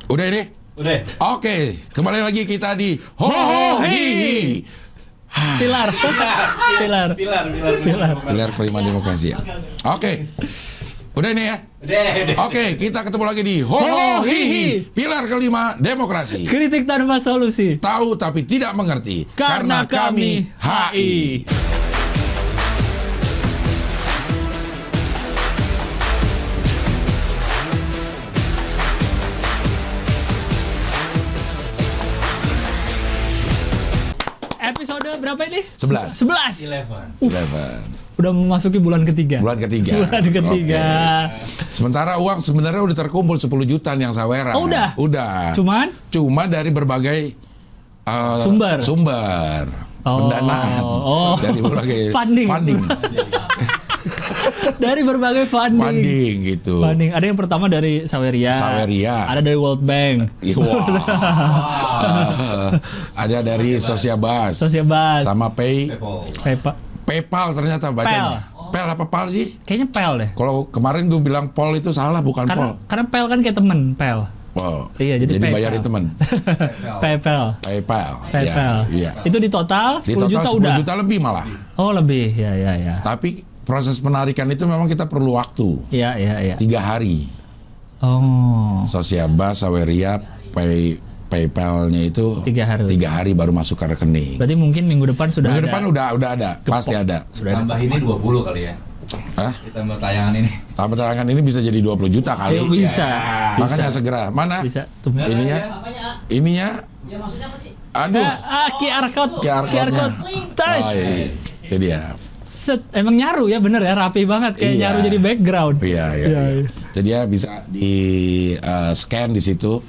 Udah ini? Udah. Oke, kembali lagi kita di Hohohi. Pilar kelima demokrasi ya. Oke. Udah ini ya? Udah. Oke, kita ketemu lagi di Hohohi. Pilar kelima demokrasi. Kritik tanpa solusi. Tahu tapi tidak mengerti. Karena kami HI. Episode berapa ini? 11. 11. 11. Udah memasuki bulan ketiga. Bulan ketiga. Bulan ketiga. Oke. Sementara uang sebenarnya udah terkumpul 10 juta yang Sawera. Oh, udah? Udah. Cuma dari berbagai sumber. Pendanaan. Dari berbagai funding. Dari berbagai funding gitu. Funding. Ada yang pertama dari Saweria. Ada dari World Bank. Ada dari Sosiabas. Sama PayPal ternyata bacanya. Pel apa Pal sih? Kayaknya Pel deh. Kalau kemarin gue bilang Pol itu salah, bukan Pol. Karena Pel kan kayak temen, Pel. Wow. Iya, jadi bayarin temen. PayPal. Iya. Itu di total 10 juta 10 udah. juta lebih malah. Oh, lebih. Ya. Tapi proses penarikan itu memang kita perlu waktu. Iya. 3 hari. Oh. Sosiabas, Saweria, PayPal-nya itu 3 hari baru masuk ke rekening. Berarti mungkin minggu depan sudah Minggu ada. depan udah ada, pasti ada. Sudah tambah ini 20 kali ya. Hah? Kita mau tayangan ini. Tayangan ini bisa jadi 20 juta kali. Ayo, bisa. Makanya segera. Mana? Bisa. Ininya? Ya maksudnya apa sih? Aduh. QR code. QR code. Tes. Oh, iya. Itu dia. Emang nyaru ya, bener ya, rapi banget kayak Iya. nyaru jadi background. Iya. Jadi dia bisa di scan di situ.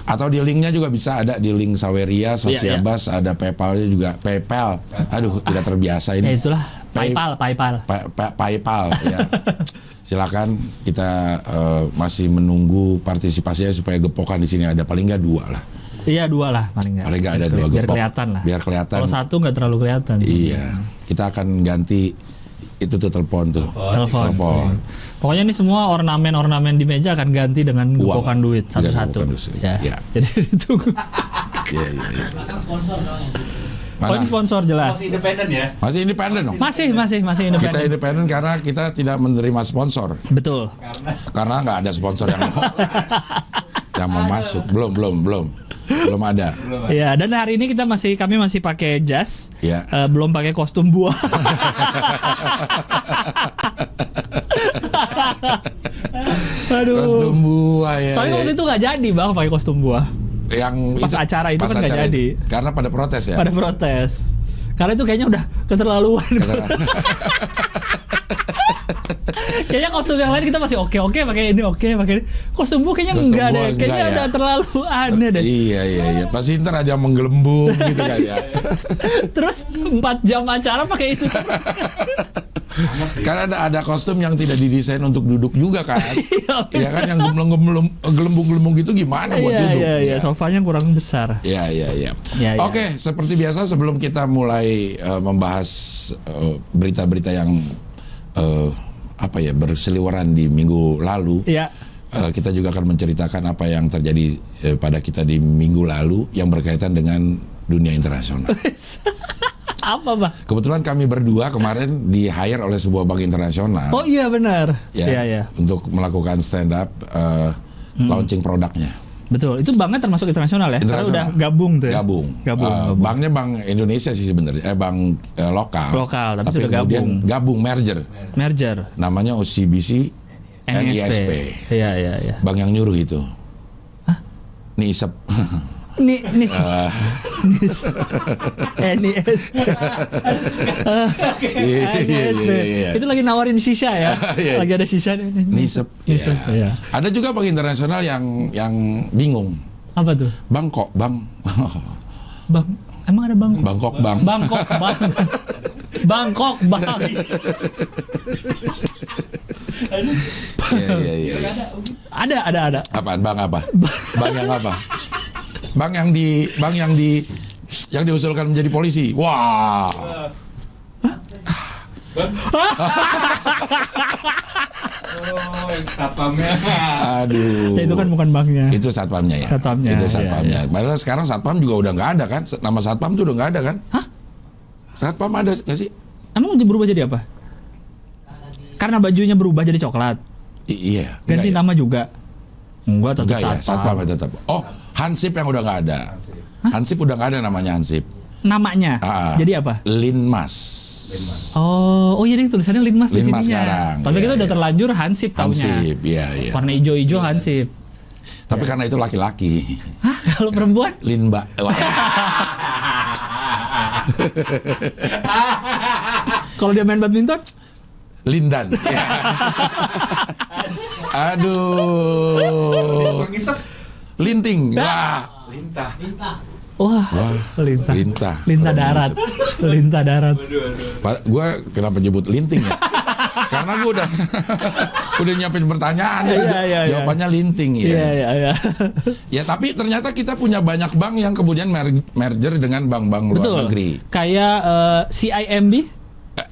Atau di linknya juga bisa, ada di link Saweria, Sosiabas, ada PayPal-nya juga. PayPal. Aduh, tidak terbiasa ini. Ya itulah. PayPal. PayPal ya. Silakan, kita masih menunggu partisipasinya supaya gepokan di sini ada paling nggak 2 lah. Iya, 2 lah paling nggak. Paling nggak ada 2 Biar gepok. kelihatan lah. Biar kelihatan. Kalau 1 nggak terlalu kelihatan. Iya. Kita akan ganti itu tuh telepon. Telepon. Pokoknya ini semua ornamen di meja akan ganti dengan gepokan duit satu-satu. Ya. Jadi ditunggu. Iya. Sponsor dong. Ini sponsor jelas. Masih independen ya? Masih independen dong. Masih independen. Kita independen karena kita tidak menerima sponsor. Betul. Karena nggak ada sponsor yang mau masuk. Belum ada. Ya, dan hari ini kami masih pakai jas. Ya. Belum pakai kostum buah. Aduh. Kostum buah ya. Tapi waktu itu nggak jadi bang pakai kostum buah. Yang Pas acara itu kan nggak jadi. Karena pada protes ya. Pada protes. Karena itu kayaknya udah keterlaluan. Kayaknya kostum yang lain kita masih oke pakai ini pakai ini. Kostum buah kayaknya Kostum enggak deh. buah Kayaknya enggak udah ya. terlalu aneh deh. Iya. Pasti ntar ada yang menggelembung gitu kan ya. Terus 4 jam acara pakai itu. Karena ada kostum yang tidak didesain untuk duduk juga kan. Iya kan, yang gelembung gitu gimana buat duduk. Iya, sofanya kurang besar. Iya. Ya. Oke, seperti biasa sebelum kita mulai membahas berita-berita yang berseliweran di minggu lalu. Iya. Kita juga akan menceritakan apa yang terjadi pada kita di minggu lalu yang berkaitan dengan dunia internasional. Apa, Bang? Kebetulan kami berdua kemarin di-hire oleh sebuah bank internasional. Oh iya benar. Ya, Iya. untuk melakukan stand up launching produknya. Betul. Itu banknya termasuk internasional ya? Karena udah gabung tuh ya? Gabung. Banknya bank Indonesia sih sebenarnya, bank lokal. Lokal, tapi sudah kemudian gabung merger. Namanya OCBC NISP. Iya. Bank yang nyuruh itu. Hah? NISP. NISP. Iya. Itu lagi nawarin shisha ya? Lagi ada shisha. NISP. Iya. Ada juga bank internasional yang bingung. Apa tuh? Bangkok. Bang. Emang ada bang? Bangkok. Bangkok. Iya. Ada. Apaan? Bang apa? Bang yang apa? Bang yang diusulkan menjadi polisi. Wah. Satpamnya. Aduh. Ya, itu kan bukan banknya. Itu satpamnya ya. Satpamnya, Itu iya, satpamnya. Padahal sekarang satpam juga udah nggak ada kan? Nama satpam tuh udah nggak ada kan? Hah? Satpam ada nggak sih? Emang berubah jadi apa? Karena bajunya berubah jadi coklat. Iya. Ganti enggak ya? nama juga. Enggak, tetap Enggak ya, satpam satpam. tetap. Oh, Hansip yang udah nggak ada. Hansip udah nggak ada namanya Hansip. Namanya. Ah. Jadi apa? Linmas. Oh iya, tulisannya Linmas di Linmas sininya. sekarang, Tapi iya, kita udah iya. terlanjur Hansip taunya. Hansip, iya iya. Warna hijau-hijau Hansip. Tapi karena itu laki-laki. Hah, kalau perempuan? Linba. Wah. Kalau dia main badminton? Lindan. Aduh. Ngisep. Linting. Wah. Lintah. Minta. Wah, Wah. lintah. Lintah. Lintah darat. Lintah darat. Gue kenapa nyebut linting ya? Karena gue udah nyiapin pertanyaan. Iya, iya, iya. Jawabannya linting ya. Iya, iya, iya. Ya tapi ternyata kita punya banyak bank yang kemudian merger dengan bank-bank luar Betul. negeri. Kayak CIMB,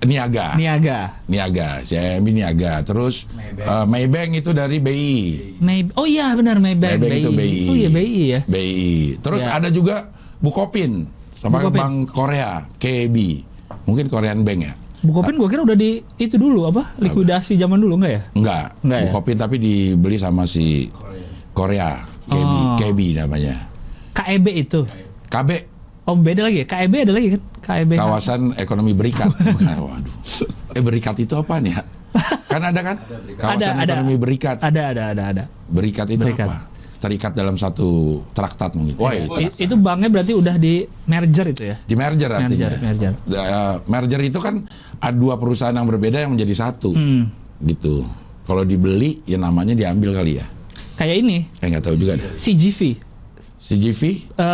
Niaga. Niaga. CIMB Niaga. Terus Maybank itu dari BI. Oh iya benar, Maybank. Maybank itu BI. Oh iya, BI ya. BI. Terus Ya. ada juga Bukopin sama Bukopin. Bank Korea, KB. Mungkin Korean Bank ya? Bukopin gua kira udah di itu dulu apa? Likuidasi zaman dulu enggak ya? Enggak Enggak ya? Bukopin tapi dibeli sama si Korea, KB, Oh. KB namanya. KEB itu. KB, Oh beda lagi ya? KEB ada lagi kan? KEB. Kawasan Ekonomi Berikat. Bukan, waduh. Berikat itu apa nih ya? Kan ada kan? Kawasan Ada. Ekonomi Berikat. Ada. Berikat itu Berikat. apa? Terikat dalam satu traktat mungkin. Wah, Itu banknya berarti udah di merger itu ya? di merger artinya. Merger. Merger itu kan ada dua perusahaan yang berbeda yang menjadi satu. Gitu. Kalau dibeli ya namanya diambil kali ya. Kayak ini, Nggak tahu juga deh. CGV, CGV,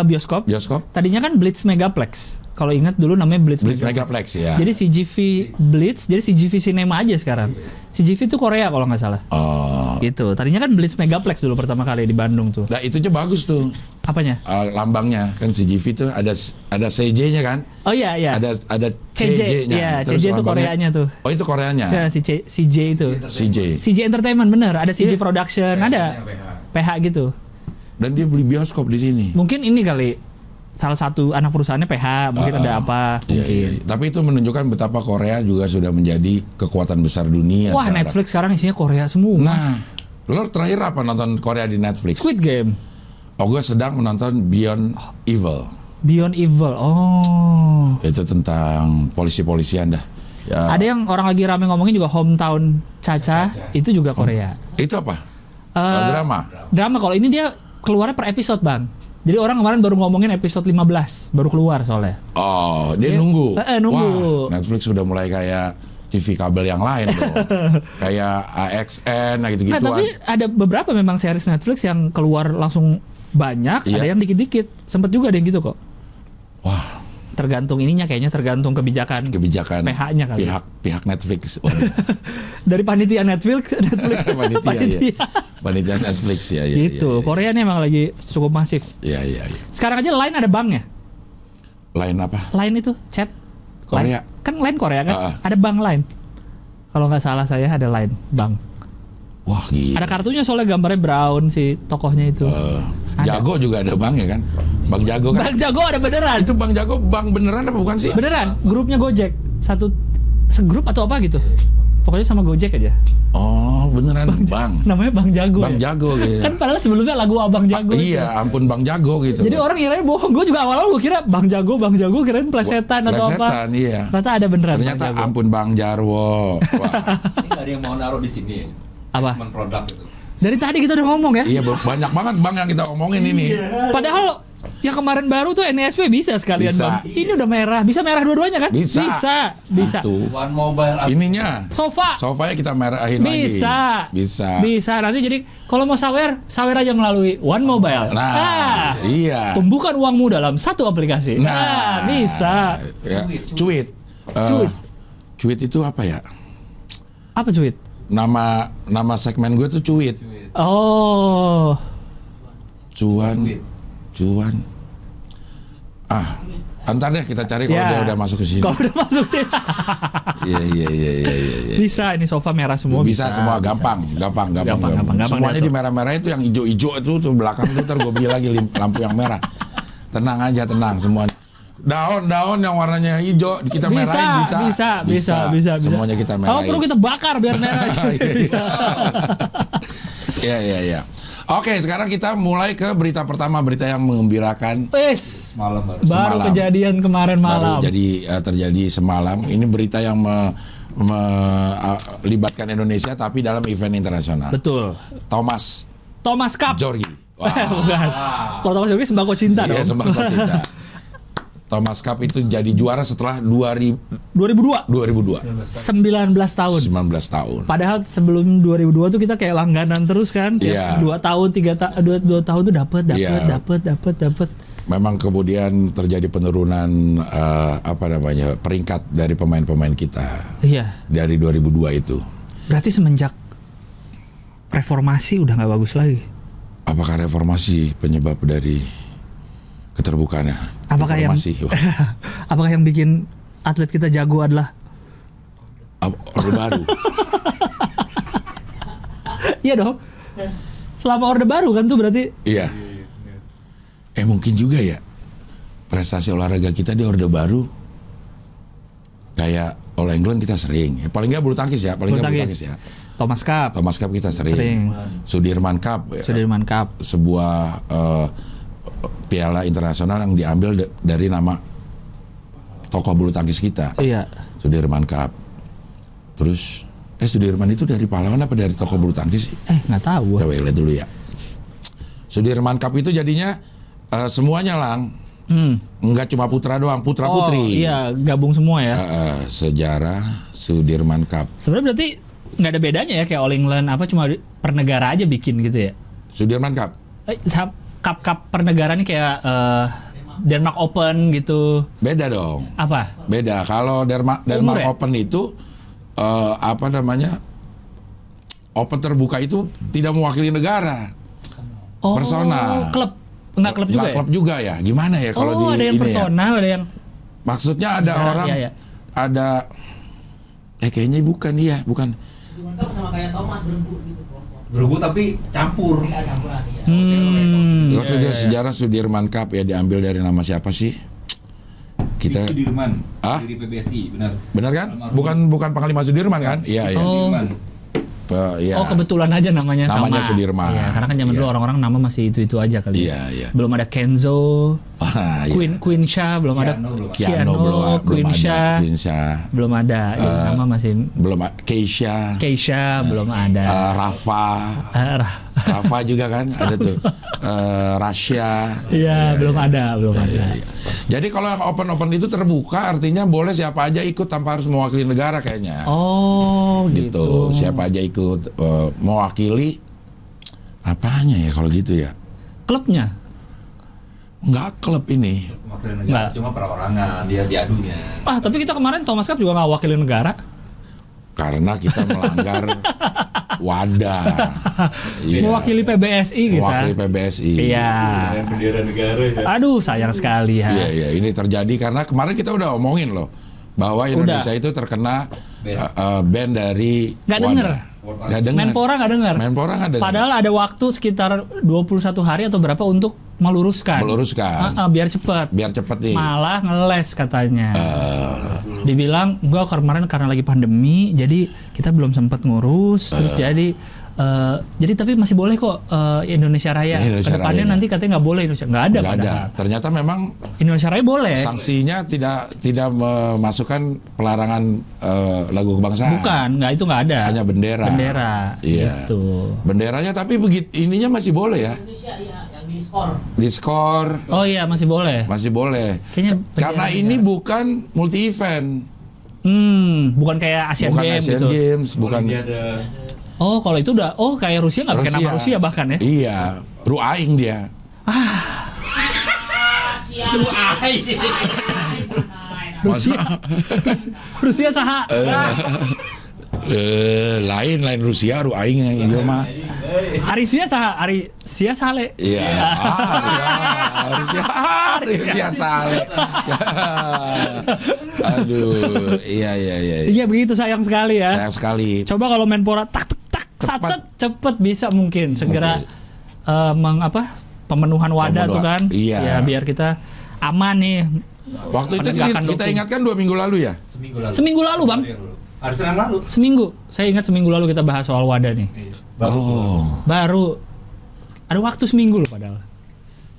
bioskop. bioskop, Tadinya kan Blitz Megaplex. Kalau ingat dulu namanya Blitz Megaplex ya. Jadi CGV Blitz, jadi CGV Cinema aja sekarang. CGV itu Korea kalau nggak salah. Oh. Gitu. Tadinya kan Blitz Megaplex dulu pertama kali di Bandung tuh. Nah itu aja bagus tuh. Apanya? Lambangnya kan CGV tuh ada CJ-nya kan. Oh iya iya. Ada CJ. CJ-nya. Iya, Terus CJ itu lambangnya- Koreanya tuh. Oh itu Koreanya. Ya, CJ itu. CJ. CJ Entertainment bener, ada CJ Production, ada PH. PH gitu. Dan dia beli bioskop di sini. Mungkin ini kali salah satu anak perusahaannya PH, mungkin ada apa, Iya, mungkin. iya. Tapi itu menunjukkan betapa Korea juga sudah menjadi kekuatan besar dunia. Wah, sekarang. Netflix sekarang isinya Korea semua. Nah, lo terakhir apa nonton Korea di Netflix? Squid Game, Oh, gue sedang menonton Beyond Evil. Beyond Evil. Oh. Itu tentang polisi-polisian dah. Ya, Ada yang orang lagi rame ngomongin juga Hometown Caca, itu juga Korea. itu apa? Drama. Drama, kalau ini dia keluarnya per episode, Bang. Jadi orang kemarin baru ngomongin episode 15, baru keluar soalnya. Oh, dia Dia- nunggu. nunggu. Wah, Netflix sudah mulai kayak TV kabel yang lain dong. Kayak AXN Nah, gitu-gituan. tapi ada beberapa memang series Netflix yang keluar langsung banyak, Iya. ada yang dikit-dikit. Sempet juga ada yang gitu kok. Wah, Tergantung ininya kayaknya, tergantung kebijakan PH-nya kali. pihak Netflix. Waduh. Dari panitia Netflix. Panitia, ya. Panitia Netflix ya. Gitu. Korea nih emang lagi cukup masif. Iya. Sekarang aja Line ada banknya. Lain apa? Line itu chat. Korea. Line. Kan Line Korea kan? Ah. Ada bank Line. Kalau nggak salah saya ada Line bank. Wah, gila. Ada kartunya soalnya gambarnya Brown si tokohnya itu. Ada. Jago juga ada bang ya kan? Bang Jago kan? Bang Jago ada beneran. Itu Bang Jago bang beneran apa bukan sih? Beneran. Grupnya Gojek. Satu segrup atau apa gitu. Pokoknya sama Gojek aja. Oh, beneran bang. Namanya Bang Jago. Bang ya? Jago gitu. Kan padahal sebelumnya lagu Abang Jago. itu. Iya, ampun Bang Jago gitu. Jadi orang kirain bohong. Gue juga awal-awal gue kira Bang Jago kirain plesetan atau apa. Plesetan, iya. Ternyata ada beneran. Ternyata Bang Jago. ampun Bang Jarwo. Wah, Ini nggak ada yang mau naruh di sini. Apa? Cuman produk gitu. Dari tadi kita udah ngomong ya. iya banyak banget bang yang kita omongin ini. Padahal yang kemarin baru tuh NSP bisa sekalian Bisa. Bang. Ini udah merah. Bisa merah dua-duanya kan? Bisa. Bisa. Tuh. One Mobile. Ininya. Sofa. Sofanya kita merahin lagi. Bisa. Bisa. Bisa. Nanti jadi kalau mau sawer aja melalui One Mobile. Nah, iya. Tumbuhkan uangmu dalam satu aplikasi. Nah, Bisa. Ya, cuit. Cuit. Cuit itu apa ya? Apa cuit? Nama segmen gue tuh cuit. Oh. Cuan. Ah, Entar deh kita cari kalau Ya. dia udah masuk ke sini. Kalau udah masuk nih. Iya. Bisa ini sofa merah semua Bisa semua bisa. gampang. Gampang Semuanya diatur. di merah-merah itu yang hijau-hijau itu tuh belakang itu ntar gue beli lagi lampu yang merah. Tenang aja, tenang semua. Daun-daun yang warnanya hijau kita merahin bisa. Semuanya kita Kalau merahin. perlu kita bakar biar merah. Iya. Oke, sekarang kita mulai ke berita pertama, berita yang mengembirakan. Wes. Malam baru. Baru Semalam. kejadian kemarin malam. Baru terjadi semalam. Ini berita yang melibatkan Indonesia tapi dalam event internasional. Betul. Thomas Cup. Jorgi. Wah. Bukan. Kalau Thomas Jorgi sembako cinta Iya, dong. sembako cinta. Thomas Cup itu jadi juara setelah 2002. 2002. 19 tahun. 19 tahun. Padahal sebelum 2002 tuh kita kayak langganan terus kan. Iya. 2 tahun, 2 tahun tuh dapat. Iya. Memang kemudian terjadi penurunan peringkat dari pemain-pemain kita Iya. dari 2002 itu. Berarti semenjak reformasi udah nggak bagus lagi. Apakah reformasi penyebab dari keterbukaannya? Apakah Informasi. apakah yang bikin atlet kita jago adalah Orde Baru? iya dong. Selama Orde Baru kan tuh berarti Iya. Mungkin juga ya prestasi olahraga kita di Orde Baru kayak All England kita sering. Paling nggak bulu tangkis ya, bulu tangkis ya. Thomas Cup, Thomas Cup kita sering. Sudirman Cup. Sudirman Cup. Sebuah piala internasional yang diambil dari nama tokoh bulu tangkis kita. Iya. Sudirman Cup. Terus Sudirman itu dari pahlawan apa dari tokoh bulu tangkis sih? Nggak tahu. Coba lihat dulu ya. Sudirman Cup itu jadinya semuanya Lang. Enggak cuma putra doang, putra putri. Iya, gabung semua ya. Sejarah Sudirman Cup. Sebenarnya berarti nggak ada bedanya ya kayak All England apa cuma per negara aja bikin gitu ya. Sudirman Cup. Cup per negara nih kayak Denmark Open gitu. Beda dong. Apa? Beda. Kalau Denmark ya? Open itu Open terbuka itu tidak mewakili negara. Oh, Personal. klub. Enggak klub juga Nggak ya? klub juga ya. Gimana ya kalau di ada yang ini personal, ya? ada yang Maksudnya ada orang iya. ada kayaknya bukan. Mantap sama kayak Thomas berembuk gitu kelompok. Bergu tapi campur. Iya campuran iya. Itu dia sejarah Sudirman Cup ya diambil dari nama siapa sih? Kita Sudirman. Ah? Dari PBSI, benar. benar kan? Bukan Panglima Sudirman kan? Iya. Sudirman. Iya. Oh kebetulan aja namanya Namanya sama. Sudirman. Iya, karena kan zaman Iya. dulu orang-orang nama masih itu aja kali. Iya. Belum ada Kenzo, Ah, iya. Queen Shah, belum ada Keanu belum Queen ada. Shah, Queen Shah. belum ada. Nama masih Belum Keisha. Keisha, belum ada. Rafa. Rafa juga kan ada tuh. Rasya. Iya, belum ada. Jadi kalau yang open itu terbuka artinya boleh siapa aja ikut tanpa harus mewakili negara kayaknya. Oh, gitu. Siapa aja ikut mewakili apanya ya kalau gitu ya? Klubnya? Enggak klub ini. Wakil negara, cuma perorangan dia diadunya. Tapi kita kemarin Thomas Cup juga nggak wakilin negara. Karena kita melanggar wadah. Iya. Mewakili PBSI kita. Mewakili PBSI. Iya. Bendera negara ya. Aduh, sayang sekali ya. Iya, ini terjadi karena kemarin kita udah omongin loh bahwa Indonesia itu terkena ban dari Nggak wadah. denger. Nggak dengar. Menpora nggak dengar. Menpora nggak dengar. Padahal ada waktu sekitar 21 hari atau berapa untuk meluruskan. Biar cepat. Biar cepet nih. Malah ngeles katanya. Dibilang enggak kemarin karena lagi pandemi, jadi kita belum sempat ngurus. Terus jadi tapi masih boleh kok Indonesia Raya. Kedepannya nanti katanya nggak boleh Indonesia. Nggak ada. Nggak ada. Ternyata memang Indonesia Raya boleh. sanksinya tidak memasukkan pelarangan lagu kebangsaan. Bukan, itu nggak ada. Hanya bendera. Iya. Gitu. Benderanya tapi begitu ininya masih boleh ya. Indonesia iya yang di skor. Di skor Oh iya masih boleh. masih boleh. Kayaknya Karena bendera ini negara. bukan multi event. Bukan kayak Asian Bukan Games Asian gitu. Games, bukan. Oh, kalau itu udah, kayak Rusia nggak pakai nama Rusia bahkan ya? Iya, Ruaing dia. Rusia saha. Lain Rusia Ruaing yang itu mah. Arisia Sale. Iya. Arisia Sale. Aduh, iya. Iya begitu, sayang sekali ya. Sayang sekali. Coba kalau Menpora tak sat cepet bisa mungkin segera pemenuhan wadah tuh kan. Iya. Ya biar kita aman nih. Waktu itu kita ingatkan 2 minggu lalu ya? Seminggu lalu Bang. Hari Senin lalu. Seminggu. Saya ingat seminggu lalu kita bahas soal wadah nih. Baru ada waktu seminggu loh padahal.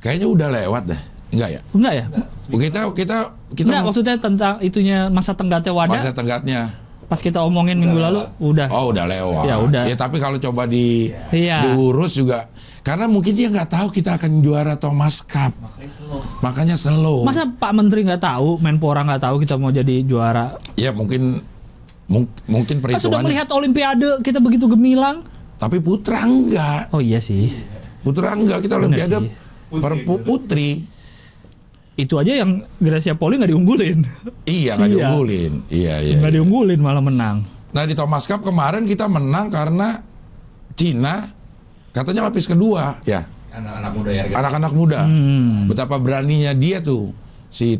Kayaknya udah lewat dah. Enggak ya? Enggak ya? Kita Enggak, maksudnya tentang itunya masa tenggatnya wadah. masa tenggatnya. Pas kita omongin minggu lalu udah. Oh, udah lewat. Ya udah. Ya tapi kalau coba diurus juga, karena mungkin dia nggak tahu kita akan juara Thomas Cup. Makanya slow. Masa Pak Menteri nggak tahu, Menpora nggak tahu kita mau jadi juara? Ya mungkin perhitungannya. Sudah melihat Olimpiade kita begitu gemilang. Tapi putra enggak. Oh iya sih. Putra enggak, kita Bener Olimpiade sih. putri. Itu aja yang Gracia Poli nggak diunggulin. Iya, nggak diunggulin. Iya. Nggak diunggulin malah menang. Nah di Thomas Cup kemarin kita menang karena Cina katanya lapis kedua, ya. Anak-anak muda ya. Anak-anak muda. Betapa beraninya dia tuh si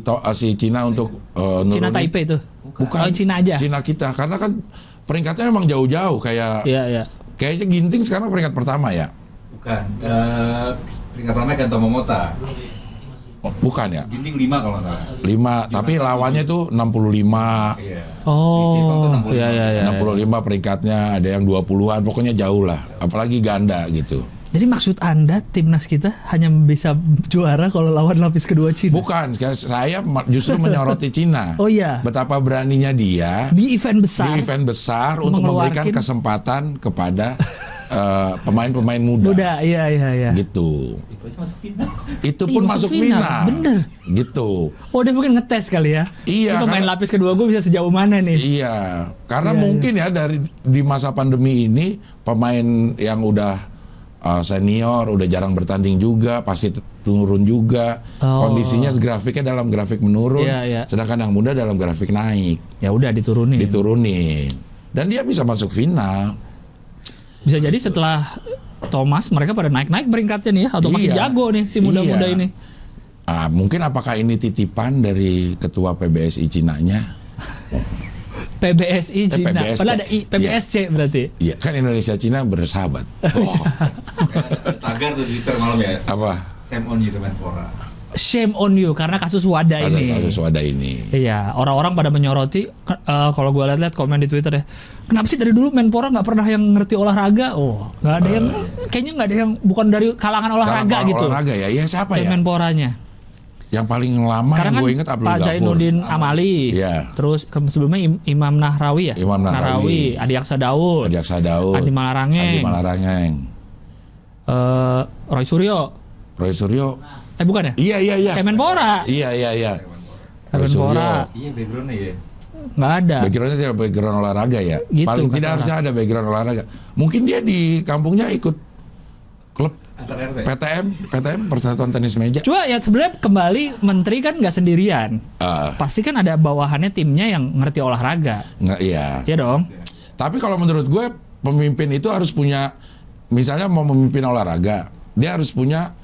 Cina untuk Cina nurunin. Taipei itu. Bukan. Oh, Cina aja. Cina kita, karena kan peringkatnya memang jauh-jauh kayak. Iya. Kayaknya Ginting sekarang peringkat pertama ya. Bukan. Peringkat pertama kan Tomomota. Bukan ya? Ginting 5 kalau nggak salah. 5, tapi lawannya tuh 65. Iya. Oh, iya. 65 peringkatnya, ada yang 20-an, pokoknya jauh lah. Apalagi ganda gitu. Jadi maksud Anda timnas kita hanya bisa juara kalau lawan lapis kedua Cina? Bukan, saya justru menyoroti Cina. Oh iya. Betapa beraninya dia Di event besar untuk memberikan kesempatan kepada pemain-pemain muda. Iya. Gitu. Itu aja masuk final. Itu pun masuk final. Bener. Gitu. Oh, dia mungkin ngetes kali ya. Iya. Ini pemain lapis kedua gue bisa sejauh mana nih? Iya. Karena mungkin ya di masa pandemi ini pemain yang udah senior udah jarang bertanding juga, pasti turun juga. Kondisinya grafiknya dalam grafik menurun. Iya. Sedangkan yang muda dalam grafik naik. Ya udah diturunin. Dan dia bisa masuk final. Bisa jadi setelah Thomas mereka pada naik-naik peringkatnya nih ya, atau makin jago nih si muda-muda ini. Mungkin apakah ini titipan dari ketua PBSI Cinanya? PBSI Cina. PBSC. Padahal ada PBSC berarti. Iya, kan Indonesia Cina bersahabat. Ada tagar tuh di Twitter malam ya. Apa? Shame on you Menpora. Shame on you karena kasus wadah ini. Kasus wadah ini. Iya, orang-orang pada menyoroti. Kalau gue lihat komen di Twitter ya, kenapa sih dari dulu Menpora nggak pernah yang ngerti olahraga? Oh, nggak ada yang, kayaknya nggak ada yang bukan dari kalangan olahraga gitu. Olahraga ya, siapa ya? Menporanya. Yang paling lama sekarang yang gue kan ingat Abdul Pak Ghafur. Zainuddin Amali. Iya. Terus sebelumnya Imam Nahrawi ya. Imam Nahrawi. Adi Aksa Daud. Andi Malarangeng. Roy Suryo. Bukan ya? Iya. Kemenpora. Iya. Kemenpora. Iya backgroundnya ya. Nggak ada. Backgroundnya tidak background olahraga ya. Gitu, paling tidak harusnya ada background olahraga. Mungkin dia di kampungnya ikut klub PTM Persatuan Tenis Meja. Cuma ya sebenarnya kembali menteri kan nggak sendirian. Pasti kan ada bawahannya timnya yang ngerti olahraga. Nggak, iya. Iya dong. Tapi kalau menurut gue pemimpin itu harus punya, misalnya mau memimpin olahraga, dia harus punya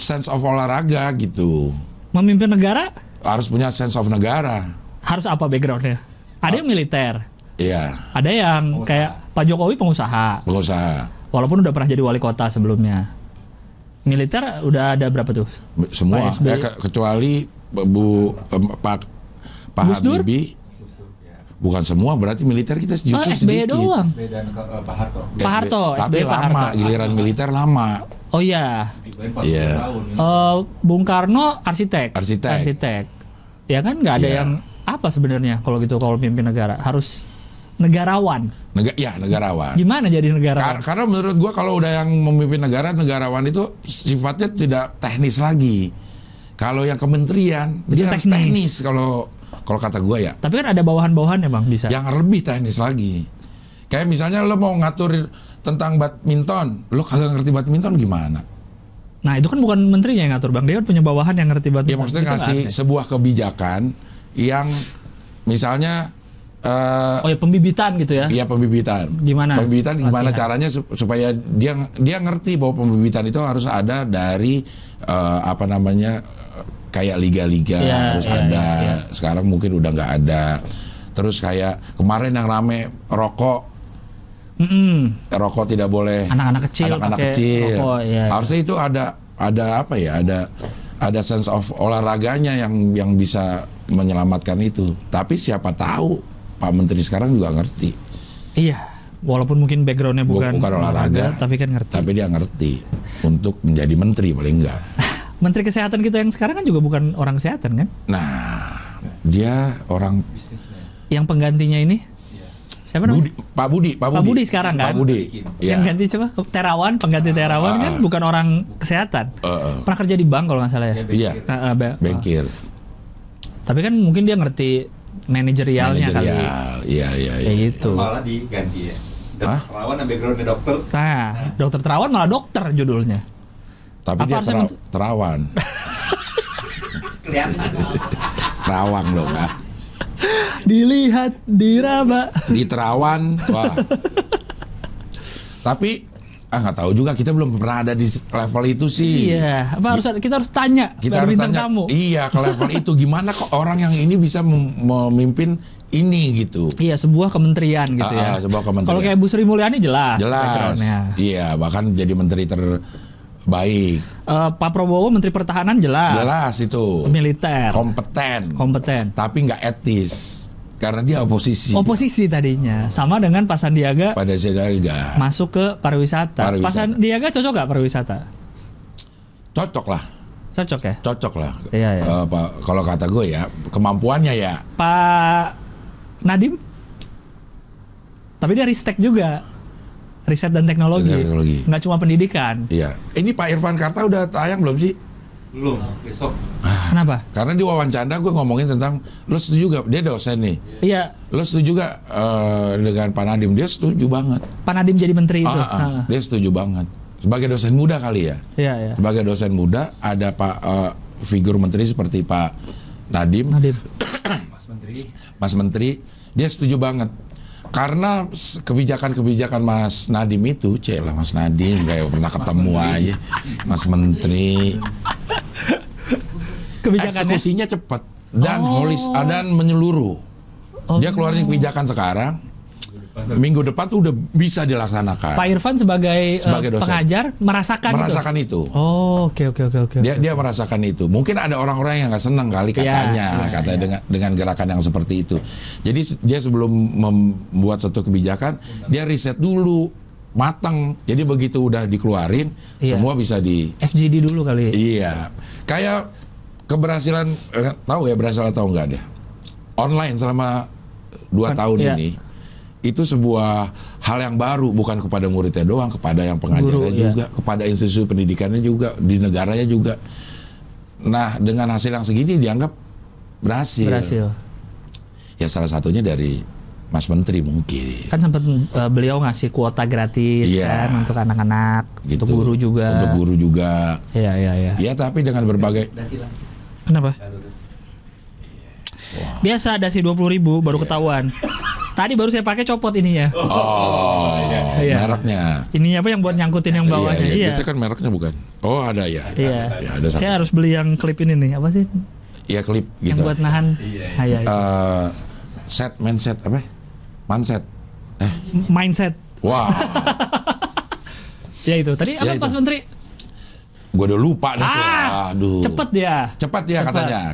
sense of olahraga gitu. Memimpin negara harus punya sense of negara. Harus apa backgroundnya? Ada yang militer. Iya. Ada yang kayak Pak Jokowi pengusaha. Walaupun udah pernah jadi wali kota sebelumnya. Militer udah ada berapa tuh? Semua. Kecuali Pak Habibie. Bukan semua, berarti militer kita justru SBY sedikit. doang. Pak Harto. Tapi lama, giliran militer lama. Oh iya. Iya. Bung Karno arsitek. Ya kan nggak ada yang apa sebenarnya kalau gitu, kalau pimpin negara harus negarawan. Negarawan. Gimana jadi negarawan? Karena menurut gua kalau udah yang memimpin negarawan itu sifatnya tidak teknis lagi. Kalau yang kementerian dia harus teknis kalau kata gua ya. Tapi kan ada bawahan-bawahannya Bang, bisa. Yang lebih teknis lagi. Kayak misalnya lo mau ngatur tentang badminton, lo kagak ngerti badminton gimana? Nah itu kan bukan menterinya yang ngatur Bang, dia kan punya bawahan yang ngerti badminton. Ya maksudnya ngasih sebuah kebijakan yang misalnya Oh ya pembibitan gitu ya? Iya, pembibitan. Gimana? Pembibitan gimana latihan? caranya supaya dia ngerti bahwa pembibitan itu harus ada dari kayak liga-liga Iya, harus iya, ada. iya. Sekarang mungkin udah nggak ada. Terus kayak kemarin yang rame rokok tidak boleh. Anak-anak kecil Anak-anak pakai kecil. rokok, iya. Harusnya itu ada apa ya? Ada sense of olahraganya yang bisa menyelamatkan itu. Tapi siapa tahu Pak Menteri sekarang juga ngerti. Iya, walaupun mungkin backgroundnya bukan olahraga, tapi kan ngerti. Tapi dia ngerti untuk menjadi menteri paling enggak. Menteri Kesehatan kita yang sekarang kan juga bukan orang kesehatan kan? Nah, dia orang Yang penggantinya ini siapa namanya? Pak Budi sekarang kan? Pak Budi. Yang ganti coba Terawan, pengganti Terawan kan bukan orang kesehatan. Pernah kerja di bank kalau nggak salah ya? Iya. Bankir. Tapi kan mungkin dia ngerti manajerialnya kali. Iya. Kayak gitu. Malah diganti ya. Hah? Terawan yang backgroundnya dokter. Nah, dokter Terawan malah dokter judulnya. Tapi Apa dia harusnya terawan. Kelihatan. Terawang dong, ah. Dilihat, diraba. Di Terawan, wah. Tapi nggak tahu juga, kita belum pernah ada di level itu sih. Iya, kita harus tanya Kita dari harus bintang tanya, tamu. iya, ke level itu gimana kok orang yang ini bisa memimpin ini gitu. Iya, sebuah kementerian gitu ya. Sebuah kementerian. Kalau kayak Bu Sri Mulyani jelas. Jelas. backgroundnya. Iya, bahkan jadi menteri terbaik. Pak Prabowo Menteri Pertahanan jelas. Jelas itu. Militer. Kompeten. Tapi nggak etis. Karena dia oposisi. Oposisi tadinya. Sama dengan Pak Sandiaga Pada Sandiaga. masuk ke pariwisata. Pak Sandiaga cocok nggak pariwisata? Cocok lah. Cocok ya? Cocok lah. Iya. Kalau kata gue ya, kemampuannya ya. Pak Nadiem? Tapi dia ristek juga. Riset dan teknologi. Nggak cuma pendidikan. Iya. Ini Pak Irfan Karta udah tayang belum sih? Belum, besok. Kenapa? Karena di wawancara gue ngomongin tentang, lo setuju gak? Dia dosen nih. Iya. Lo setuju gak dengan Pak Nadiem? Dia setuju banget. Pak Nadiem jadi menteri itu. Dia setuju banget. Sebagai dosen muda kali ya. Iya. Sebagai dosen muda ada Pak figur menteri seperti Pak Nadiem. Mas Menteri, dia setuju banget. Karena kebijakan-kebijakan Mas Nadiem itu, Mas Nadiem kayak pernah ketemu aja, Mas Menteri. Kebijakannya Eksekusinya cepat dan dan menyeluruh. Dia keluarin kebijakan sekarang, minggu depan tuh udah bisa dilaksanakan. Pak Irfan sebagai dosen. pengajar merasakan itu. Oh, oke. Dia merasakan itu. Mungkin ada orang-orang yang nggak senang kali katanya, dengan gerakan yang seperti itu. Jadi dia sebelum membuat satu kebijakan, dia riset dulu, matang. Jadi begitu udah dikeluarin, semua bisa di FGD dulu kali. Iya. Kayak keberhasilan, tahu ya berhasil atau enggak deh. Online selama 2 tahun ini. Itu sebuah hal yang baru, bukan kepada muridnya doang, kepada yang pengajarnya juga, kepada institusi pendidikannya juga, di negaranya juga. Nah, dengan hasil yang segini dianggap berhasil. Ya salah satunya dari Mas Menteri mungkin. Kan sempat beliau ngasih kuota gratis kan untuk anak-anak, gitu. untuk guru juga. Iya. Ya, tapi dengan berbagai. Kenapa? Biasa dasi 20.000 baru ketahuan. Tadi baru saya pakai copot ininya. Iya. Mereknya. Ininya apa yang buat nyangkutin yang bawahnya? Iya. Biasanya kan mereknya bukan. Oh, ada ya. Iya. Ya, ada satu. Saya harus beli yang klip ini nih. Apa sih? Iya, klip gitu. Yang buat nahan. Iya. Mindset apa? Mindset. Mindset. Wah. Ya itu. Tadi apa itu. Mas Menteri? Gue udah lupa dah tuh. Aduh. Cepet dia. Cepat ya katanya.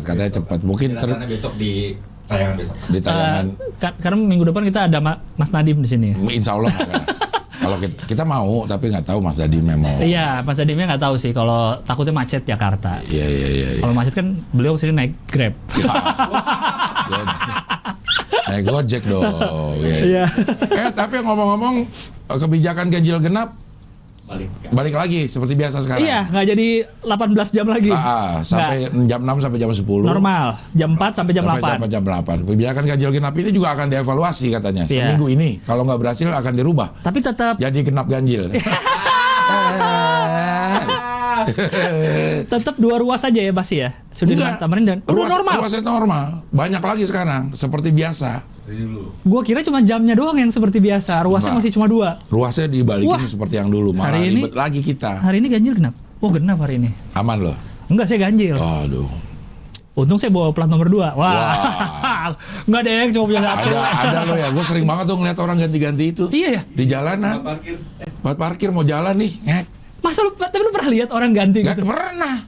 Katanya cepat. Mungkin besok di tayangan besok. Di tayangan. Karena minggu depan kita ada Mas Nadiem di sini. Insya Allah. Kalau kita mau, tapi nggak tahu Mas Nadiem mau. Iya, Mas Nadiemnya nggak tahu sih. Kalau takutnya macet Jakarta. Iya. Kalau macet kan beliau sini naik Grab. Naik Gojek dong. Iya. Tapi ngomong-ngomong kebijakan ganjil genap balik lagi seperti biasa sekarang. Iya, nggak jadi 18 jam lagi. Sampai jam 6 sampai jam 10. Normal, jam 4 sampai jam 8. Sampai jam 8. Kebijakan ganjil genap ini juga akan dievaluasi katanya. Seminggu ini kalau nggak berhasil akan dirubah. Tapi tetap jadi genap ganjil. Tetap 2 ruas aja ya Basi ya. Sudirman Enggak. Tamrin dan udah normal. Ruasnya normal. Banyak lagi sekarang seperti biasa. Dari dulu. Gua kira cuma jamnya doang yang seperti biasa. Ruasnya Enggak. masih cuma 2. Ruasnya dibalikin Wah. seperti yang dulu. Malah Hari ini- ribet lagi kita. Hari ini ganjil genap. Oh, genap hari ini. Aman loh. Enggak, saya ganjil. Aduh. Untung saya bawa plat nomor 2. Wah. Enggak ada yang cuma punya 1. Ada loh ya. Gue sering banget tuh ngeliat orang ganti-ganti itu. Iya ya. Di jalanan. Parkir. Buat parkir mau jalan nih. Ngek. Masa tapi lu pernah lihat orang ganti Gak gitu? pernah.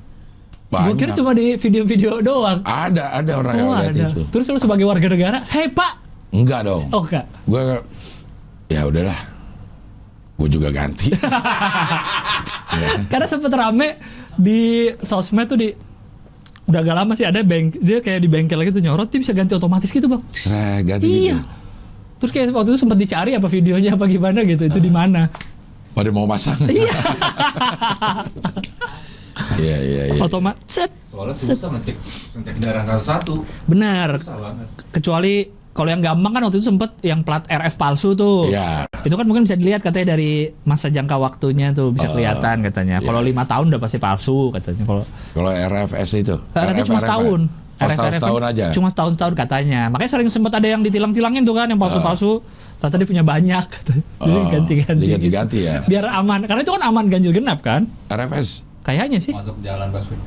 Gue kira Banyak. cuma di video-video doang. Ada orang yang lihat itu. Terus lu sebagai warga negara, "Hei, Pak." Enggak dong. Oh, enggak. Gue ya udahlah. Gue juga ganti. Karena sempet rame di sosmed tuh udah agak lama sih ada dia kayak di bengkel gitu nyorot dia bisa ganti otomatis gitu, Bang. Ganti Iya. gitu. Terus kayak waktu itu sempat dicari apa videonya apa gimana gitu, itu di mana. Pada mau pasang. Iya. Iya. Otomatis. Soalnya susah ngecek kendaraan satu-satu. Benar. Susah banget. Kecuali kalau yang gampang kan waktu itu sempet yang plat RF palsu tuh. Iya. Itu kan mungkin bisa dilihat katanya dari masa jangka waktunya tuh bisa kelihatan katanya. Kalau 5 tahun udah pasti palsu katanya. Kalau RFS itu. tapi cuma setahun. Setahun aja. Cuma setahun katanya. Makanya sering sempat ada yang ditilang-tilangin tuh kan yang palsu-palsu. Ternyata dia punya banyak. Jadi ganti-ganti. Diganti ya. Biar aman. Karena itu kan aman ganjil genap kan. RFS. Kayaknya sih. Masuk jalan busway.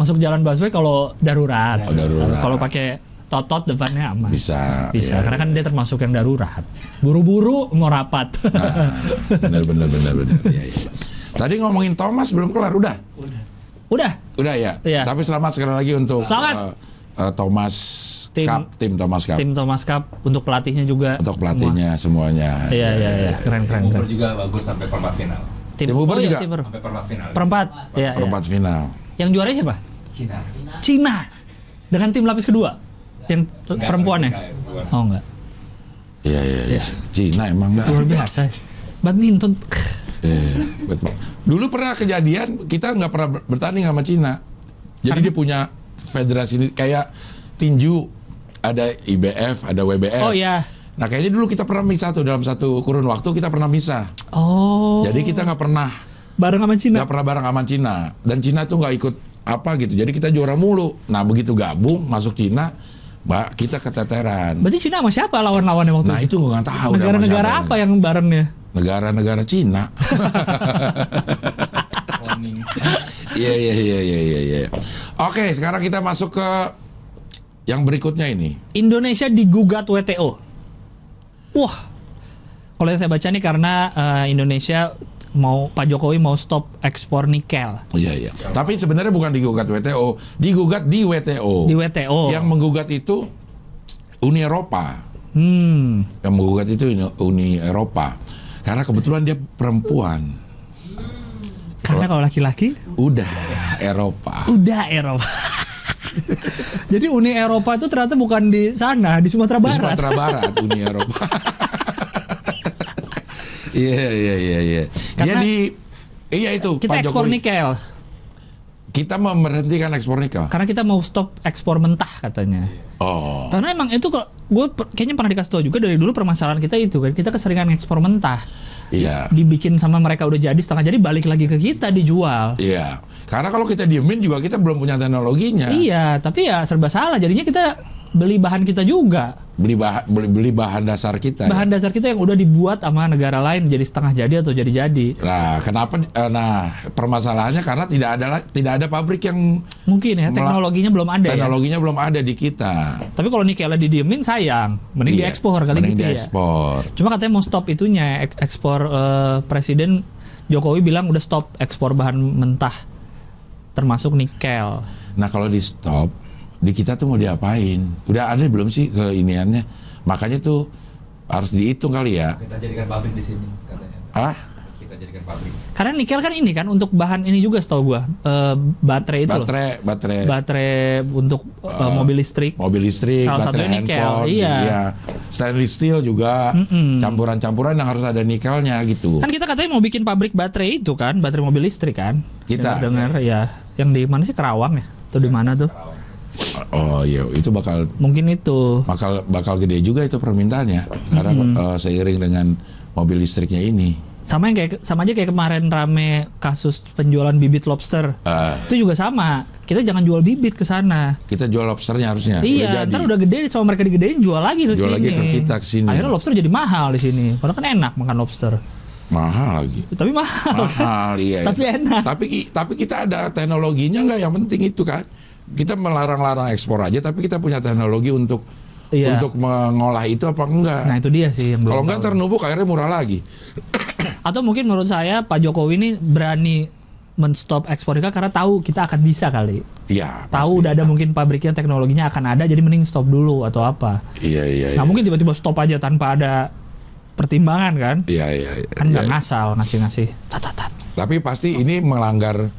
Masuk jalan busway kalau darurat. Oh, darurat. Kalau pakai totot depannya aman. Bisa. Bisa. Iya. Karena kan dia termasuk yang darurat. Buru-buru mau rapat. Benar. Iya. Tadi ngomongin Thomas belum kelar, udah. Udah. Ya. Iya. Tapi selamat sekali lagi untuk Selamat. Thomas Cup, tim Thomas Cup. Tim Thomas Cup untuk pelatihnya juga. Untuk pelatihnya semuanya. Iya. Keren. Uber juga bagus sampai perempat final. Tim Uber juga? Tim Uber. Sampai perempat final. Perempat. Iya. Perempat final. Yang juara siapa? Cina. Dengan tim lapis kedua. Yang perempuan ya? Enggak, bukan. Oh enggak. Iya. Cina emang dah. Luar biasa. Badminton. Iya, betul. Dulu pernah kejadian kita nggak pernah bertanding sama Cina. Jadi dia punya federasi ini kayak tinju, ada IBF, ada WBF. Oh iya. Nah kayaknya dulu kita pernah misah tuh dalam satu kurun waktu kita pernah misah. Oh. Jadi kita nggak pernah bareng sama Cina. bareng sama Cina, dan Cina tuh nggak ikut apa gitu. Jadi kita juara mulu. Nah begitu gabung masuk Cina, kita keteteran. Berarti Cina sama siapa lawan-lawannya waktu Nah itu? itu gue nggak tahu. dah sama Negara-negara siapa apa yang barengnya? Negara-negara Cina. Warning. Iya. Oke, sekarang kita masuk ke yang berikutnya ini. Indonesia digugat WTO. Wah. Kalau yang saya baca nih karena Indonesia Pak Jokowi mau stop ekspor nikel. Iya. Tapi sebenarnya bukan digugat WTO, digugat di WTO. Di WTO. Yang menggugat itu Uni Eropa. Yang menggugat itu Uni Eropa. Karena kebetulan dia perempuan. Karena kalau laki-laki Udah Eropa. Jadi Uni Eropa itu ternyata bukan di sana, di Sumatera Di Barat. Sumatera Barat Uni Eropa. Iya. Karena Jadi iya itu Kita Pak ekspor Jokowi. nikel. Kita memberhentikan ekspor nikel. Karena kita mau stop ekspor mentah katanya. Oh. Karena emang itu gue kayaknya pernah dikasih tahu juga dari dulu permasalahan kita itu kan. Kita keseringan ekspor mentah. Iya. Dibikin sama mereka udah jadi setengah jadi balik lagi ke kita dijual. Iya. Karena kalau kita diemin juga kita belum punya teknologinya. Iya, tapi ya serba salah. Jadinya kita beli bahan kita juga. Beli bahan dasar kita. Bahan dasar kita yang udah dibuat sama negara lain jadi setengah jadi atau jadi. Nah, kenapa? Permasalahannya karena tidak ada pabrik yang Mungkin ya teknologinya belum ada ya. teknologinya belum ada di kita. Tapi kalau nikelnya didiemin sayang, mending Iya, diekspor kali mending gitu ya. diekspor. Cuma katanya mau stop itunya ekspor Presiden Jokowi bilang udah stop ekspor bahan mentah termasuk nikel. Nah, kalau di stop, di kita tuh mau diapain? Udah ada belum sih ke iniannya? Makanya tuh harus dihitung kali ya. Kita jadikan pabrik di sini katanya. Kita jadikan pabrik. Karena nikel kan ini kan untuk bahan ini juga setahu gua baterai itu loh. Baterai untuk mobil listrik. Mobil listrik, Salah baterai satunya nikel, handphone, iya. Stainless steel juga, campuran-campuran yang harus ada nikelnya gitu. Kan kita katanya mau bikin pabrik baterai itu kan, baterai mobil listrik kan. Kita? Dengar ya. Yang di mana sih, Kerawang ya? Atau di mana tuh? Oh iya, itu bakal Mungkin itu. gede juga itu permintaannya karena seiring dengan mobil listriknya ini. sama aja kayak kemarin rame kasus penjualan bibit lobster. Itu juga sama. Kita jangan jual bibit ke sana. Kita jual lobsternya harusnya. Iya, ntar udah gede sama mereka digedein jual lagi ke jual sini. lagi ke kita ke sini. Akhirnya lobster jadi mahal di sini. Padahal kan enak makan lobster. Mahal lagi. Tapi mahal. Mahal iya. Tapi enak. Tapi kita ada teknologinya nggak? Yang penting itu kan. Kita melarang-larang ekspor aja, tapi kita punya teknologi untuk mengolah itu apa enggak? Nah itu dia sih yang belum. Kalau enggak ternumpuk akhirnya murah lagi. Atau mungkin menurut saya Pak Jokowi ini berani men-stop ekspor ikan karena tahu kita akan bisa kali. Iya. Tahu udah ada mungkin pabriknya, teknologinya akan ada, jadi mending stop dulu atau apa. Iya. Nah mungkin tiba-tiba stop aja tanpa ada pertimbangan kan? Iya. Kan nggak ngasal ngasih. Tapi pasti ini melanggar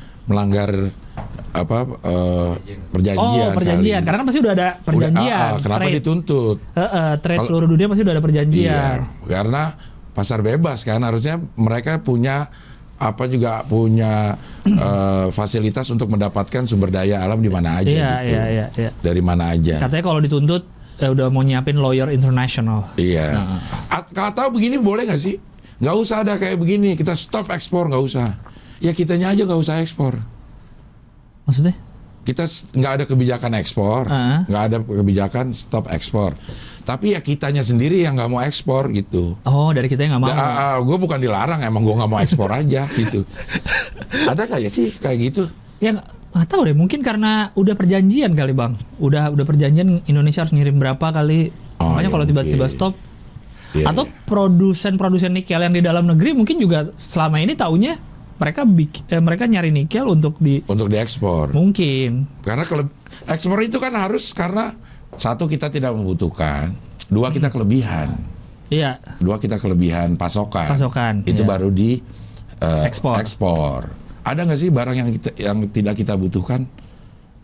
perjanjian. Oh perjanjian, karena kan pasti udah ada perjanjian. Kenapa trade. dituntut? Trade seluruh dunia pasti udah ada perjanjian. Iya, karena pasar bebas kan harusnya mereka punya fasilitas untuk mendapatkan sumber daya alam di mana aja gitu. Iya. Dari mana aja. Katanya kalau dituntut udah mau nyiapin lawyer international. Iya. Atau begini boleh nggak sih? Nggak usah ada kayak begini, kita stop ekspor, nggak usah. Ya kitanya aja nggak usah ekspor. Maksudnya? Kita nggak ada kebijakan ekspor, nggak ada kebijakan stop ekspor. Tapi ya kitanya sendiri yang nggak mau ekspor gitu. Oh, dari kita yang nggak mau. Gue bukan dilarang, emang gue nggak mau ekspor aja gitu. Ada kayak sih kayak gitu? Ya nggak tahu deh. Mungkin karena udah perjanjian kali bang. Udah perjanjian Indonesia harus ngirim berapa kali. Makanya kalau tiba-tiba stop. Iya, atau produsen nikel yang di dalam negeri mungkin juga selama ini taunya mereka nyari nikel untuk diekspor. Mungkin. Karena ekspor itu kan harus karena satu kita tidak membutuhkan, dua kita kelebihan. Iya. Dua kita kelebihan pasokan. Itu baru di ekspor. Ada nggak sih barang yang tidak kita butuhkan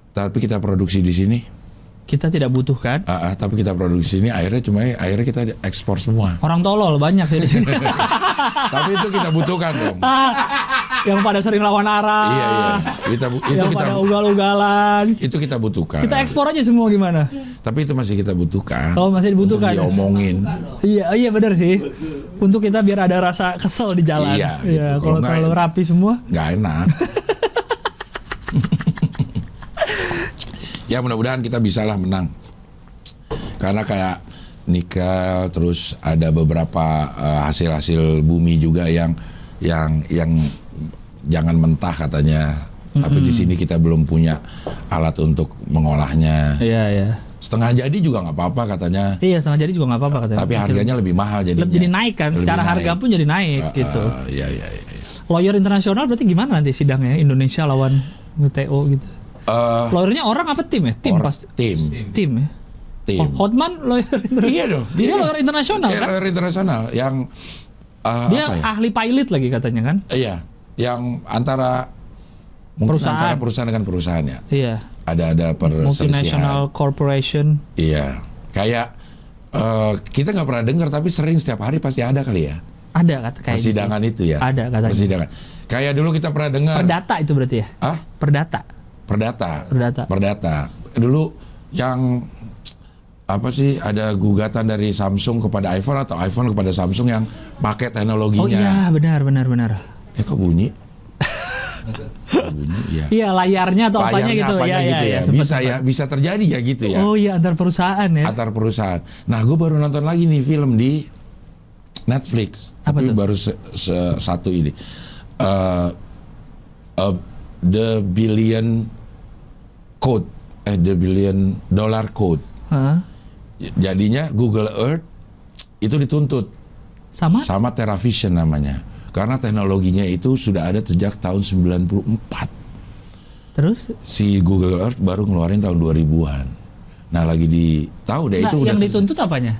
tapi kita produksi di sini? Kita tidak butuhkan. Tapi kita produksi ini akhirnya kita ekspor semua. Orang tolol banyak sih di sini. Tapi itu kita butuhkan dong. Yang pada sering lawan arah. Iya. Yang pada ugal-ugalan. Itu kita butuhkan. Kita ekspor aja semua gimana? Tapi itu masih kita butuhkan. Oh masih dibutuhkan. Untuk diomongin. Iya benar sih. Untuk kita biar ada rasa kesel di jalan. Iya. Gitu. Kalau terlalu rapi semua. Nggak enak. Ya mudah-mudahan kita bisalah menang. Karena kayak nikel, terus ada beberapa hasil-hasil bumi juga yang jangan mentah katanya. Tapi di sini kita belum punya alat untuk mengolahnya. Iya. Setengah jadi juga nggak apa-apa katanya. Iya, setengah jadi juga nggak apa-apa katanya. Tapi harganya lebih mahal jadinya. Jadi naik kan, secara harga pun jadi naik gitu. Iya. Lawyer internasional berarti gimana nanti sidangnya Indonesia lawan WTO gitu? Lawyernya orang apa tim ya? Tim pasti. Tim ya. Tim. Hotman lawyer internasional. Iya dong. Dia lawyer internasional kan? Lawyer internasional yang dia ahli pilot lagi katanya kan? Iya, yang antara perusahaan dengan perusahaan ya. Iya. Ada perselisihan. Multinational corporation. Iya. Kayak kita nggak pernah dengar tapi sering setiap hari pasti ada kali ya. Ada kata kayak persidangan itu ya. Ada katanya. Persidangan. Kayak dulu kita pernah dengar. Perdata itu berarti ya? Perdata. Dulu yang apa sih ada gugatan dari Samsung kepada iPhone atau iPhone kepada Samsung yang pakai teknologinya. Oh iya, benar. Kok bunyi? Iya. Iya, layarnya atau apanya gitu. Iya. Bisa terjadi ya gitu ya. Oh iya, antar perusahaan ya. Nah, gue baru nonton lagi nih film di Netflix. Apa tapi tuh? baru satu ini. The Billion Code, The Billion Dollar Code. Jadinya Google Earth itu dituntut sama TerraVision namanya, karena teknologinya itu sudah ada sejak tahun 94. Terus si Google Earth baru ngeluarin tahun 2000-an. Nah, lagi tahu deh itu yang udah dituntut apanya?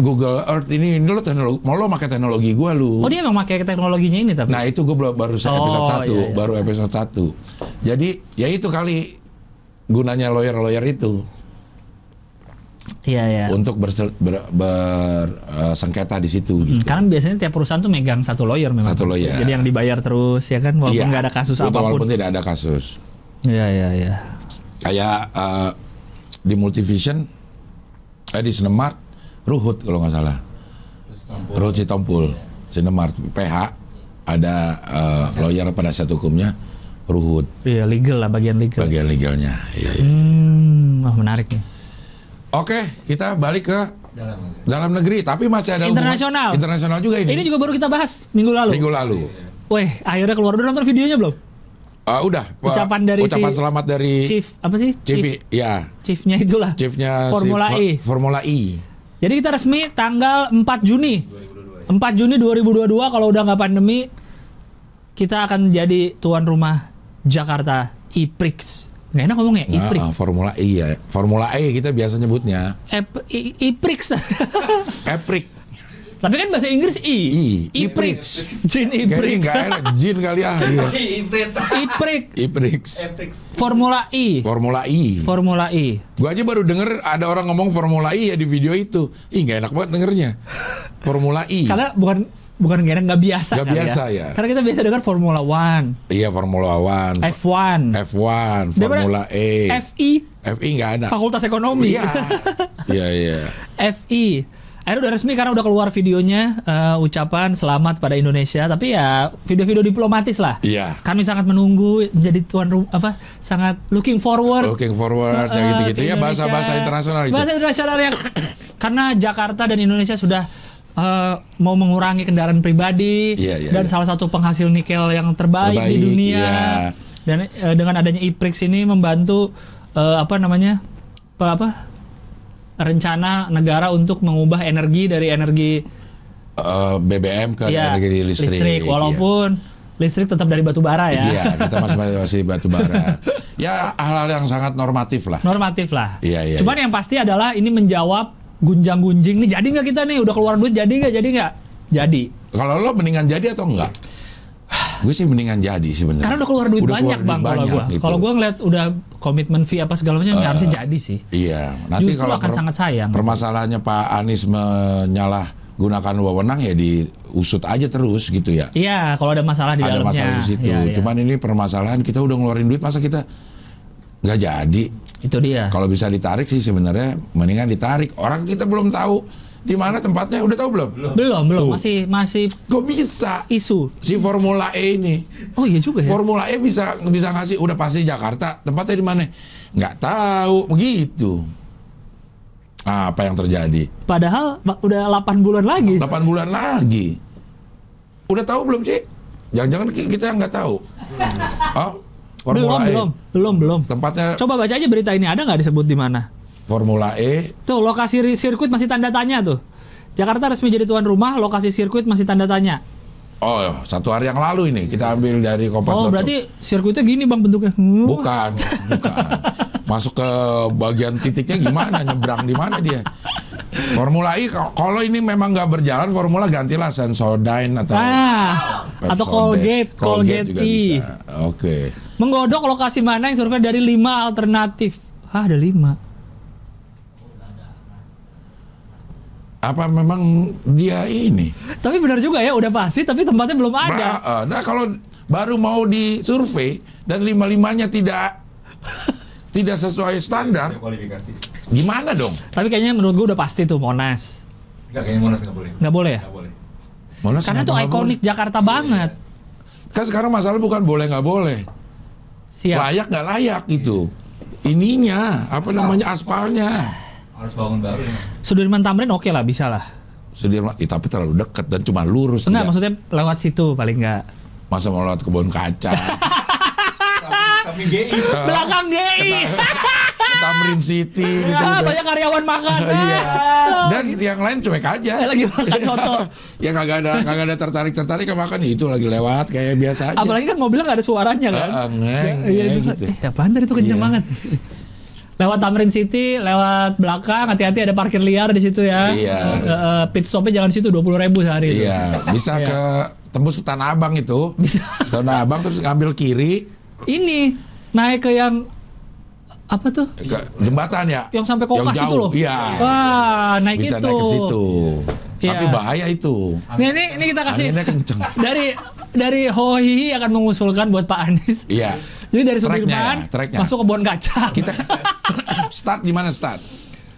Google Earth ini lo teknologi, mau lo pakai teknologi gua lu. Oh, dia emang pakai teknologinya ini tapi. Nah, itu gua baru episode 1, iya. Baru episode 1. Jadi, ya itu kali gunanya lawyer itu. Iya. Untuk bersengketa di situ gitu. Karena biasanya tiap perusahaan tuh megang satu lawyer memang. Satu lawyer. Jadi yang dibayar terus ya kan walaupun nggak ada kasus apapun. Walaupun tidak ada kasus. Iya. Kayak di Multivision, di Sinemart, Ruhut kalau nggak salah. Ruhut Sitompul, Sinemart, PH. ada lawyer penasihat hukumnya Ruhut. Iya, legal lah, bagian legal. Bagian legalnya. Iya. Wah, menarik nih. Oke, kita balik ke dalam negeri, tapi masih ada Internasional. Internasional juga ini. Ini juga baru kita bahas minggu lalu. Minggu lalu. Weh, akhirnya keluar. Udah nonton videonya belum? Udah. Ucapan dari selamat dari Chief apa sih? ya. Chiefnya itulah. Chiefnya Formula E. Formula E. Jadi kita resmi tanggal 4 Juni 2022 kalau udah nggak pandemi kita akan jadi tuan rumah Jakarta E-Prix. Nggak enak ngomongnya E-Prix. Formula E ya. Formula E kita biasa nyebutnya. E-Prix. E-Prix. Tapi kan bahasa Inggris E-Prix. Jin Kayaknya E-Prix. nggak enak. Jin kali ya. Iya. E-Prix. E-Prix. Formula E. Formula E. Formula E. Gua aja baru denger ada orang ngomong Formula E ya di video itu. Nggak enak banget dengernya. Formula E. Karena bukan nggak biasa. Nggak biasa ya. Karena kita biasa dengar Formula One. Iya, Formula One. F1. Formula E. FI nggak ada. Fakultas Ekonomi. Iya. Iya. FI. Akhirnya udah resmi karena udah keluar videonya, ucapan selamat pada Indonesia. Tapi ya video-video diplomatis lah. Iya. Kami sangat menunggu menjadi tuan rumah, sangat looking forward ya gitu-gitu ya, bahasa-bahasa internasional itu. Bahasa internasional yang karena Jakarta dan Indonesia sudah mau mengurangi kendaraan pribadi dan salah satu penghasil nikel yang terbaik di dunia. Iya. Dan dengan adanya E-Prix ini membantu rencana negara untuk mengubah energi dari energi BBM ke energi listrik. Walaupun listrik tetap dari batu bara ya. Iya, kita masih batu bara. Ya, hal-hal yang sangat normatif lah. Iya. Cuman yang pasti adalah ini menjawab gunjang-gunjing nih, jadi nggak kita nih udah keluar duit, jadi nggak? Jadi. Kalau lo mendingan jadi atau enggak? Gue sih mendingan jadi sebenarnya. Karena udah keluar duit banyak bang kalau gue. Gitu. Kalau gue ngeliat udah komitmen fee apa segala macam harusnya jadi sih. Iya. Nanti justru kalau akan sangat sayang. Permasalahannya Pak Anies menyalahgunakan wewenang ya diusut aja terus gitu ya. Iya. Kalau ada masalah di dalamnya. Ada masalah di situ. Ya. Cuman ini permasalahan kita udah ngeluarin duit masa kita nggak jadi. Itu dia. Kalau bisa ditarik sih sebenarnya mendingan ditarik. Orang kita belum tahu di mana tempatnya, udah tahu belum? Belum. Masih. Kok bisa? Isu. Si Formula E ini. Oh iya juga ya. Formula E bisa ngasih udah pasti Jakarta. Tempatnya di mana? Nggak tahu. Begitu. Apa yang terjadi? Padahal udah 8 bulan lagi. 8 bulan lagi. Udah tahu belum sih? Jangan-jangan kita nggak tahu. Oh, Formula E. Belum. Tempatnya. Coba baca aja berita ini, ada nggak disebut di mana? Formula E. Tuh, lokasi sirkuit masih tanda tanya tuh. Jakarta resmi jadi tuan rumah, lokasi sirkuit masih tanda tanya. Oh, 1 hari yang lalu ini kita ambil dari Kompas. Oh, berarti sirkuitnya gini bang bentuknya? Bukan. Masuk ke bagian titiknya gimana? Nyebrang di mana dia? Formula E kalau ini memang nggak berjalan, Formula gantilah Sensodyne atau Colgate juga E. bisa. Oke. Menggodok lokasi mana yang survei dari 5 alternatif. Ada 5. Apa memang dia ini? Tapi benar juga ya, udah pasti tapi tempatnya belum ada. Nah, kalau baru mau disurvei dan 5-5-nya tidak sesuai standar, gimana dong? Tapi kayaknya menurut gue udah pasti tuh Monas. Kayaknya Monas nggak boleh. Nggak boleh ya? Nggak boleh. Monas karena itu ikonik Jakarta banget. Kan sekarang masalah bukan boleh nggak boleh. Siap. Layak nggak layak gitu. Ininya, aspalnya. Harus bangun baru. Sudirman Tamrin oke lah, bisa lah. Sudirman, tapi terlalu dekat dan cuma lurus. Enggak, maksudnya lewat situ paling enggak. Masa mau lewat kebun kaca? Kami GI. Belakang GI. Tamrin City gitu. Banyak karyawan makan. Iya. Dan yang lain cuek aja. Lagi makan soto. Ya kagak ada tertarik ke makan, itu lagi lewat kayak biasa aja. Apalagi kan mobilnya nggak ada suaranya kan. Gitu. Apaan tadi itu kenceng banget. Lewat Tamrin City, lewat belakang, hati-hati ada parkir liar di situ ya. Iya. Pit stopnya jangan di situ, 20.000 sehari. Iya, bisa ke tembus ke Tanah Abang itu. Bisa. Tanah Abang terus ngambil kiri. Ini naik ke yang apa tuh? Ke jembatan ya. Yang sampai Kokas itu loh. Iya. Wah, naik bisa itu. Naik ke situ. Iya. Tapi bahaya itu. Ini kita kasih. Anginnya kenceng. Dari Hohihi akan mengusulkan buat Pak Anies. Iya. Jadi dari Sudirman masuk ke Kebon Kaca. Kita start di mana start?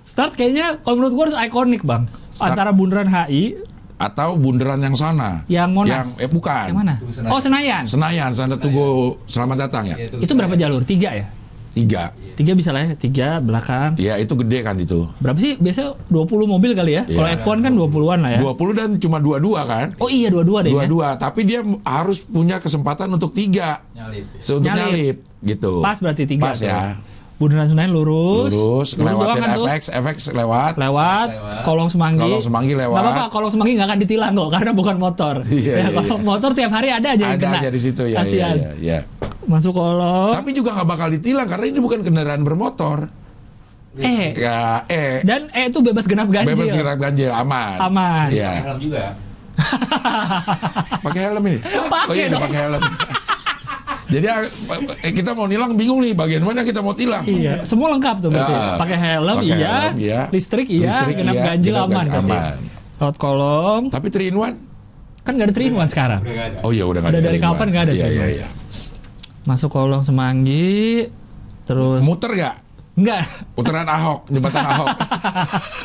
Start kayaknya kalau menurut gua harus ikonik bang. Antara Bundaran HI atau bundaran yang sana. Yang Monas. Bukan. Yang mana? Tugu Senayan. Oh, Senayan. Senayan, sana Tugu Selamat Datang ya. Itu berapa jalur? 3 ya? 3. 3 bisa lah ya, 3 belakang. Ya itu gede kan itu. Berapa sih? Biasanya 20 mobil kali ya? Kalau Iya. F1 kan 20-an lah ya. 20 dan cuma 22 kan? Oh iya, 22 deh ya. 22, tapi dia harus punya kesempatan untuk 3. Nyalip. Untuk Nyalip. nyalip gitu. Pas berarti 3. Pas ya. Bundaran Senayan lurus. Lurus, doang lewatin kan tuh. FX lewat. Lewat, Kolong Semanggi. Kolong Semanggi lewat. Nggak apa-apa, Kolong Semanggi nggak akan ditilang kok, karena bukan motor. Iya, Ya, iya, kalau motor tiap hari ada aja yang Ada kena. aja di situ ya. Kasihan. Ya. Masuk kolong. Tapi juga nggak bakal ditilang karena ini bukan kendaraan bermotor. Ya, Dan itu bebas genap ganjil. bebas genap ganjil, aman. Aman. Iya. Helm juga. Pakai helm ini. Pakai iya, dong. pakai helm. Jadi kita mau nilang bingung nih bagian mana kita mau tilang. Iya, semua lengkap tuh berarti. Ya. Pakai helm, Pakai iya. helm, iya. Listrik, iya. Listrik, Genap iya. ganjil Genap aman. ganjil berarti. aman. Lewat kolong. Tapi 3-in-1? Kan nggak ada 3-in-1 sekarang. Udah nggak ada. Oh iya udah nggak Udah ada dari 3-in-1. kapan nggak ada Iya, 3-in-1? iya. Masuk kolong Semanggi. Terus. Muter nggak? Enggak. Putaran Ahok, jembatan Ahok.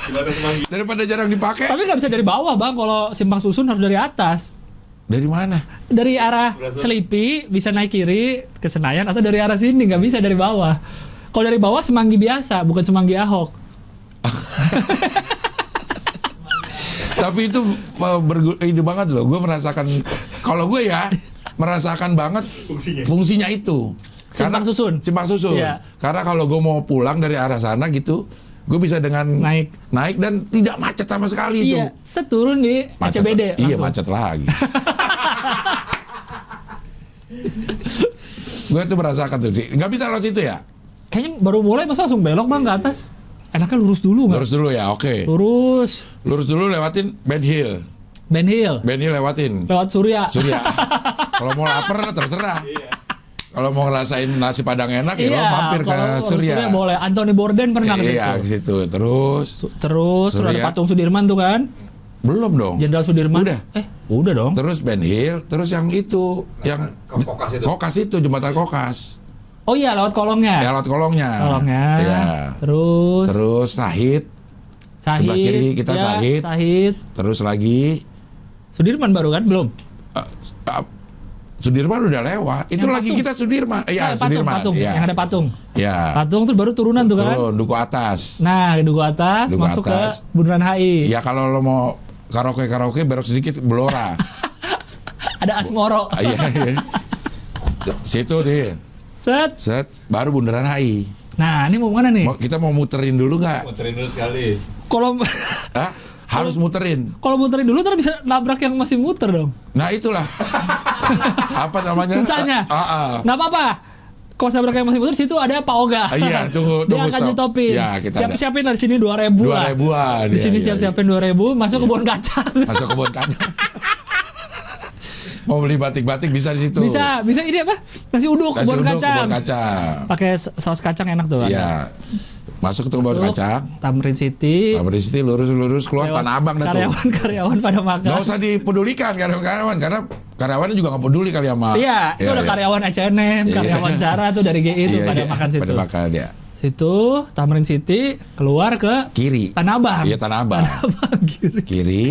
Gimana Semanggi? Daripada jarang dipakai. Tapi nggak bisa dari bawah bang. Kalau Simpang Susun harus dari atas. Dari mana? Dari arah Selipi bisa naik kiri ke Senayan, atau dari arah sini, nggak bisa dari bawah. Kalau dari bawah Semanggi biasa, bukan Semanggi Ahok. Tapi itu ide banget loh. Gue merasakan, kalau gue ya merasakan banget fungsinya itu. Simpang Susun. Simpang Susun. Iya. Karena kalau gue mau pulang dari arah sana gitu, gue bisa dengan naik dan tidak macet sama sekali itu. Iya, seturun di Macet, SCBD. iya langsung. macet lagi. Gue tuh merasakan tuh sih. Nggak bisa lewat situ ya? Kayaknya baru mulai masa langsung belok bang ke atas. Enaknya lurus dulu nggak? Lurus dulu ya, oke. Lurus. Lurus dulu lewatin Ben Hill. Ben Hill. Ben Hill lewatin. Lewat Surya. Surya. Kalau mau lapar terserah. Kalau mau ngerasain nasi padang enak ya lo mampir ke kalau Surya. boleh. Anthony Borden pernah ke situ. Iya, ke situ. Terus Terus ada Surya. patung Sudirman tuh kan? belum dong. Jenderal Sudirman. Udah. Udah dong. Terus Ben Hill, terus yang itu, yang Kokas itu. Kokas itu, jembatan Kokas. Oh iya, lewat kolongnya. Ya, lewat kolongnya. Kolongnya. Iya. Terus Sahid. Sahid. Sebelah kiri kita ya, Sahid. Sahid. Terus lagi Sudirman baru kan? Belum. Sudirman udah lewat. Itu Yang lagi patung. kita Sudirman. Iya, Sudirman. Patung. Iya. Yang ada patung. Ya. Patung tuh baru turunan tuh kan? Turun Duku Atas. Nah, Duku Atas Duku masuk atas. ke Bundaran HI. Ya kalau lo mau karaoke belok sedikit Belora. Ada Asmoro. Iya, iya. Situ deh. Set. Baru Bundaran HI. Nah, ini mau mana nih? Kita mau muterin dulu nggak? Muterin dulu sekali. Kalau Hah? Harus muterin. kalau muterin dulu ntar bisa nabrak yang masih muter dong. Nah itulah. Apa namanya? Susahnya. Nggak apa-apa. Kalau nabrak yang masih muter, situ ada Pak Oga. Iya, tunggu Dia akan stop. nyetopin. Ya, kita ada. Siap-siapin dari sini 2.000 lah. 2.000-an. Di sini Iya, iya, siap-siapin 2.000, masuk ke kebun kacang. Masuk kebun kacang. Mau beli batik-batik bisa di situ. Bisa ini apa? Nasi uduk Nasi kebun uduk, kacang. kebun kacang. Pakai saus kacang enak tuh. Iya. Masuk ke kebun Masuk, kacang. Tamrin City. Tamrin City lurus keluar Lewat Tanah Abang dah tuh. Karyawan pada makan. Gak usah dipedulikan karyawan karena karyawannya juga gak peduli kali sama. Iya, itu ada karyawan H&M, karyawan Zara tuh dari GI itu pada makan situ. Pada makan ya. Situ Tamrin City keluar ke Kiri. Tanah Abang. Iya Tanah Abang. Tanah Abang kiri. Kiri.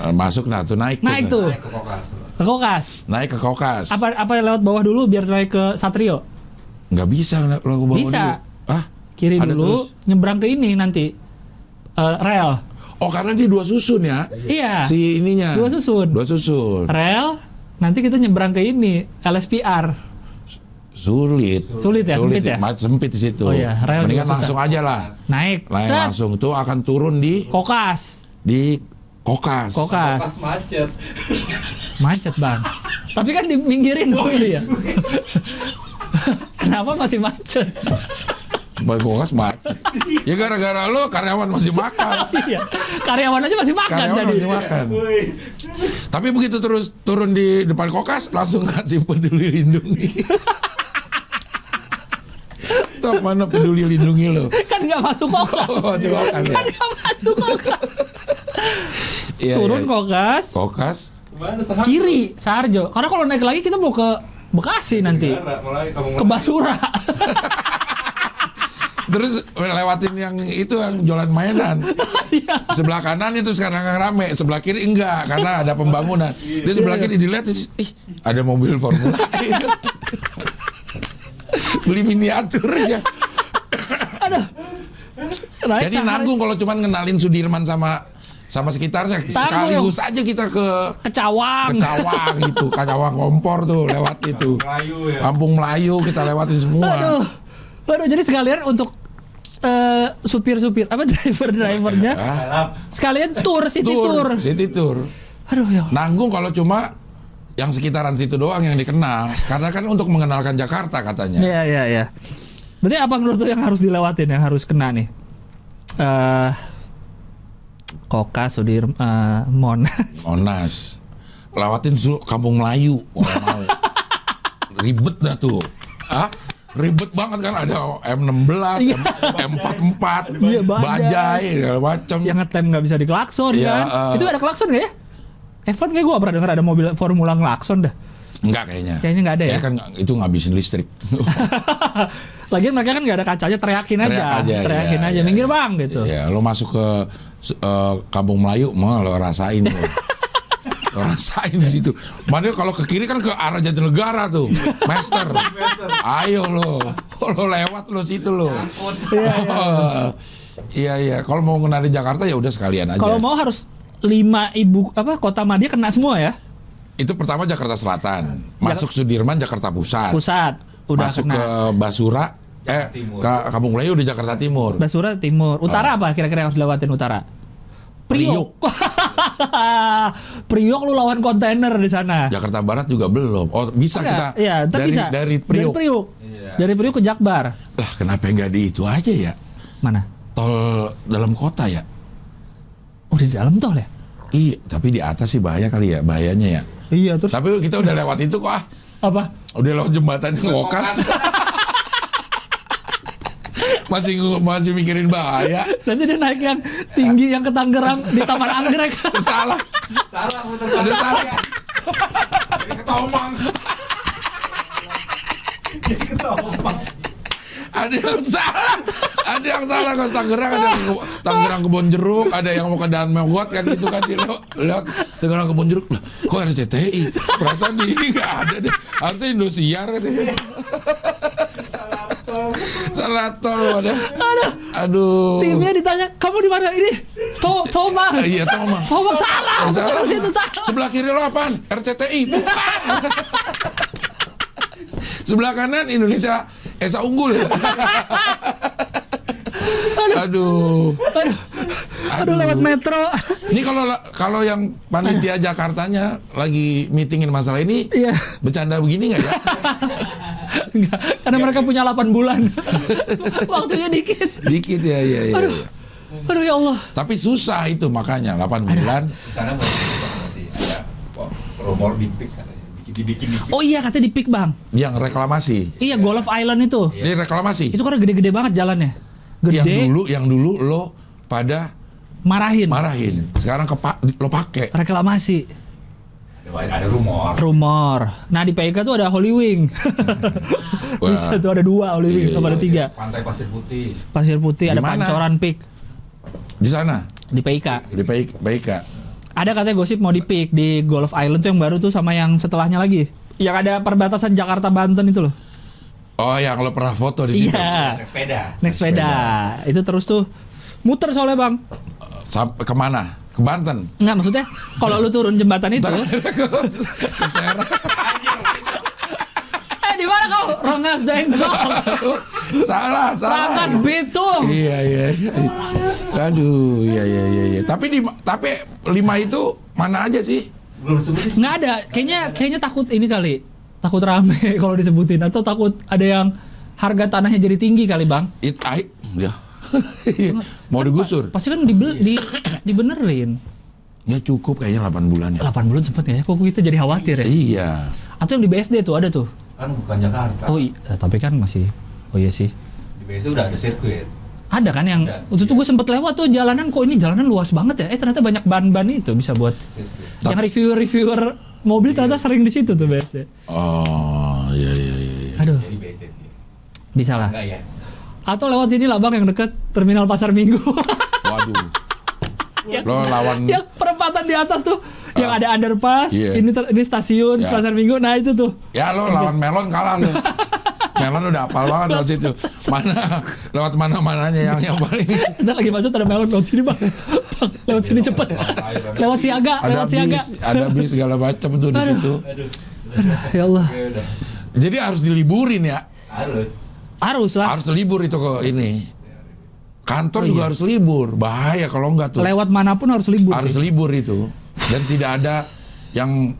Masuk nah tuh naik. Naik tuh. Naik ke Kokas. Ke Kokas. Naik ke Kokas. Apa lewat bawah dulu biar naik ke Satrio? Nggak bisa lo ke bawah Bisa. dulu. Ah? Kiri Ada dulu, terus? nyebrang ke ini nanti. Rel. Oh karena dia 2 susun ya. Iya. Si ininya. 2 susun. 2 susun. Rel, nanti kita nyebrang ke ini, LSPR. Sulit Ya, sempit ya? Sempit di situ. Oh iya, rel Mendingan juga langsung aja lah. Naik. Set. Langsung tuh akan turun di Kokas. Kokas. Kokas macet. Macet bang. Tapi kan diminggirin dulu ya. Kenapa masih macet? Bang Kokas macet. Ya gara-gara lo karyawan masih makan. Iya. Karyawan aja masih makan Karyawan tadi. masih makan. Tapi begitu terus turun di depan Kokas langsung kasih peduli lindungi. Stop, mana peduli lindungi lo? Kan nggak masuk Kokas. Oh, masuk Kokas ya. Kan nggak masuk Kokas. Iya, Turun iya. Kokas. Kokas. Mana Sarjo? Kiri Sarjo. Karena kalau naik lagi kita mau ke Bekasi nanti. Mulai kamu Ke Basura. Terus lewatin yang itu yang jualan mainan. Sebelah kanan itu sekarang rame, sebelah kiri enggak karena ada pembangunan. Di sebelah kiri dilihat, ih ada mobil Formula E. Beli miniatur ya. Aduh. Naik Jadi sehari. nanggung kalau cuman ngenalin Sudirman sama sekitarnya. Sekaligus aja kita ke Kecawang. gitu, Kacawang Kompor tuh lewat itu. Melayu ya. Kampung Melayu kita lewatin semua. Aduh, jadi sekalian untuk supir-supir apa driver-drivernya sekalian city tour. Aduh ya. Nanggung kalau cuma yang sekitaran situ doang yang dikenal. Karena kan untuk mengenalkan Jakarta katanya. Iya. Berarti apa menurut lu yang harus dilewatin, yang harus kena nih? Koka, Monas. Lewatin Kampung Melayu. Mau. Ribet dah tuh. Ribet banget kan, ada M16, M44, Iya, Bajai, segala macam. yang ngetem nggak bisa diklakson Iya, kan? Itu ada klakson nggak ya? F1 kayak gue pernah dengar ada mobil Formula ngelakson dah. Enggak kayaknya. Kayaknya nggak ada ya? Kayak kan itu ngabisin listrik. Lagian mereka kan nggak ada kacanya, teriakin Teriak aja, iya. minggir bang gitu. Ya, lo masuk ke Kampung Melayu, mau lo rasain lo. Lo rasain di situ. Makanya kalau ke kiri kan ke arah Jatinegara tuh, Master. Ayo lo lewat lo situ lo. Iya. Kalau mau ngenalin Jakarta ya udah sekalian aja. Kalau mau harus 5 kota madya kena semua ya? Itu pertama Jakarta Selatan, masuk Sudirman Jakarta Pusat. Udah masuk kena. ke Basura, Timur. ke Kampung Melayu udah Jakarta Timur. Basura Timur. Utara apa kira-kira yang harus dilewatin utara? Priok. Priok lu lawan kontainer di sana. Jakarta Barat juga belum. Oh bisa kita Iya, bisa. dari Priok. Iya. Dari Priok ke Jakbar. Lah kenapa nggak di itu aja ya? Mana? Tol dalam kota ya? Oh di dalam tol ya? Iya, tapi di atas sih bahaya kali ya, bahayanya ya. Iya terus. Tapi kita udah lewat itu kok Apa? Udah lewat jembatan Ngokas. masih mikirin bahaya. Nanti dia naik yang tinggi yang ke Tangerang di Taman Anggrek. Salah. Muter Ada salah. Jadi ketomang. Ada yang salah ke Tangerang, ada yang ke Tangerang Kebon Jeruk, ada yang mau ke Daan Mogot kan gitu kan dia lewat Tangerang Kebon Jeruk. Lah, kok ada CTI? Perasaan di ini nggak ada deh. Harusnya Indosiar deh. Salah tol ada. Aduh. Timnya ditanya, kamu di mana ini? Tomang. Iya, Tomang. Tomang salah. Salah. Itu salah. Sebelah kiri lo apaan? RCTI. Bukan. Sebelah kanan Indonesia Esa Unggul. Aduh, lewat metro. Ini kalau yang panitia Jakartanya lagi meetingin masalah ini, Iya. bercanda begini nggak ya? Enggak, karena mereka punya 8 bulan. Waktunya dikit. Dikit ya. Aduh ya Allah. Tapi susah itu makanya 8 bulan. Karena masih ada rumor di PIK katanya. Dibikin. Oh iya katanya di Pik bang. Yang reklamasi. Iya Golf Island itu. Ini reklamasi. Itu karena gede-gede banget jalannya. Gede. Yang dulu lo pada marahin. Sekarang lo pakai. Reklamasi. Ada rumor. Nah di PIK tuh ada Holy Wing. Bisa tuh ada 2 Holy Wing, Iya. apa ada 3? Pantai Pasir Putih. Pasir Putih, ada Di mana? Pancoran Pik Di sana. di PIK. Di PIK. Ada katanya gosip mau di Pik di Golf Island tuh yang baru tuh sama yang setelahnya lagi. Yang ada perbatasan Jakarta Banten itu loh. Oh, yang lo pernah foto di situ. Iya. Naik sepeda. Itu terus tuh muter soalnya bang. Sampai kemana? Ke Banten. Enggak maksudnya kalau lu turun jembatan itu. Ke Serang. Di mana kau? Rengas Dengklok. Salah. Rengas Bitung. Iya. Aduh, iya. Tapi 5 itu mana aja sih? Belum sebutin. Nggak ada. Kayaknya takut ini kali. Takut rame kalau disebutin atau takut ada yang harga tanahnya jadi tinggi kali bang. Ya. Mau digusur? Pasti kan dibenerin. Ya cukup kayaknya 8 bulan ya. 8 bulan sempet ya. Kok kita jadi khawatir ya? Iya. Atau yang di BSD tuh ada tuh. Kan bukan Jakarta. Oh iya, tapi kan masih. Oh iya sih. Di BSD udah ada sirkuit. Ada kan yang Ada, waktu itu gue sempet lewat tuh jalanan, kok ini jalanan luas banget ya. Ternyata banyak ban-ban itu bisa buat Sirkuit. yang reviewer mobil ternyata sering di situ tuh BSD. Oh, iya. Aduh, Jadi BSD sih. bisa lah. Enggak ya. Atau lewat sini lah bang yang deket Terminal Pasar Minggu. Waduh. Lo lawan Yang perempatan di atas tuh, yang ada underpass, Iya. ini stasiun, Ya. stasiun Minggu, nah itu tuh. ya lo lawan Melon kalah lo. Melon udah hafal banget lewat situ. Mana lewat mana-mananya yang paling Ntar lagi macet ada melon lewat sini bang, Bang, lewat sini cepet, lewat siaga, lewat siaga. ada bis segala macam tuh di situ. Aduh. Ya Allah, Ya udah. Jadi harus diliburin ya. harus lah. Harus libur itu ke ini. Kantor Oh, juga iya. harus libur. Bahaya kalau enggak tuh. Lewat manapun harus libur. Harus sih. libur itu. Dan tidak ada yang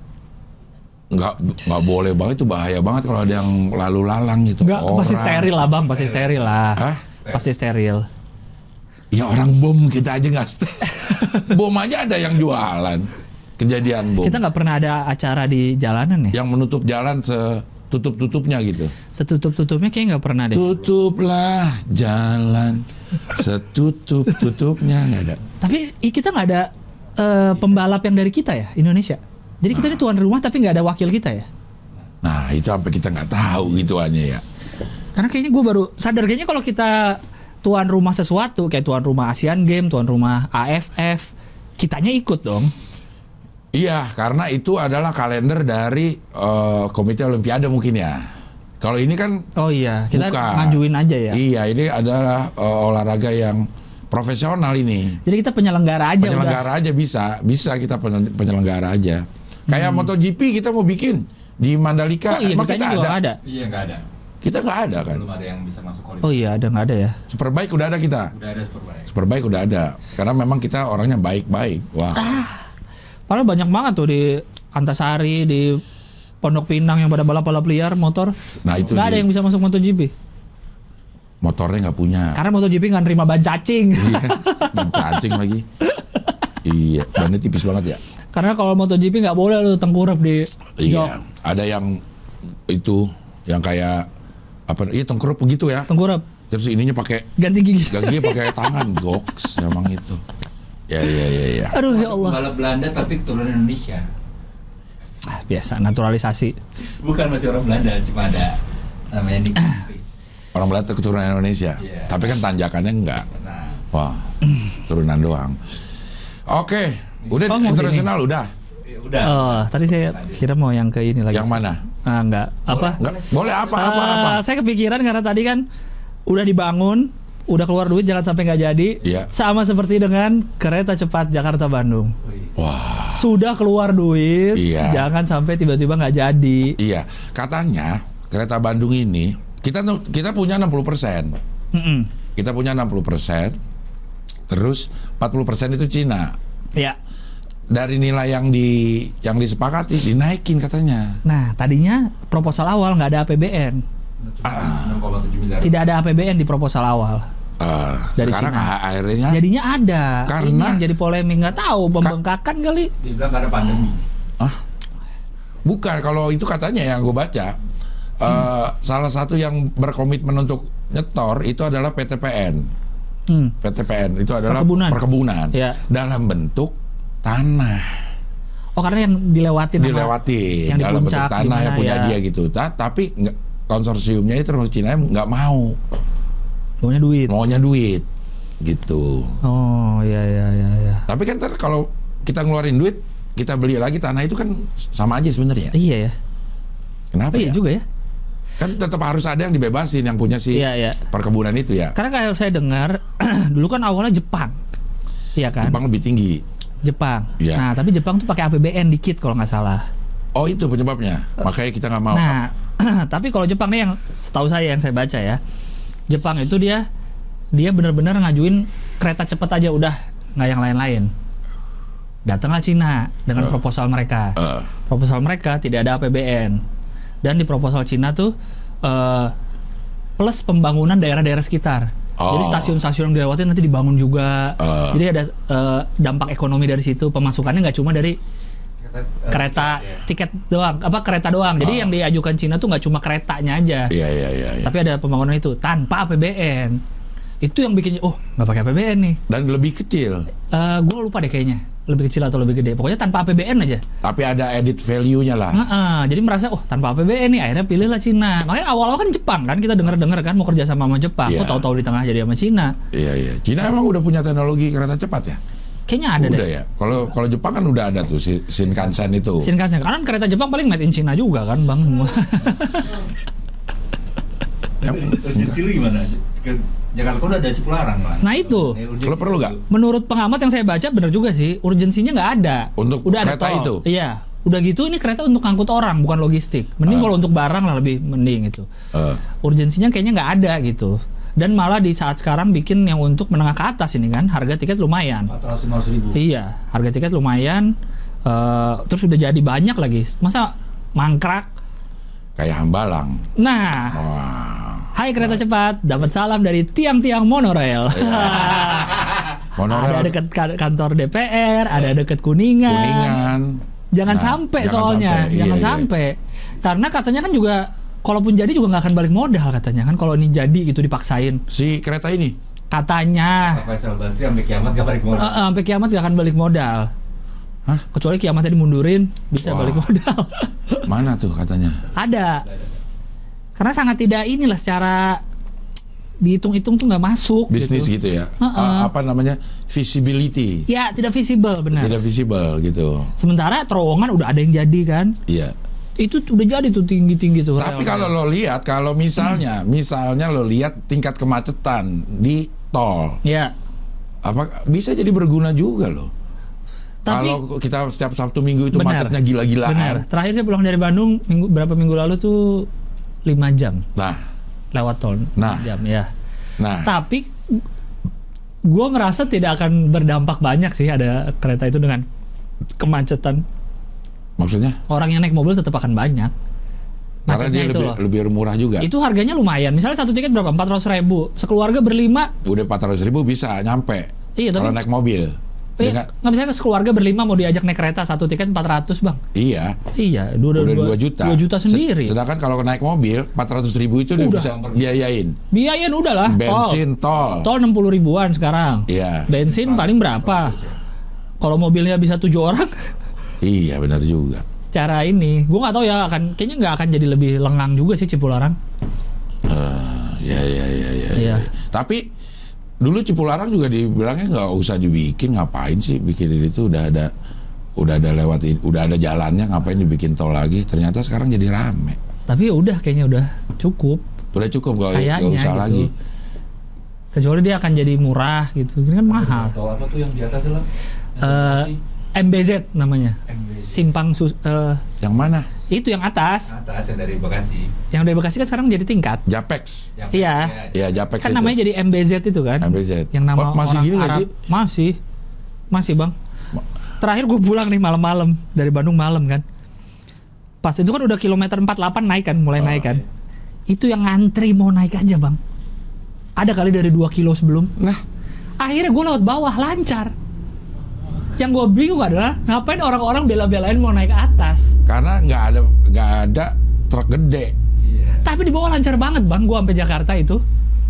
nggak boleh banget, itu bahaya banget kalau ada yang lalu lalang gitu. Enggak, pasti steril lah bang, pasti steril lah. Hah? Pasti steril. Ya orang bom kita aja nggak bom aja ada yang jualan. Kejadian bom. Kita nggak pernah ada acara di jalanan ya. Yang menutup jalan setutup-tutupnya gitu. Setutup-tutupnya kayaknya nggak pernah deh. Tutuplah jalan setutup-tutupnya, nggak ada. Tapi kita nggak ada pembalap yang dari kita ya, Indonesia. Jadi kita ini tuan rumah tapi nggak ada wakil kita ya. Nah itu sampai kita nggak tahu gituannya ya. Karena kayaknya gue baru sadar, kayaknya kalau kita tuan rumah sesuatu, kayak tuan rumah Asian Games, tuan rumah AFF, kitanya ikut dong. Iya, karena itu adalah kalender dari Komite Olimpiade mungkin ya. Kalau ini kan Oh iya, kita bukan. ngajuin aja ya. Iya, ini adalah olahraga yang profesional ini. Jadi kita penyelenggara aja Penyelenggara aja bisa kita penyelenggara aja. Kayak MotoGP kita mau bikin di Mandalika, Oh iya, emang kitanya kita juga ada. ada. Iya nggak ada. Kita nggak ada kan. Belum ada yang bisa masuk Oh Olimpiade. iya, ada nggak ada ya? Superbike udah ada kita. Udah ada Superbike. Superbike udah ada. Karena memang kita orangnya baik-baik. Wah. Padahal banyak banget tuh di Antasari, di Pondok Pinang yang pada balap-balap liar motor. Nah, itu nggak ada dia. yang bisa masuk MotoGP. Motornya nggak punya. Karena MotoGP nggak nerima ban cacing. Iya, dan cacing lagi. Iya, bannya tipis banget ya. Karena kalau MotoGP nggak boleh lu tengkurap di jok. Iya, ada yang itu yang kayak apa? Iya tengkurup begitu ya. Tengkurap, Terus ininya pakai ganti gigi. gigi pakai tangan, goks emang itu. Ya. Aduh ya Allah. Pembalap Belanda tapi keturunan Indonesia. Ah, biasa naturalisasi. Bukan masih orang Belanda, cuma ada namanya Nick Vries. Orang Belanda keturunan Indonesia. Iya. Tapi kan tanjakannya enggak. Nah, Wah, turunan doang. Oke, udah Oh, mau internasional udah. ya udah. Oh, tadi saya kira mau yang ke ini lagi. Yang mana? Ah, enggak. Apa? Enggak, boleh apa. Saya kepikiran karena tadi kan udah dibangun, udah keluar duit, jangan sampai nggak jadi. Iya. Sama seperti dengan kereta cepat Jakarta Bandung. Wah, Sudah keluar duit, Iya. jangan sampai tiba-tiba nggak jadi. iya. Katanya kereta Bandung ini kita punya 60%. Mm-mm. Kita punya 60%. Terus 40% itu Cina. Ya. Dari nilai yang disepakati dinaikin katanya. Nah, tadinya proposal awal nggak ada APBN. 6,7 miliar. Tidak ada APBN di proposal awal. Dari Sekarang Cina. akhirnya Jadinya ada. Karena- Ini yang jadi polemik, nggak tahu pembengkakan kali. Dibilang karena pandemi. bukan, kalau itu katanya yang gue baca salah satu yang berkomitmen untuk nyetor itu adalah PTPN. PTPN itu adalah perkebunan Ya. dalam bentuk tanah. Oh, karena yang dilewatin sama- Dilewatin yang di dalam bentuk puncak tanah gimana yang punya ya. dia gitu. Tapi konsorsiumnya itu termasuk Cina nggak mau, Maunya duit. maunya duit gitu. Oh, ya. Tapi kan ntar kalau kita ngeluarin duit, kita beli lagi tanah itu kan sama aja sebenarnya. Iya ya. Kenapa Oh, iya ya? juga ya. Kan tetap harus ada yang dibebasin yang punya si Iya. perkebunan itu ya. Karena kalau saya dengar dulu kan awalnya Jepang. Iya kan? Jepang lebih tinggi. Jepang. Iya. Nah, tapi Jepang tuh pakai APBN dikit kalau nggak salah. Oh itu penyebabnya. Makanya kita nggak mau. Nah, tapi kalau Jepang nih yang setahu saya yang saya baca ya, Jepang itu dia benar-benar ngajuin kereta cepat aja udah, nggak yang lain-lain. Datanglah Cina dengan proposal mereka. Proposal mereka tidak ada APBN. Dan di proposal Cina tuh plus pembangunan daerah-daerah sekitar. Jadi stasiun-stasiun yang dilewatin nanti dibangun juga. Jadi ada dampak ekonomi dari situ. Pemasukannya nggak cuma dari kereta tiket doang, kereta doang. Jadi yang diajukan Cina tuh nggak cuma keretanya aja. Iya. Tapi ada pembangunan itu tanpa APBN. Itu yang bikin nggak pakai APBN nih. Dan lebih kecil. Gue lupa deh kayaknya lebih kecil atau lebih gede. Pokoknya tanpa APBN aja. Tapi ada edit value-nya lah. Jadi merasa tanpa APBN nih, akhirnya pilihlah Cina. Makanya awal-awal kan Jepang kan, kita dengar kan mau kerja sama Jepang. Iya. Kok tahu-tahu di tengah jadi sama Cina. Iya. Cina emang udah punya teknologi kereta cepat ya? Kayaknya ada Udah deh. ya. Kalau Jepang kan udah ada tuh Shinkansen itu. Shinkansen. Karena kereta Jepang paling made in China juga kan, Bang. Urgensi lu gimana? Ke Jakarta udah ada Cipularang lah. Nah itu. Lo perlu nggak? Menurut pengamat yang saya baca benar juga sih, urgensinya nggak ada. Untuk udah kereta ada tol. itu? Iya. Udah gitu ini kereta untuk ngangkut orang, bukan logistik. Mending kalau untuk barang lah lebih mending itu. Urgensinya kayaknya nggak ada gitu. Dan malah di saat sekarang bikin yang untuk menengah ke atas ini kan, harga tiket lumayan. 450.000. Iya, harga tiket lumayan. Terus udah jadi banyak lagi. Masa mangkrak? Kayak Hambalang. Nah, Wah. hai kereta cepat, dapat salam dari tiang-tiang monorail. Monorail. Ada dekat kantor DPR, ada dekat Kuningan. Kuningan. Jangan Nah, sampai jangan soalnya, sampai. jangan Iya. sampai. Karena katanya kan juga, kalaupun jadi juga nggak akan balik modal katanya kan, kalau ini jadi gitu dipaksain. Si kereta ini. Katanya. Pak Faisal Basri sampai kiamat gak balik modal. Sampai kiamat gak akan balik modal. Hah? Kecuali kiamatnya dimundurin, bisa Wah. balik modal. Mana tuh katanya? Ada. Karena sangat tidak inilah secara dihitung-hitung tuh nggak masuk. Bisnis gitu. gitu ya. Apa namanya? Visibility. Ya tidak visible benar. Tidak visible gitu. Sementara terowongan udah ada yang jadi kan. Iya. Itu udah jadi tuh tinggi-tinggi tuh. Tapi relnya. kalau lo lihat, kalau misalnya lo lihat tingkat kemacetan di tol, Ya. apa bisa jadi berguna juga loh. Tapi Kalau kita setiap Sabtu Minggu itu benar, macetnya gila-gilaan. benar. Terakhir saya pulang dari Bandung berapa minggu lalu tuh 5 jam Nah, lewat tol. Nah. 6 jam ya. nah, Tapi gue ngerasa tidak akan berdampak banyak sih ada kereta itu dengan kemacetan. maksudnya Orang yang naik mobil tetap akan banyak. karena dia Macetnya itu lebih loh. murah juga. Itu harganya lumayan. Misalnya satu tiket berapa? 400.000. Sekeluarga berlima. Udah 400.000 bisa nyampe. Iya, tapi Kalau naik mobil. Dengan, nggak bisa sekeluarga berlima mau diajak naik kereta satu tiket 400 bang. iya. Iya, Udah 2 juta. 2 juta sendiri. Sedangkan kalau naik mobil 400.000 itu udah Udah. bisa biayain. Biayain udah lah. Bensin, tol. Tol 60 ribuan sekarang. Iya. Bensin paling berapa? Kalau mobilnya bisa 7 orang, Iya, benar juga. secara ini, gue nggak tahu ya kayaknya nggak akan jadi lebih lengang juga sih Cipularang. Ya. Iya. Tapi dulu Cipularang juga dibilangnya nggak usah dibikin, ngapain sih bikin itu, udah ada lewat, udah ada jalannya, ngapain dibikin tol lagi? Ternyata sekarang jadi rame. Tapi udah kayaknya udah cukup. Udah cukup, nggak Kayaknya usah gitu. lagi. Kecuali dia akan jadi murah gitu. Ini kan mahal. Tol apa tuh yang di atas lah? MBZ namanya. MBZ. Simpang Yang mana? itu yang atas. Atas yang dari Bekasi. Yang dari Bekasi kan sekarang jadi tingkat. Japex. Iya. Ya, Japex Kan itu. namanya jadi MBZ itu kan. MBZ. Yang nama Masih orang gini nggak Arab. sih? Masih bang. Terakhir gue pulang nih malam-malam dari Bandung malam kan. Pas itu kan udah kilometer 48 naik kan, mulai naik kan. Itu yang ngantri mau naik aja bang. Ada kali dari 2 kilo sebelum. Nah, Akhirnya gue lewat bawah lancar. Yang gue bingung adalah ngapain orang-orang bela-belain mau naik ke atas. karena nggak ada truk gede. Iya. Tapi di bawah lancar banget bang, gue sampai Jakarta itu.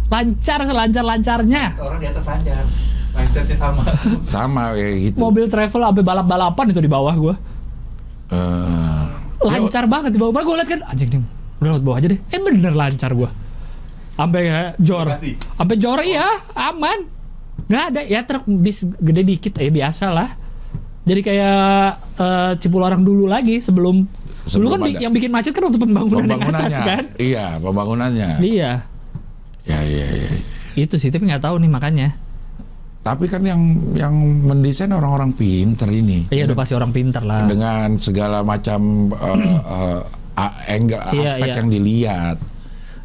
Lancar selancar-lancarnya. Orang di atas lancar. Mindsetnya sama. Sama kayak gitu. Mobil travel sampai balap-balapan itu di bawah gue. Lancar banget di bawah. Gue liat kan, anjing nih, udah lewat bawah aja deh. Bener lancar gue. Sampai jor. Bekasi. Sampai jor iya, aman. Nggak ada, ya truk bis gede dikit ya biasa lah. Jadi kayak Cipularang dulu lagi sebelum dulu kan ada. yang bikin macet kan waktu pembangunan yang atas Pembangunannya. kan. Iya, pembangunannya. Iya. Ya. Itu sih, tapi nggak tahu nih makanya. Tapi kan yang mendesain orang-orang pinter ini. Iya, udah pasti orang pinter lah. Dengan segala macam Iya, aspek iya. yang dilihat.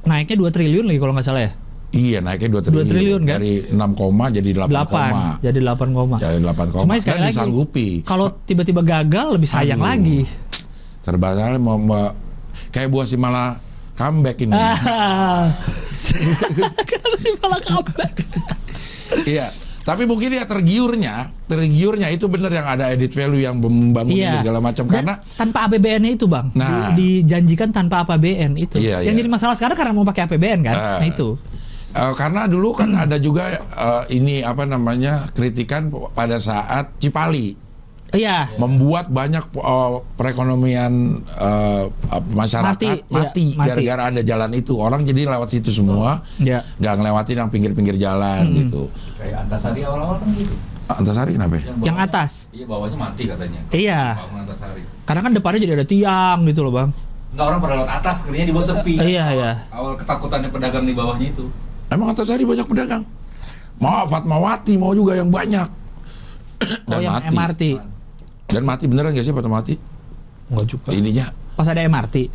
Naiknya 2 triliun lagi kalau nggak salah ya. Iya, naiknya 2 2 triliun, kan? Dari 6 koma jadi 8 koma. 8. Jadi 8 koma. Jadi 8 koma. Cuma sekali Dan lagi, disanggupi. kalau tiba-tiba gagal lebih sayang Aduh. lagi. Serba salah mau kayak buah si malah comeback ini. Kenapa sih malah comeback? Iya. Tapi mungkin ya tergiurnya itu benar yang ada edit value yang membangun ini segala macam. Dan Karena tanpa APBN-nya itu bang, Nah. dijanjikan tanpa APBN itu. Iya, yang iya. jadi masalah sekarang karena mau pakai APBN kan. Nah itu. karena dulu kan ada juga ini apa namanya kritikan pada saat Cipali Iya. membuat banyak perekonomian masyarakat mati mati. gara-gara ada jalan itu. Orang jadi lewat situ semua, Iya. nggak ngelewatin yang pinggir-pinggir jalan gitu. Kayak Antasari awal-awal kan gitu. Antasari kenapa ya? Yang bawahnya- atas. Iya, bawahnya mati katanya. Iya. Bangun Antasari. Karena kan depannya jadi ada tiang gitu loh bang. Nggak, orang pada lewat atas, kerjanya di bawah sepi. Iya, iya. Awal ketakutannya pedagang di bawahnya itu. Emang Antasari banyak pedagang? Mau Fatmawati mau juga yang banyak. Oh yang MRT. Dan mati beneran gak sih Fatmawati? Enggak juga. Ininya. Pas ada MRT.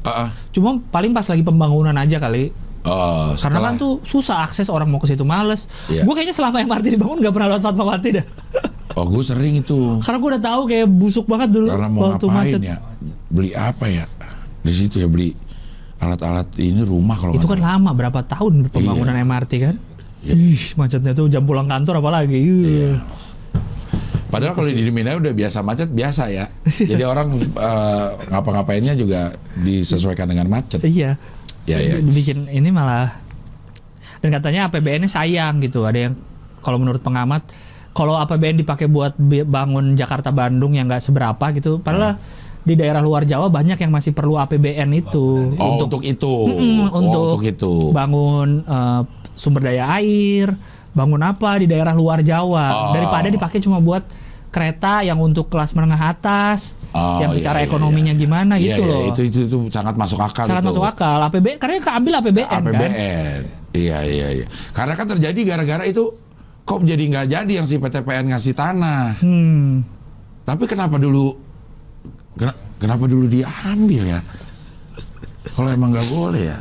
Cuma paling pas lagi pembangunan aja kali. Karena Setelah kan tuh susah akses, orang mau ke situ males. Iya. Gue kayaknya selama MRT dibangun nggak pernah lewat Fatmawati dah. gue sering itu. Karena gue udah tahu kayak busuk banget dulu Karena mau waktu ngapain macet. ya? Beli apa ya? Di situ ya beli alat-alat ini rumah kalau Itu nggak kan salah. lama, berapa tahun pembangunan MRT kan? Iya. Ih, macetnya tuh jam pulang kantor apalagi. Iya. Padahal kalau di Minang udah biasa macet biasa ya. Jadi orang ngapa-ngapainnya juga disesuaikan dengan macet. Iya. Ya ya. Bikin ini malah. Dan katanya APBN-nya sayang gitu. Ada yang kalau menurut pengamat, kalau APBN dipakai buat bangun Jakarta Bandung yang nggak seberapa gitu, padahal di daerah luar Jawa banyak yang masih perlu APBN itu Untuk itu. untuk Untuk itu. bangun sumber daya air, bangun apa di daerah luar Jawa daripada dipakai cuma buat kereta yang untuk kelas menengah atas, yang secara ekonominya gimana Iya, gitu iya, loh. itu sangat masuk akal. Sangat itu. masuk akal. APBN karena keambil APBN, kan. APBN. Iya iya iya. Karena kan terjadi gara-gara itu kok jadi nggak jadi yang si PTPN ngasih tanah. Tapi kenapa dulu diambil ya? Kalau emang nggak boleh ya?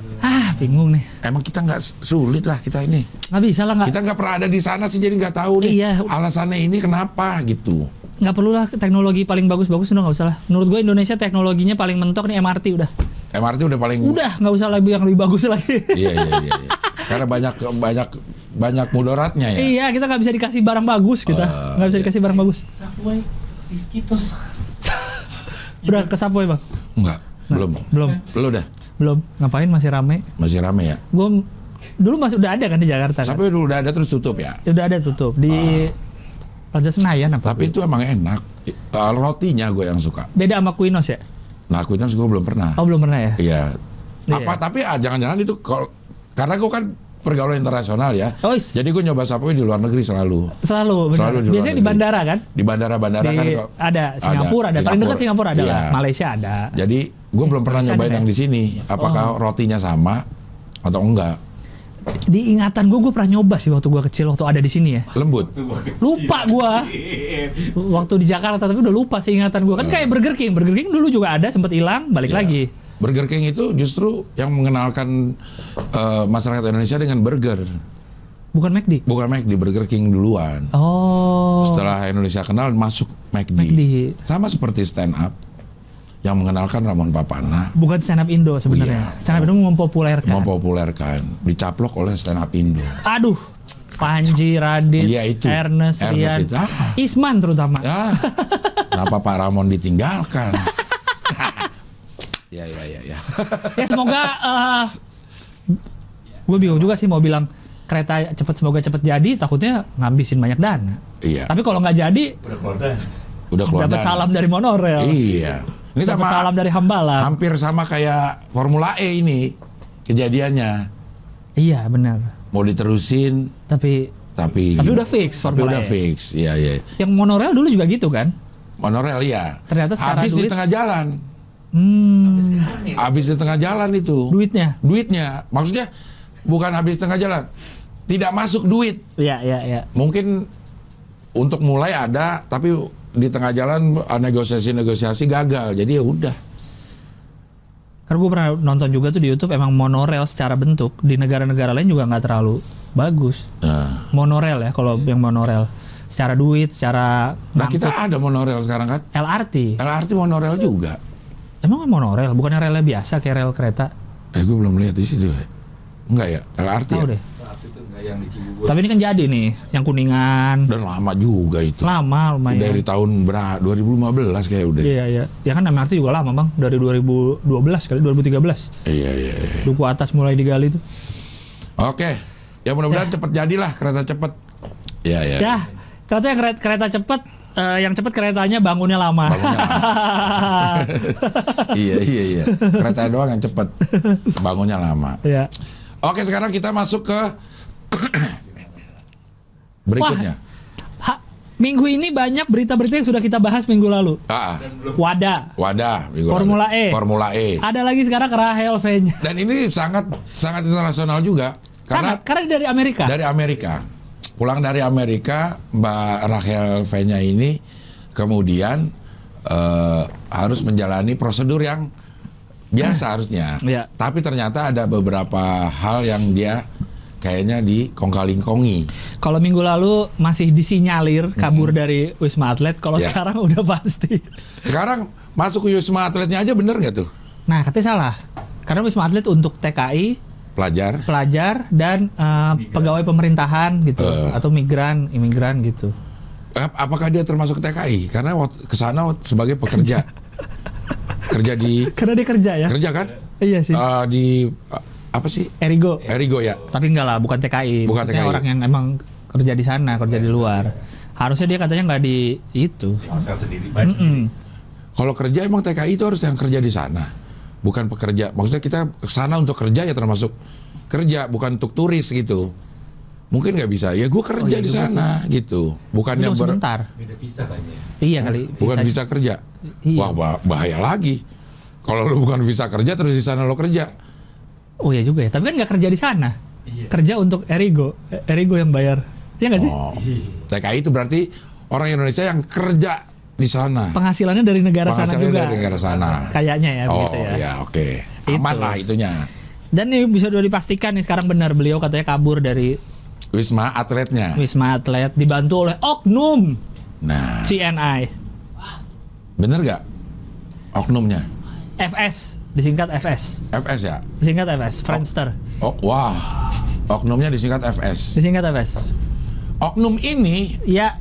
Bingung nih. Emang kita nggak sulit lah kita ini. Nggak bisa lah, Kita nggak pernah ada di sana sih jadi nggak tahu nih Iya. alasannya ini kenapa gitu. nggak perlu lah teknologi paling bagus-bagus, udah nggak usah lah. Menurut gue Indonesia teknologinya paling mentok nih MRT udah. MRT udah paling. Udah nggak usah lagi yang lebih bagus lagi. Iya. Karena banyak mudaratnya ya. Iya, kita nggak bisa dikasih barang bagus kita, nggak bisa dikasih barang bagus. Subway, Skitos. Udah ke Subway bang? Enggak, belum. Lu dah. Belum. Ngapain masih rame? Masih rame ya. Gue dulu masih udah ada kan di Jakarta. Kan? Sampai udah ada terus tutup ya. Udah ada tutup di Plaza Senayan apa? Tapi itu emang enak. Rotinya gue yang suka. Beda sama Quinones ya? Nah, Quinones gue belum pernah. Oh belum pernah ya? Iya. Iya. Tapi jangan-jangan itu karena gue kan pergaulan internasional ya. Oh, is. Jadi gue nyoba Subway di luar negeri selalu. Selalu, benar. Selalu di luar Biasanya di negeri. bandara kan? Di bandara-bandara kan Ada Singapura ada. Paling dekat Singapura ada Iya. lah. Malaysia ada. Jadi gue belum pernah Malaysia nyobain ada yang ya? di sini. Apakah rotinya sama atau enggak? Di ingatan gue pernah nyoba sih waktu gue kecil, waktu ada di sini ya. Lembut. Lupa gue waktu di Jakarta, tapi udah lupa sih ingatan gue. Kan kayak Burger King. Burger King dulu juga ada, sempat hilang, balik Iya. lagi. Burger King itu justru yang mengenalkan masyarakat Indonesia dengan burger. Bukan McD. Bukan McD, Burger King duluan. Oh. Setelah Indonesia kenal masuk McD. McD. Sama seperti stand up yang mengenalkan Ramon Papana. Bukan stand up Indo sebenarnya. Iya. Stand up Indo Mempopulerkan, dicaplok oleh stand up Indo. Aduh, Panji, Radit, Iya, itu. Ernest, Rian, itu. Isman terutama. Ya, kenapa Pak Ramon ditinggalkan? Ya. Ya semoga gue bingung juga sih mau bilang kereta semoga cepet jadi, takutnya ngabisin banyak dana. Iya. Tapi kalau nggak jadi, Udah keluar dapat dana. salam dari monorail. Iya. Ini Dapat sama salam dari Hambalang. hampir sama kayak Formula E ini kejadiannya. Iya benar. Mau diterusin Tapi tapi udah fix Tapi Formula udah E. fix. Iya. Yang monorail dulu juga gitu kan? Monorail ya. Ternyata secara habis di duit- tengah jalan. Habis di tengah jalan itu. Duitnya. Maksudnya bukan habis tengah jalan. Tidak masuk duit. Iya. Mungkin untuk mulai ada, tapi di tengah jalan negosiasi gagal. Jadi ya udah. Karena gue pernah nonton juga tuh di YouTube, emang monorail secara bentuk di negara-negara lain juga nggak terlalu bagus. Nah, Monorail ya kalau yang monorail. Secara duit, secara kita ada monorail sekarang kan? LRT. LRT monorail juga. Emang monorail, bukannya relnya biasa kayak rel kereta? Gue belum lihat di situ. Enggak ya, LRT Tahu ya? deh. Itu nggak yang di Cibubur. Tapi ini kan jadi nih, yang Kuningan. Dan lama juga itu. Lama lumayan. Dari tahun 2015 kayak udah. Iya. Ya kan MRT juga lama bang, dari 2012 kali, 2013. Iya. Duku atas mulai digali tuh. Oke. Ya mudah-mudahan cepet jadilah kereta cepet. Iya. Ya, ternyata yang kereta cepet, yang cepet keretanya bangunnya lama. Iya. Kereta doang yang cepet. Bangunnya lama. Iya. Oke, sekarang kita masuk ke berikutnya. Minggu ini banyak berita-berita yang sudah kita bahas minggu lalu. WADA, minggu Formula lalu. E. Formula E. Ada lagi sekarang Rahel V-nya. Dan ini sangat internasional juga karena dari Amerika. Dari Amerika. Pulang dari Amerika, Mbak Rahel V-nya ini kemudian harus menjalani prosedur yang biasa harusnya. Iya. Tapi ternyata ada beberapa hal yang dia kayaknya dikongkal-lingkongi. Kalau minggu lalu masih disinyalir kabur dari Wisma Atlet, kalau Ya. sekarang udah pasti. Sekarang masuk ke Wisma Atletnya aja bener nggak tuh? Nah, katanya salah. Karena Wisma Atlet untuk TKI, pelajar dan pegawai pemerintahan gitu, atau imigran gitu. Apakah dia termasuk TKI? Karena ke sana sebagai pekerja. Karena dia kerja ya. Kerja kan? Iya sih. Di apa sih? Erigo. Ya. Tapi enggak lah, bukan TKI. Bukan Maksudnya TKI. orang yang emang kerja di sana, kerja di luar. Harusnya dia katanya nggak di itu. Hotel sendiri, bayar sendiri. Kalau kerja emang TKI itu harus yang kerja di sana, bukan pekerja. Maksudnya kita ke sana untuk kerja ya termasuk kerja, bukan untuk turis gitu. Mungkin nggak bisa. Ya gue kerja di sana gitu. Bukannya Sebentar. Beda visa kayaknya. Iya kali. bukan visa kerja. Iya. Wah bahaya lagi. Kalau lu bukan visa kerja terus di sana lo kerja. Oh iya juga ya. Tapi kan nggak kerja di sana. Iya. Kerja untuk Erigo. Erigo yang bayar. Iya nggak sih? Oh, TKI itu berarti orang Indonesia yang kerja di sana. Penghasilannya dari negara sana Penghasilannya juga. dari negara sana. Kayaknya ya Oh begitu ya. ya oke. Aman Itu. lah itunya. Dan ini bisa sudah dipastikan nih sekarang benar beliau katanya kabur dari Wisma Atletnya. Wisma Atlet dibantu oleh oknum Nah, CNI. bener nggak oknumnya? FS, disingkat FS. FS ya? Disingkat FS, Friendster. Oh, wah. Oknumnya disingkat FS. Disingkat FS. Oknum ini, Ya,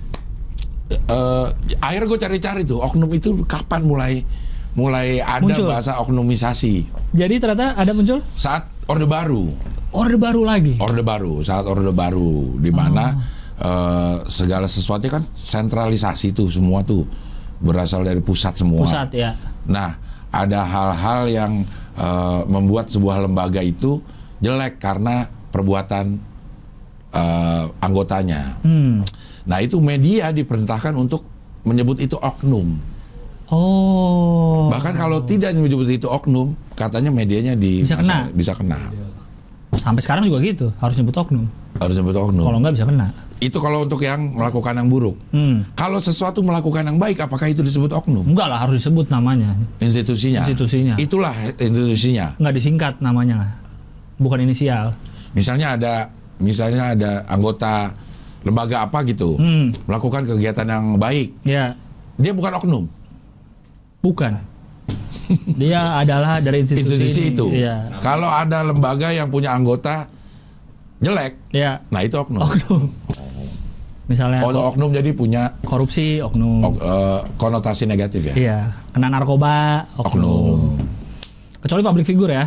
akhirnya gue cari-cari tuh, oknum itu kapan mulai ada Muncul. bahasa oknumisasi? jadi ternyata ada muncul Saat Orde Baru. Orde Baru lagi. Saat Orde Baru, di mana segala sesuatu kan sentralisasi tuh, semua tuh berasal dari pusat semua. Pusat ya. Nah, ada hal-hal yang membuat sebuah lembaga itu jelek karena perbuatan anggotanya. Nah, itu media diperintahkan untuk menyebut itu oknum. Oh. Bahkan kalau tidak menyebut itu oknum, katanya medianya bisa kena. Sampai sekarang juga gitu, harus nyebut oknum. Harus nyebut oknum. Kalau nggak bisa kena. Itu kalau untuk yang melakukan yang buruk. Kalau sesuatu melakukan yang baik, apakah itu disebut oknum? Enggak lah, harus disebut namanya. Institusinya. Itulah institusinya. Nggak disingkat namanya. Bukan inisial. Misalnya ada anggota lembaga apa gitu melakukan kegiatan yang baik, Ya, dia bukan oknum. bukan. Dia adalah dari Institusi ini. itu. Iya. Kalau ada lembaga yang punya anggota jelek, Ya, nah itu oknum. oknum. Misalnya Oknum jadi punya korupsi, oknum. konotasi negatif ya. Iya, kena narkoba, oknum. Kecuali public figure ya.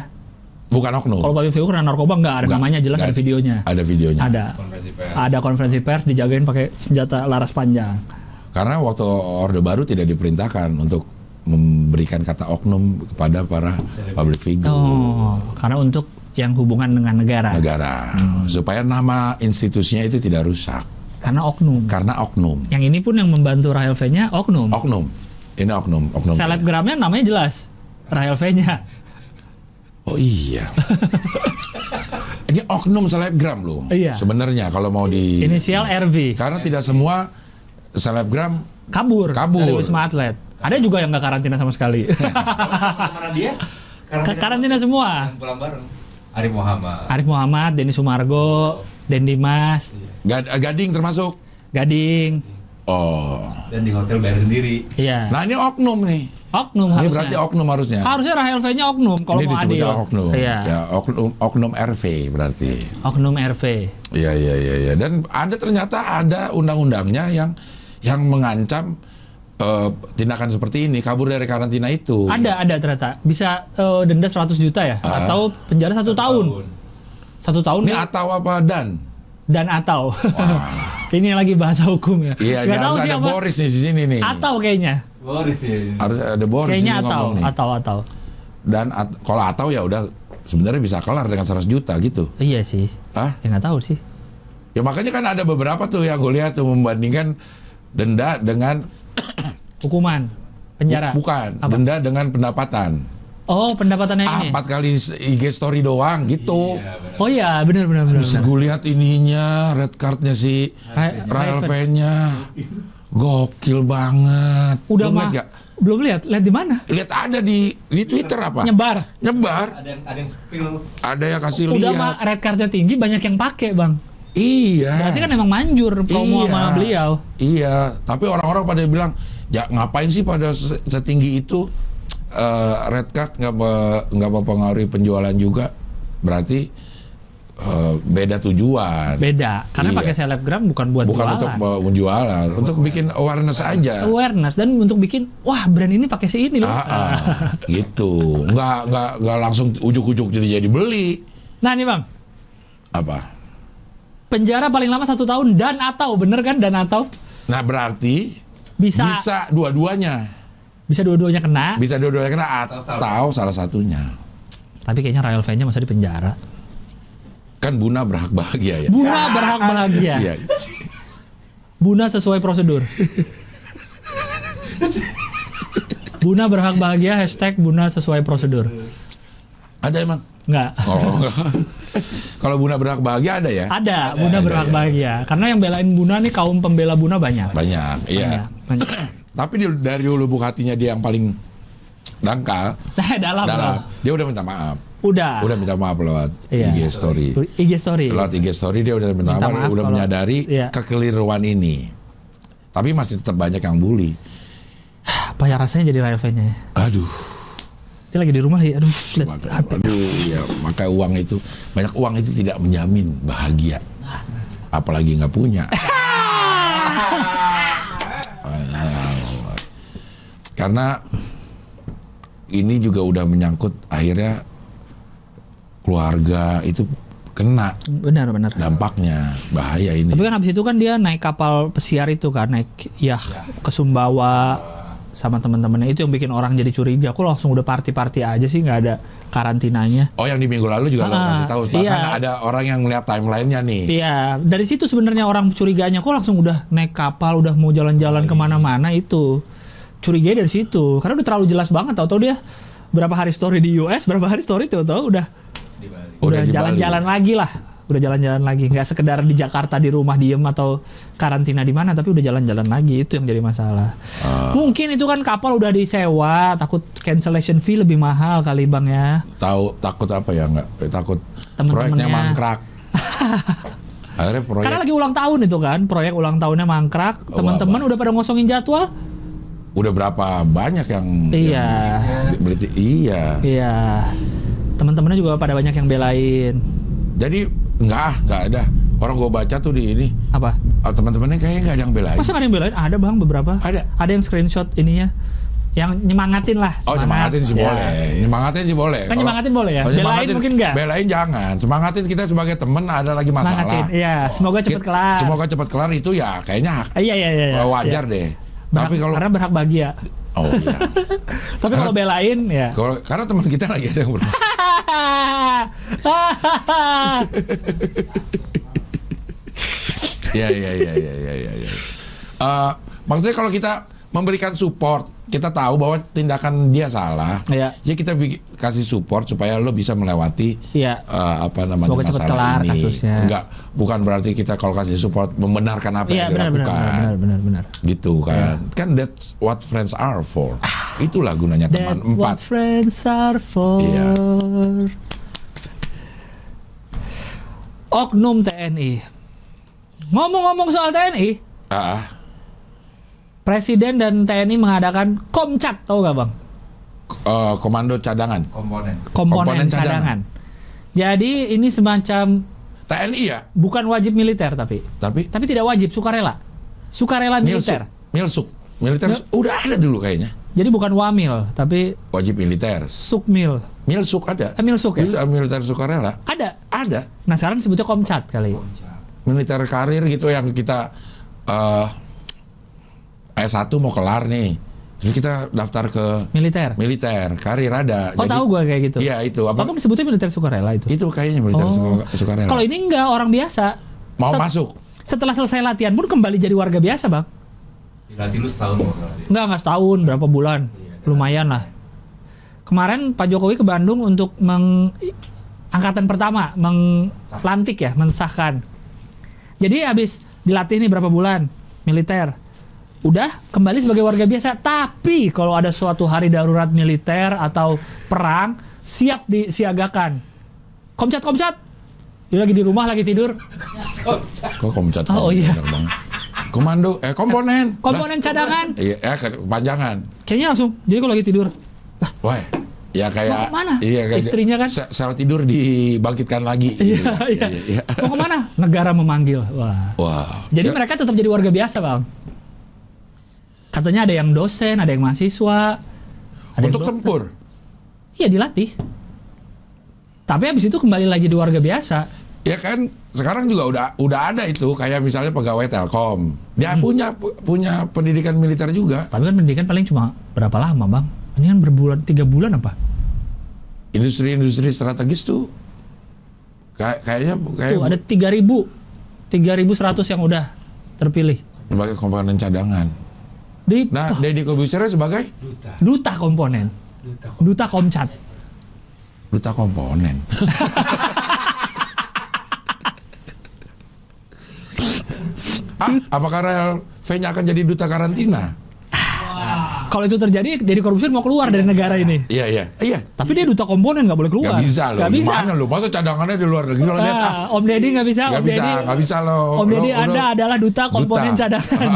Bukan oknum. Kalau public figure kena narkoba nggak ada Nggak, namanya, jelas nggak. ada videonya. Ada videonya. Konferensi pers. Ada konferensi pers dijagain pakai senjata laras panjang. Karena waktu Orde Baru tidak diperintahkan untuk memberikan kata oknum kepada para public figure. Oh, karena untuk yang hubungan dengan negara. Supaya nama institusinya itu tidak rusak. Karena oknum. Karena oknum. Yang ini pun yang membantu Rahel V-nya oknum. Oknum. Ini oknum. Selebgramnya namanya jelas. Rahel V-nya. Oh iya. Ini oknum selebgram loh. Iya. Sebenarnya kalau mau di Inisial RV. karena tidak semua selebgram Kabur. Kabur. Dari Wisma Atlet. Ada juga yang nggak karantina sama sekali. Kemana dia? Karantina semua. Yang pulang bareng. Arif Muhammad. Arif Muhammad, Denny Sumargo, Den Dimas, Gading termasuk. Gading. Oh. Dan di hotel bayar sendiri. Iya. Nah ini oknum nih. Oknum Ini harusnya. berarti oknum harusnya. Harusnya Rahel V-nya oknum kalau Ini mau adil. disebutnya oknum. Iya. Ya, oknum RV berarti. Oknum RV. Iya. Dan ternyata ada undang-undangnya yang mengancam tindakan seperti ini, kabur dari karantina itu. Ada ternyata. Bisa denda 100 juta ya? Atau penjara 1 tahun. 1 tahun Ini nih. atau apa dan? Dan atau. Ini lagi bahasa hukum ya. Iya, ini Nggak tahu harus sih ada apa. Boris nih di sini nih. Atau kayaknya. Boris ya. Harus ada Boris Kayaknya ini ngomong nih. atau. Dan kalau atau ya udah sebenarnya bisa kelar dengan 100 juta gitu. Iya sih. Hah? Ya nggak tahu sih. Ya makanya kan ada beberapa tuh yang gue lihat tuh membandingkan Denda dengan Hukuman penjara. bukan, Apa? denda dengan pendapatan. Oh, pendapatannya ini. 4 kali IG story doang gitu. Iya, benar. Oh iya, benar. Terus gue lihat ininya, red cardnya si Rael V-nya. Gokil banget. Udah Lu mah. lihat gak? Belum lihat di mana? Lihat ada di Twitter apa? Nyebar. Nyebar. Ada yang spill. Ada yang kasih Udah lihat. mah red cardnya tinggi, banyak yang pakai, Bang. Iya. Berarti kan emang manjur promo sama beliau. Iya, tapi orang-orang pada bilang, ya ngapain sih pada setinggi itu red card nggak mempengaruhi penjualan juga, berarti beda tujuan. Beda, karena Iya. pakai selebgram bukan buat Bukan jualan. untuk penjualan, untuk bikin awareness aja. Awareness dan untuk bikin, wah brand ini pakai si ini loh. Gitu, nggak langsung ujuk-ujuk jadi beli. Nah nih Bang, Apa? penjara paling lama 1 tahun dan atau bener kan dan atau Nah berarti bisa dua-duanya. bisa dua-duanya kena. Bisa dua-duanya kena atau salah satunya. Tapi kayaknya Rael V-nya masa di penjara. Kan Buna berhak bahagia ya. Buna berhak bahagia. Iya. Buna sesuai prosedur. Buna berhak bahagia #Buna sesuai prosedur. Ada emang? Enggak. Oh. Kalau Buna berhak bahagia ada ya? Ada, Buna ada, berhak ya. bahagia. Karena yang belain Buna nih kaum pembela Buna banyak. Banyak, iya. Banyak. Tapi dari lubuk hatinya dia yang paling dangkal, dalam. dia udah minta maaf. Udah Udah minta maaf lewat Iya. IG story. IG story. Lewat IG story dia udah minta Minta maaf, maaf udah kalau- menyadari iya. kekeliruan ini. Tapi masih tetap banyak yang bully. Apa ya rasanya jadi Rael V-nya ya? Aduh, Dia lagi di rumah ya, aduh, lihat ya, maka banyak uang itu tidak menjamin bahagia. Apalagi nggak punya. Karena ini juga udah menyangkut akhirnya keluarga itu kena benar. dampaknya, bahaya ini. Tapi kan habis itu kan dia naik kapal pesiar itu kan, naik ke Sumbawa sama teman-temannya, itu yang bikin orang jadi curiga. Aku langsung udah party aja sih, nggak ada karantinanya. Oh, yang di minggu lalu juga lo kasih tahu, bahkan iya. ada orang yang ngeliat timelinenya nih. Iya, dari situ sebenarnya orang curiganya kok langsung udah naik kapal, udah mau jalan-jalan kemana-mana itu. Curiganya dari situ, karena udah terlalu jelas banget. Tahu-tahu dia berapa hari story di US, berapa hari story tahu-tahu udah Di Bali. Udah di jalan-jalan lagi lah. Udah jalan-jalan lagi, nggak sekedar di Jakarta di rumah diem atau karantina di mana, tapi udah jalan-jalan lagi. Itu yang jadi masalah. Mungkin itu kan kapal udah disewa, takut cancellation fee lebih mahal kali Bang ya. Takut apa ya, nggak takut Temen-temennya. proyeknya mangkrak. Akhirnya proyek Karena lagi ulang tahun itu kan, proyek ulang tahunnya mangkrak, Oh, teman-teman udah pada ngosongin jadwal. udah berapa banyak yang Iya. iya. Iya. Teman-temannya juga pada banyak yang belain. Jadi nggak ada. Orang gue baca tuh di ini, Apa? teman-temannya kayaknya nggak ada yang belain. Masa nggak ada yang belain? Ada Bang beberapa. Ada. Ada yang screenshot ininya. Yang nyemangatin lah. Oh, semangat. nyemangatin sih Ya. boleh. Nyemangatin sih boleh. Kan nyemangatin boleh ya? kalau Belain nyemangatin- mungkin nggak? Belain jangan. Semangatin kita sebagai temen ada lagi masalah. Semangatin. Iya, semoga cepet kelar. Semoga cepat kelar itu ya kayaknya Iya. wajar Iya. deh. Berhak- Tapi kalau karena berhak bahagia. oh iya. Tapi kalau belain ya. Karena teman kita lagi ada yang Iya. Maksudnya kalau kita memberikan support, kita tahu bahwa tindakan dia salah, Iya. ya kita kasih support supaya lo bisa melewati Iya. apa namanya Semoga cepat masalah kelar ini. kasusnya. Enggak, bukan berarti kita kalau kasih support membenarkan apa Iya, yang dilakukan. benar. Gitu kan. Kan that's what friends are for. Itulah gunanya teman. That's what 4. friends are for. Iya. Oknum TNI. Ngomong-ngomong soal TNI, Presiden dan TNI mengadakan Komcat, tahu gak Bang? Komando cadangan. Komponen. Komponen cadangan. Jadi ini semacam TNI ya, bukan wajib militer tapi tidak wajib, sukarela. Sukarela militer. Milsuk. Militer udah ada dulu kayaknya. Jadi bukan wamil, tapi Wajib militer. sukmil. Milsuk ada. Milsuk ya? Militer sukarela. Ada. Ada. Nah sekarang disebutnya Komcat kali. Militer karir gitu yang kita S1 mau kelar nih. Terus kita daftar ke Militer. militer, karir ada. Oh tahu gue kayak gitu. Iya itu apa? Abang disebutnya militer sukarela itu. Itu kayaknya militer sukarela. Kalau ini enggak, orang biasa. Mau Set- masuk. Setelah selesai latihan pun kembali jadi warga biasa, Bang. Dilatih lu setahun mau Enggak setahun, berapa bulan. Lumayan lah. Kemarin Pak Jokowi ke Bandung untuk angkatan pertama, melantik ya, mensahkan. Jadi habis dilatih nih berapa bulan, militer. Udah kembali sebagai warga biasa. Tapi kalau ada suatu hari darurat militer atau perang, siap disiagakan. Komcat. Dia lagi di rumah, lagi tidur. Kok komcat? Oh iya. Komando, komponen. Komponen cadangan. Iya, kepanjangan. Kayaknya langsung. Jadi kalau lagi tidur, Wah, ya kayak mau kemana? Iya, kayak Istrinya kan? Sel tidur dibangkitkan lagi. Iya. Mau kemana? Negara memanggil. Wah. Jadi mereka tetap jadi warga biasa, Bang. Katanya ada yang dosen, ada yang mahasiswa, ada yang Untuk dokter. tempur. Iya, dilatih. Tapi habis itu kembali lagi di warga biasa. Ya kan, sekarang juga udah ada itu, kayak misalnya pegawai Telkom. Dia punya pendidikan militer juga. Tapi kan pendidikan paling cuma berapa lama, Bang? Ini kan berbulan, 3 bulan apa? Industri-industri strategis tuh kayaknya Tuh, ada 3.100 yang udah terpilih. sebagai komponen cadangan. Nah, Deddy Corbuzier sebagai Duta komponen. Duta komcat. duta komponen. Apakah V-nya akan jadi duta karantina? Kalau itu terjadi, Deddy Corbuzier mau keluar dari negara ini. Iya. Tapi dia duta komponen, nggak boleh keluar. Gak bisa loh. Nggak bisa. Gimana lo? Masa cadangannya di luar negeri? Lo lihat, Om Deddy nggak bisa. Gak bisa lo. Om Deddy, Anda adalah duta komponen cadangan.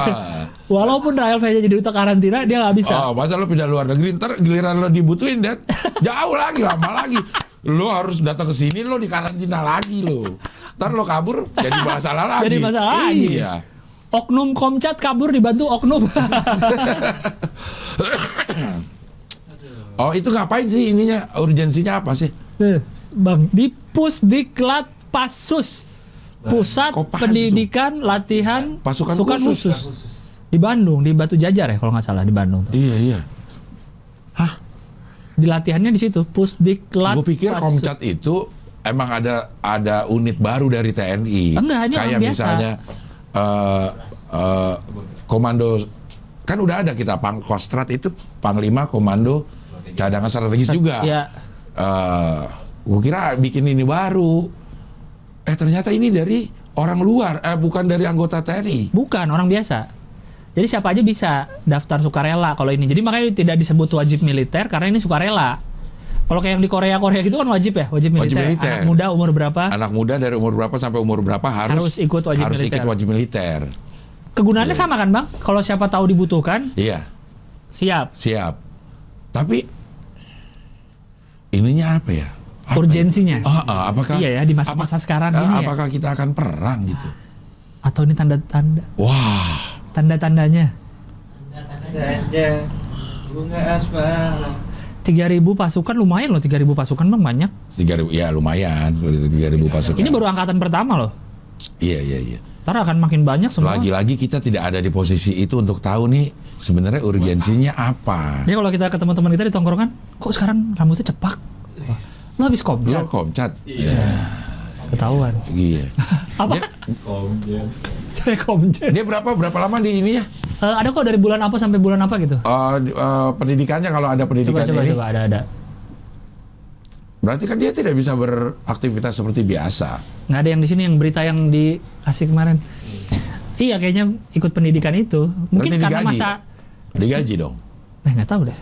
Walaupun Rahel V jadi duta karantina, dia nggak bisa. Masa lo pindah luar negeri, ntar giliran lo dibutuhin, Dad. Jauh lagi, lama lagi. Lo harus datang ke sini, lo di karantina lagi lo. Ntar lo kabur, jadi masalah lagi. Jadi masalah lagi. Iya. Oknum Komcat kabur dibantu oknum. Oh, itu ngapain sih ininya? Urgensinya apa sih? Bang, di Pusdiklat Pasus. Pusat Kopassus Pendidikan Latihan Pasukan Khusus. Di Bandung, di Batu Jajar ya kalau nggak salah, di Bandung tuh. Iya. Hah? Di latihannya di situ, Pusdiklat. Gue pikir Pasus. Komcat itu emang ada unit baru dari TNI. Enggak, ini kayak orang biasa. misalnya komando, kan udah ada kita Pangkostrat itu Panglima Komando Cadangan Strategis juga. Iya. Gue kira bikin ini baru. Ternyata ini dari orang luar, bukan dari anggota TNI. Bukan, orang biasa. Jadi siapa aja bisa daftar sukarela kalau ini. Jadi makanya tidak disebut wajib militer karena ini sukarela. Kalau kayak yang di Korea gitu kan wajib ya, wajib militer. Anak muda umur berapa? Anak muda dari umur berapa sampai umur berapa harus ikut wajib militer. Kegunaannya sama kan, Bang? Kalau siapa tahu dibutuhkan, Iya. siap. Tapi ininya apa ya? Urgensinya. Apakah Iya ya, di masa-masa sekarang ini ya. apakah kita akan perang gitu? Atau ini tanda-tanda? Wah. Tanda-tandanya. Tanda-tandanya bunga asmara. 3.000 pasukan lumayan loh, 3.000 pasukan Bang, banyak. 3.000 ya lumayan, 3.000 pasukan. Ini baru angkatan pertama loh. Iya. Ntar akan makin banyak semua. Lagi-lagi kita tidak ada di posisi itu untuk tahu nih sebenarnya urgensinya apa. Jadi kalau kita ketemu teman kita di tongkrongan, kok sekarang rambutnya cepak? Lo habis Lo komcat. Komcat. Ketahuan. Iya. Apa? Komjen. Saya komcat. Dia berapa lama di ininya? Ada kok dari bulan apa sampai bulan apa gitu? Pendidikannya kalau ada pendidikan ini. Coba ada. Berarti kan dia tidak bisa beraktivitas seperti biasa. Nggak ada yang di sini yang berita yang dikasih kemarin. Iya, kayaknya ikut pendidikan itu. Mungkin Berarti karena digaji? Digaji dong. nggak tahu deh.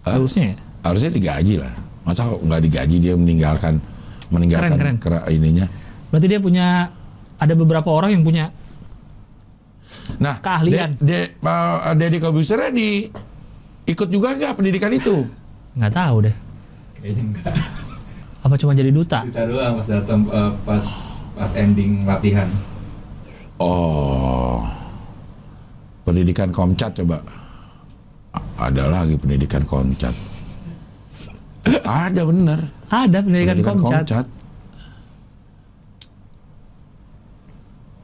Harusnya ya. Harusnya digaji lah. Masa nggak digaji dia meninggalkan Keren. ininya. Berarti dia punya, ada beberapa orang yang punya Nah, keahlian. Deddy Corbuzier ikut juga nggak pendidikan itu? Nggak tahu deh. Kayaknya enggak. Apa cuma jadi duta? Kita doang pas datang pas ending latihan. Oh, pendidikan Komcat coba. Ada lagi pendidikan Komcat. Ada bener. Ada pendidikan Komcat.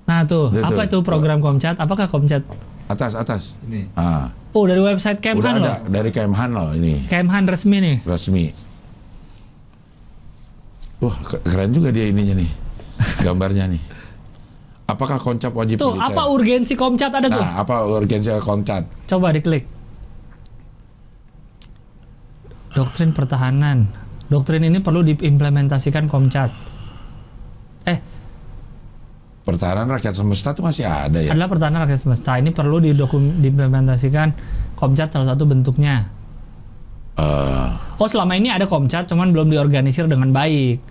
Nah tuh, Itu. apa itu program Komcat? Apakah Komcat? Atas. Ini. Oh, dari website Udah Kemhan ada loh. dari Kemhan loh ini Kemhan resmi nih. resmi. Wah, keren juga dia ininya nih. Gambarnya nih. Apakah Komcat wajib Tuh, militer? apa urgensi Komcat ada tuh? Nah, apa urgensi Komcat? Coba diklik. Doktrin pertahanan. Doktrin ini perlu diimplementasikan Komcat. Pertahanan rakyat semesta itu masih ada ya? Adalah pertahanan rakyat semesta. Ini perlu diimplementasikan Komcat salah satu bentuknya. Oh, selama ini ada Komcat, cuman belum diorganisir dengan baik.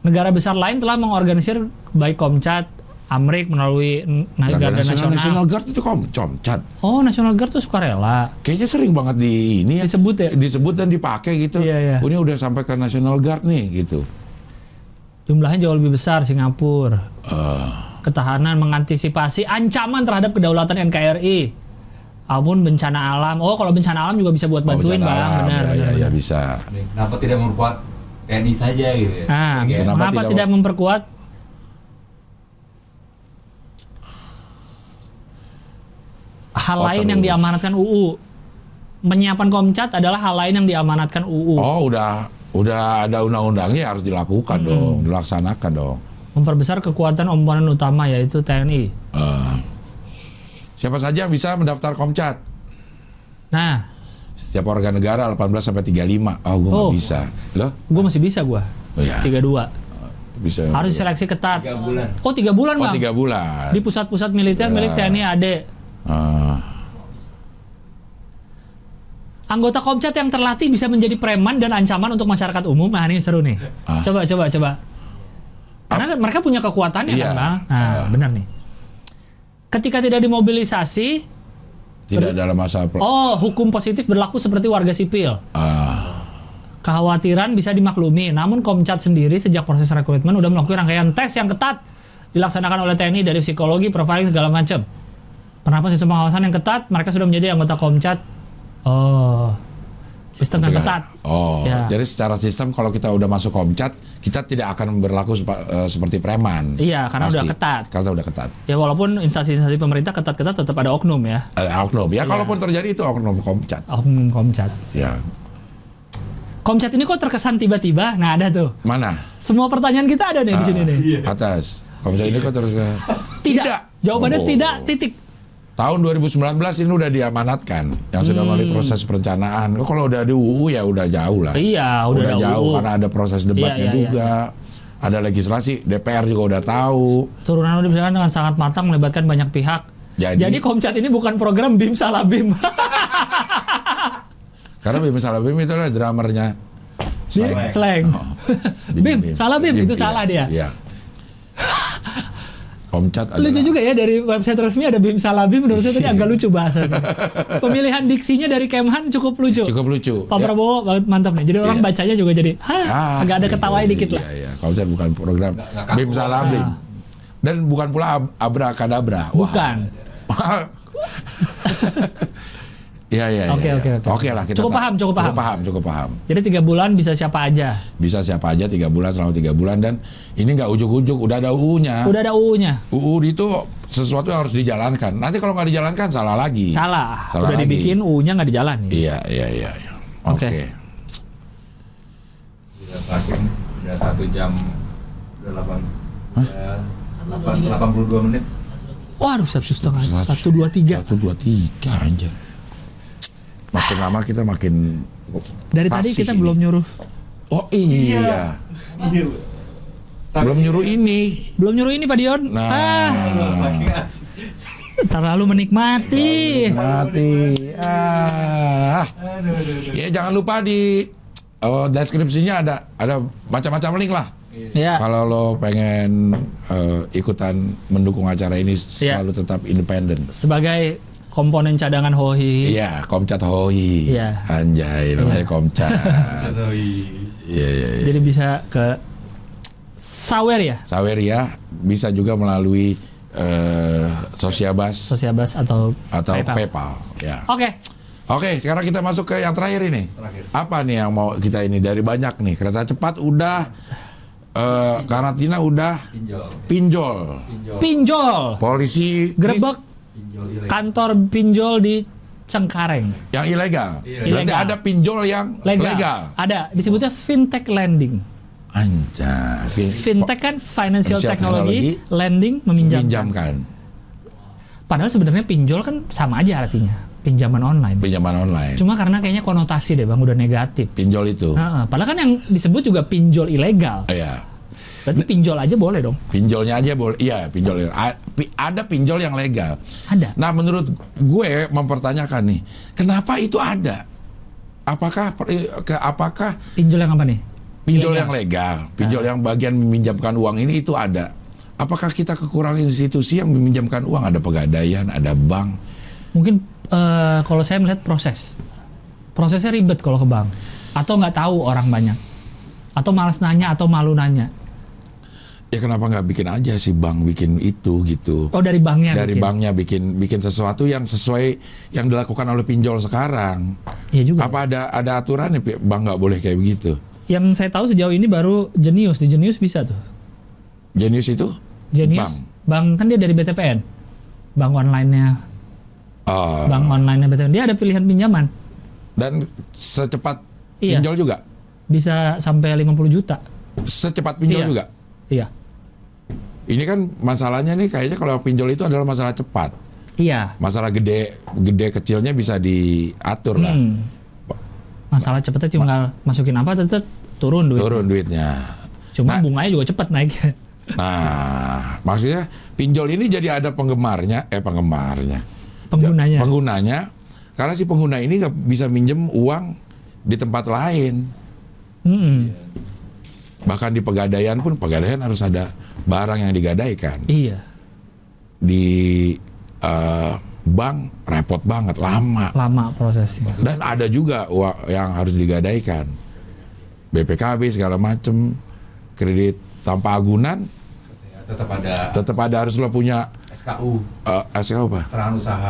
Negara besar lain telah mengorganisir baik Komcat, Amrik melalui Garda Nasional. National Guard itu Komcat. Oh, National Guard tuh sukarela. Kayaknya sering banget di ini ya. Disebut ya? Disebut dan dipakai gitu. Iya, iya. Oh, ini udah sampai ke National Guard nih gitu. Jumlahnya jauh lebih besar Singapura. Ketahanan mengantisipasi ancaman terhadap kedaulatan NKRI. Apun bencana alam. Oh, kalau bencana alam juga bisa buat bantuin, bencana Bang. alam, Benar, ya, benar, ya, benar. bisa. Kenapa tidak memperkuat TNI saja gitu ya? Nah, Kayak- kenapa tidak memperkuat hal lain yang terus. diamanatkan UU? Menyiapkan Komcat adalah hal lain yang diamanatkan UU. Oh, udah ada undang-undangnya harus dilakukan dong, dilaksanakan dong. Memperbesar kekuatan komponen utama yaitu TNI. Siapa saja yang bisa mendaftar Komcat? Nah, Setiap warga negara 18 sampai 35. Oh, gue nggak bisa. Loh? gue masih bisa gue. Oh, ya. 32. Bisa. Harus seleksi ketat. 3 bulan. Oh, 3 bulan, Oh, Bang. 3 bulan. Di pusat-pusat militer Ya. milik TNI AD. Anggota Komcat yang terlatih bisa menjadi preman dan ancaman untuk masyarakat umum. Nah, ini seru nih. Coba. Karena kan mereka punya kekuatannya Iya. kan, Bang. Nah, benar nih. Ketika tidak dimobilisasi, Tidak dalam masa hukum positif berlaku seperti warga sipil. Kekhawatiran bisa dimaklumi. Namun Komcat sendiri sejak proses rekrutmen udah melakukan rangkaian tes yang ketat dilaksanakan oleh TNI dari psikologi, profiling segala macam. Kenapa sistem pengawasan yang ketat? Mereka sudah menjadi anggota Komcat. Oh, sistem yang ketat. Oh, Ya. jadi secara sistem kalau kita udah masuk Komcat, kita tidak akan berlaku seperti preman. Iya, karena Pasti. udah ketat. Karena udah ketat. Ya walaupun instansi-instansi pemerintah ketat-ketat tetap ada oknum ya. Oknum. Ya, kalaupun terjadi itu oknum Komcat. Oknum Komcat. Ya. Komcat ini kok terkesan tiba-tiba? Nah, ada tuh. Mana? Semua pertanyaan kita ada nih di sini nih. Atas. Komcat ini kok terus Tidak. Jawabannya Oh. tidak, titik. Tahun 2019 ini udah diamanatkan yang sudah melalui proses perencanaan. Oh, kalau udah di UU ya udah jauh lah. Iya, udah ada jauh UU. karena ada proses debatnya Iya. juga. Ada legislasi, DPR juga udah tahu. Turunan udah dipersiapkan dengan sangat matang melibatkan banyak pihak. Jadi Komcat ini bukan program BIM salah BIM. Karena Bim Salabim itu adalah drummernya Slang. BIM, salah BIM, itu iya, salah dia. Iya. Komcat Lucu adalah juga ya, dari website resmi ada BIM salah BIM, menurut saya tadi agak lucu bahasanya. Pemilihan diksinya dari Kemhan cukup lucu. cukup lucu. Pak Ya. Prabowo banget mantap nih. Jadi orang Iya. bacanya juga jadi, agak ada ketawanya dikit lah. Iya, Komcat bukan program Nggak kaku. Bim Salabim. Dan bukan pula abrakadabra. Wah. Bukan. Iya. Oke. Oke lah kita Cukup paham. Cukup paham. Jadi 3 bulan bisa siapa aja. Bisa siapa aja 3 bulan selama 3 bulan dan ini nggak ujuk-ujuk udah ada UU-nya. Udah ada UU-nya. UU itu sesuatu yang harus dijalankan. Nanti kalau nggak dijalankan salah lagi. Salah. Salah Udah lagi. dibikin UU-nya nggak dijalani. Iya. Oke. Udah terakhir udah 1 jam udah 82 menit. Waduh, 1,5. 1,23. 1, 2, 3 anjir. Makin lama kita makin Dari tadi fasih kita ini. belum nyuruh. Oh iya. Iya. Belum nyuruh ini. Belum nyuruh ini Pak Dion. Nah. Saking asik. Terlalu menikmati. Mati. Ya jangan lupa di deskripsinya ada macam-macam link lah. Ya. Kalau lo pengen ikutan mendukung acara ini selalu tetap independen. Sebagai komponen cadangan Hohi. Iya, Komcat Hoi. Iya. Anjay, namanya Komcat. Iya. Jadi bisa ke Sawer ya, Saweria bisa juga melalui Sosiabas Sosiabas atau PayPal. Ya. Oke, Sekarang kita masuk ke yang terakhir ini. Terakhir. Apa nih yang mau kita ini dari banyak nih? Kereta cepat udah, karantina udah, pinjol, pinjol, polisi gerebek Pinjol ilegal. kantor pinjol di Cengkareng. yang ilegal. Ilegal. Berarti ada pinjol yang legal. Ada, disebutnya fintech lending. Anjay. Fintech kan financial Financial technology, technology, lending, meminjamkan. Meminjamkan. Padahal sebenarnya pinjol kan sama aja artinya, pinjaman online. Pinjaman online. Cuma karena kayaknya konotasi deh Bang udah negatif. Pinjol itu. Padahal kan yang disebut juga pinjol ilegal. Iya. Berarti pinjol aja boleh dong? Pinjolnya aja boleh. Iya, pinjol. Ada pinjol yang legal. Ada. Nah, menurut gue mempertanyakan nih, kenapa itu ada? Apakah Pinjol yang apa nih? pinjol Ilegal. yang legal, pinjol yang bagian meminjamkan uang ini itu ada? Apakah kita kekurangan institusi yang meminjamkan uang? Ada pegadaian, ada bank. Mungkin kalau saya melihat prosesnya ribet kalau ke bank, atau nggak tahu orang banyak, atau malas nanya atau malu nanya. Ya kenapa nggak bikin aja sih bank bikin itu gitu? Oh dari banknya? Dari banknya bikin sesuatu yang sesuai yang dilakukan oleh pinjol sekarang. Iya juga. Apa ada aturannya bank nggak boleh kayak begitu? Yang saya tahu sejauh ini baru Genius, di Genius bisa tuh. Genius itu? Genius, bank kan dia dari BTPN, bank online-nya, bank online-nya BTPN. Dia ada pilihan pinjaman. Dan secepat Iya. pinjol juga? Bisa sampai 50 juta. Secepat pinjol Iya. juga? Iya. Ini kan masalahnya nih kayaknya kalau pinjol itu adalah masalah cepat. Iya. Masalah gede kecilnya bisa diatur lah. Masalah cepetnya tinggal masukin apa tetep turun duit. Turun duitnya. Cuma Nah. bunganya juga cepet naik. Nah, maksudnya pinjol ini jadi ada penggemarnya. Penggunanya. Karena si pengguna ini nggak bisa minjem uang di tempat lain. Bahkan di pegadaian pun, pegadaian harus ada barang yang digadaikan. Iya. Di bank repot banget, lama. Lama prosesnya. Dan ada juga uang yang harus digadaikan. BPKB segala macem, kredit tanpa agunan, tetap ada harus lo punya SKU, SKU apa?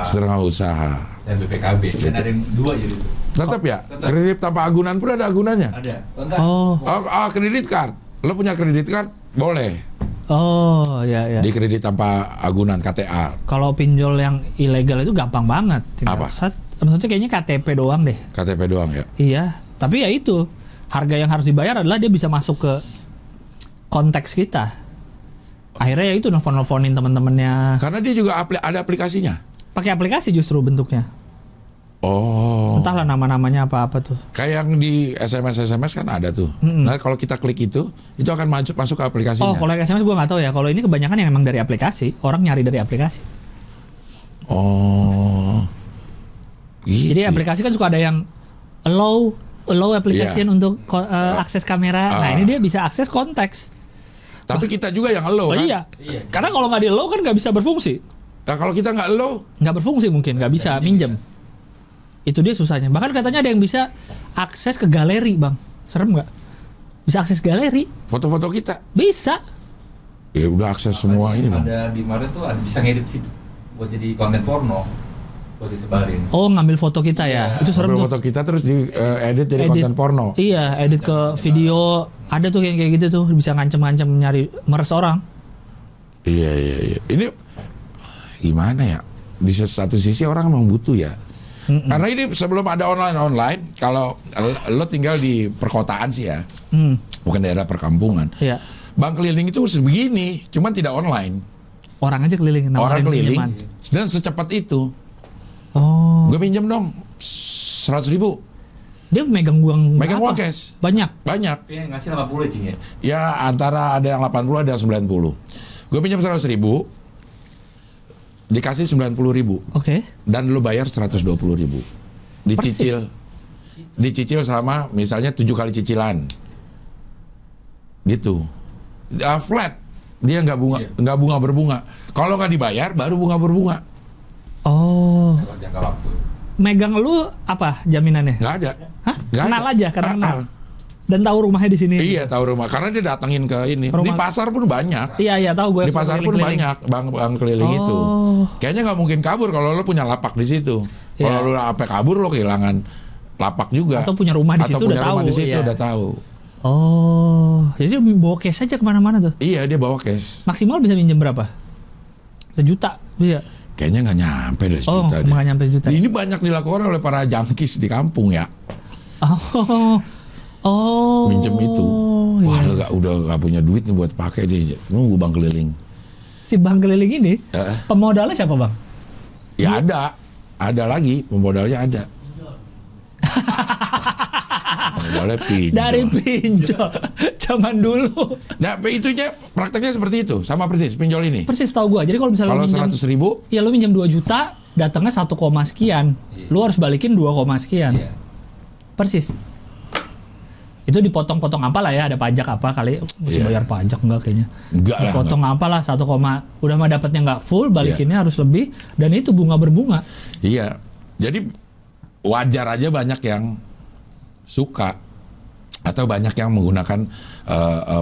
Keterangan usaha. Dan BPKB. Dan ada yang dua jadi itu. Tetap ya? Tetap. Kredit tanpa agunan pun ada agunannya? Ada. Enggak. Oh. Kredit card. Lo punya kredit card? Boleh. Oh, ya. Di kredit tanpa agunan, KTA. Kalau pinjol yang ilegal itu gampang banget. Apa? Maksudnya kayaknya KTP doang deh. KTP doang ya? Iya. Tapi ya itu, harga yang harus dibayar adalah dia bisa masuk ke konteks kita. Akhirnya ya itu nelfon-nelfonin teman-temannya. Karena dia juga ada aplikasinya. Pakai aplikasi justru bentuknya. Oh. Entahlah nama-namanya apa-apa tuh. Kayak yang di SMS kan ada tuh. Nah kalau kita klik itu akan masuk ke aplikasinya. Oh, kalau SMS gue nggak tahu ya. Kalau ini kebanyakan yang emang dari aplikasi. Orang nyari dari aplikasi. Oh. Gitu. Jadi aplikasi kan suka ada yang allow application untuk akses kamera. Nah ini dia bisa akses konteks. Tapi kita juga yang allow kan? Iya. Karena kalau nggak di allow kan nggak bisa berfungsi. Nah kalau kita nggak allow, Nggak berfungsi mungkin, nggak bisa minjem. Itu dia susahnya. Bahkan katanya ada yang bisa akses ke galeri, Bang. Serem nggak? Bisa akses galeri? foto-foto kita. Bisa. Ya udah akses semua ini. Bang. Ada di kemarin tuh bisa ngedit video buat jadi konten porno buat disebarin. Oh, ngambil foto kita ya. Itu serem Ambil tuh. foto kita terus di edit jadi konten porno. Iya, edit ke video. Ada tuh yang kayak gitu tuh, bisa ngancem-ngancem nyari meres orang. Iya. Ini gimana ya? Di satu sisi orang memang butuh ya. Karena ini sebelum ada online, kalau lo tinggal di perkotaan sih ya, bukan daerah perkampungan. Iya. Bank keliling itu sebegini, cuman tidak online. Orang aja keliling. Orang nawarin keliling pinjaman. dan secepat itu. Oh. Gue minjem dong 100.000. Dia megang uang Megang berapa? uang cash. Banyak. Banyak. Tapi yang ngasih 80 Cing ya. Ya antara ada yang 80 ada yang 90. Gue pinjam 100.000, dikasih 90.000 Oke. dan lo bayar 120.000. Dicicil selama misalnya 7 kali cicilan. Gitu. Flat. Dia nggak bunga berbunga. Kalau nggak dibayar baru bunga berbunga. Oh. Lewat jangka waktu. Megang lu apa jaminannya? Nggak ada. Hah? Nggak Kenal ada. aja karena kenal. Dan tahu rumahnya di sini. Iya tahu rumah. Karena dia datengin ke ini. Di Rumah- pasar pun banyak. Iya tahu gue. Di pasar pun banyak bang keliling Oh. itu. Kayaknya nggak mungkin kabur kalau lo punya lapak di situ. Iya. Kalau lo sampai kabur lo kehilangan lapak juga. Atau punya rumah di situ Atau punya udah rumah tahu, di situ iya. udah tahu. Oh, jadi dia bawa cash aja kemana-mana tuh. Iya dia bawa cash. Maksimal bisa minjem berapa? 1 juta, bisa. Kayaknya nggak nyampe deh Oh, sejuta deh. nggak nyampe 1 juta. Ini banyak dilakukan oleh para jangkis di kampung ya. Oh, Oh. minjem itu. Wah, Iya. udah nggak punya duit nih buat pakai dia. Nunggu bank keliling. Si bank keliling ini pemodalnya siapa bang? Ya ada lagi pemodalnya ada. Pemodalnya pinjol. Dari pinjol. Zaman dulu. Nah, itunya prakteknya seperti itu, sama persis pinjol ini. Persis tahu gua. Jadi kalau misalnya Kalau lu minjem 100.000, ya lu minjem 2 juta, datangnya 1, sekian. Lu harus balikin 2, sekian. Iya. Persis. Itu dipotong-potong apa lah ya, ada pajak apa kali, mesti Iya. bayar pajak enggak kayaknya. Enggak lah, Potong apa lah 1, udah mah dapatnya nggak full, balikinnya harus lebih, dan itu bunga berbunga. iya. Jadi wajar aja banyak yang suka atau banyak yang menggunakan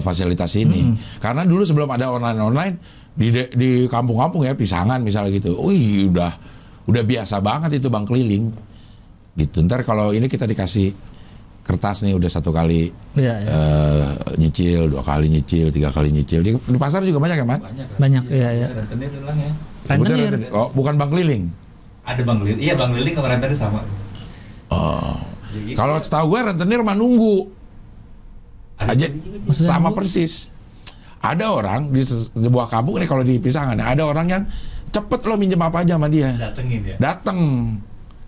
fasilitas ini. Karena dulu sebelum ada online di kampung-kampung ya, Pisangan misalnya gitu. Wih, udah biasa banget itu bank keliling. Gitu. Ntar kalau ini kita dikasih kertas nih udah 1 kali Iya, iya. nyicil, 2 kali nyicil, 3 kali nyicil. Di pasar juga banyak ya, Man? Banyak, iya, iya. Rentenir bilang ya. Sebutnya Rentenir. rentenir. Oh, bukan bank keliling. Ada bank keliling. Iya, bank keliling sama rentenir sama. Oh. Jadi, Kalau setahu gue rentenir mah nunggu. ada Aja juga. sama persis. Ada orang di sebuah kampung nih kalau di Pisangan, ada orang yang cepet lo minjem apa aja sama dia. Datengin ya. Dateng.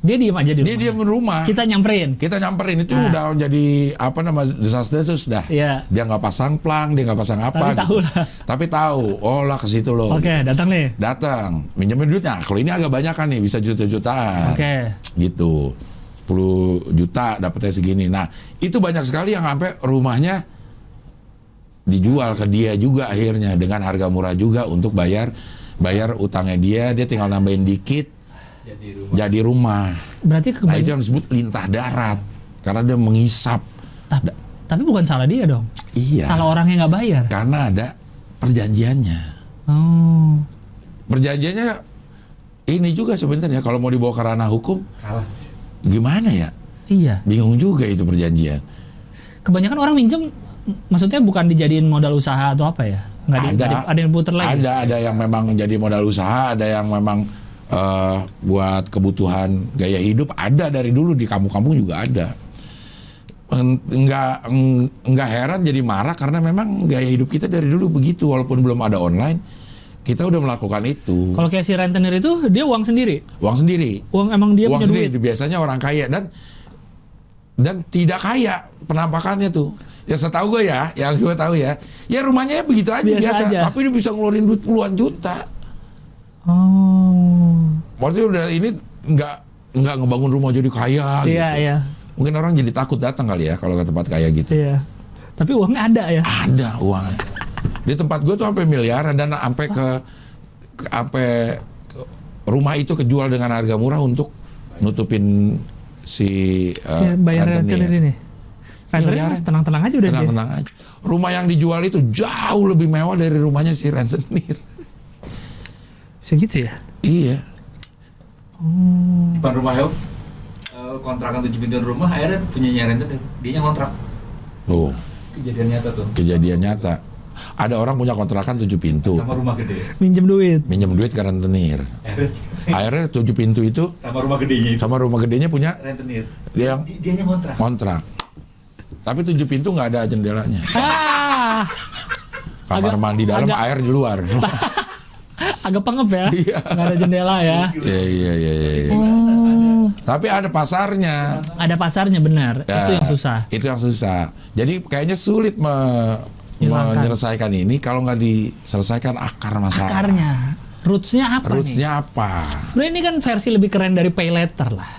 Dia diem aja di rumah. Dia diem di rumah. Kita nyamperin. Kita nyamperin itu Nah. udah jadi apa nama desas-desus dah. Iya. Dia nggak pasang plang, dia nggak pasang apa. Tapi tahu lah. Tapi tahu. Oh lah ke situ lo. Oke, datang nih. Datang, minjemin duitnya. Kalau ini agak banyak kan nih, bisa juta-jutaan. Oke. Gitu. 10 juta dapetnya segini. Nah, itu banyak sekali yang sampai rumahnya dijual ke dia juga akhirnya dengan harga murah juga untuk bayar utangnya dia tinggal nambahin dikit jadi rumah. Berarti Nah, itu yang disebut lintah darat karena dia menghisap. Tapi bukan salah dia dong. Iya. Salah orangnya nggak bayar. Karena ada perjanjiannya. Oh. Perjanjiannya ini juga sebenarnya kalau mau dibawa ke ranah hukum Kalah sih. gimana ya? Iya. Bingung juga itu perjanjian. Kebanyakan orang minjem, maksudnya bukan dijadiin modal usaha atau apa ya? Ada yang puter lagi. Ada yang memang jadi modal usaha, ada yang memang buat kebutuhan gaya hidup. Ada dari dulu di kampung-kampung juga ada. Enggak heran jadi marah karena memang gaya hidup kita dari dulu begitu, walaupun belum ada online, kita udah melakukan itu. Kalau kayak si rentenir itu dia uang sendiri. Uang sendiri. Uang emang dia Uang punya sendiri. duit. Biasanya orang kaya dan tidak kaya penampakannya tuh. Ya setahu gue ya, yang gue tahu ya rumahnya ya begitu aja Biasa aja. tapi dia bisa ngeluarin duit puluhan juta. Oh. Maksudnya udah ini nggak ngebangun rumah jadi kaya gitu. Iya, iya. Mungkin orang jadi takut datang kali ya kalau ke tempat kaya gitu. Iya. Tapi uangnya ada ya. Ada uangnya. Di tempat gue tuh sampai miliaran dan sampai rumah itu kejual dengan harga murah untuk nutupin si Bayar rentenir. rentenir ini. Rentenir Miliaran. tenang-tenang aja udah dia. Tenang-tenang aja. Rumah yang dijual itu jauh lebih mewah dari rumahnya si rentenir. Segitu ya. Iya. Depan rumah Helm, kontrakan 7 pintu rumah, akhirnya punyanya rentenir. Dia ngontrak. Tuh, Kejadian nyata tuh. kejadian nyata. Ada orang punya kontrakan 7 pintu. Sama rumah gede. Minjem duit. Minjem duit ke rentenir. Akhirnya 7 pintu itu Sama rumah gedenya itu. sama rumah gedenya punya Rentenir. dia yang Dianya ngontrak. kontrak. Tapi 7 pintu nggak ada jendelanya. Ah. Kamar mandi dalam, agak- air di luar. Agak pengep ya. Iya. Nggak ada jendela ya. Iya. Oh. Tapi ada pasarnya. Ada pasarnya benar. Ya, Itu yang susah. Itu yang susah. Jadi kayaknya sulit Hilangkan. menyelesaikan ini kalau nggak diselesaikan akar masalah. Akarnya. Rootsnya apa nih? Rootsnya apa? Sebenarnya ini kan versi lebih keren dari pay later lah.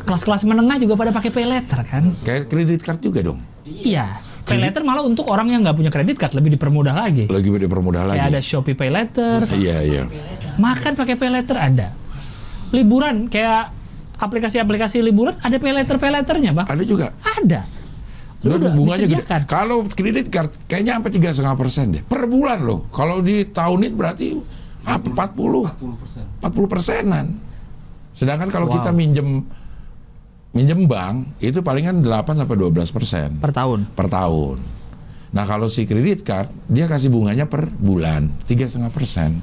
Kelas-kelas menengah juga pada pakai pay later kan? Kayak kredit card juga dong. Iya. Pay later malah untuk orang yang nggak punya kredit card lebih dipermudah lagi. Lagi dipermudah Kayak ada lagi. Shopee Pay Later, Iya. makan pakai Pay Later ada. Liburan kayak aplikasi-aplikasi liburan ada Pay Later-nya, Bang. Ada juga. Ada. Lu Dan udah bunganya gede. disediakan. Kalau kredit card kayaknya sampai 3,5% deh per bulan loh. Kalau ditahunin berarti 40%-an. Sedangkan kalau kita minjem bank itu palingan 8-12% Per tahun. per tahun. Nah kalau si kredit card dia kasih bunganya per bulan 3,5%.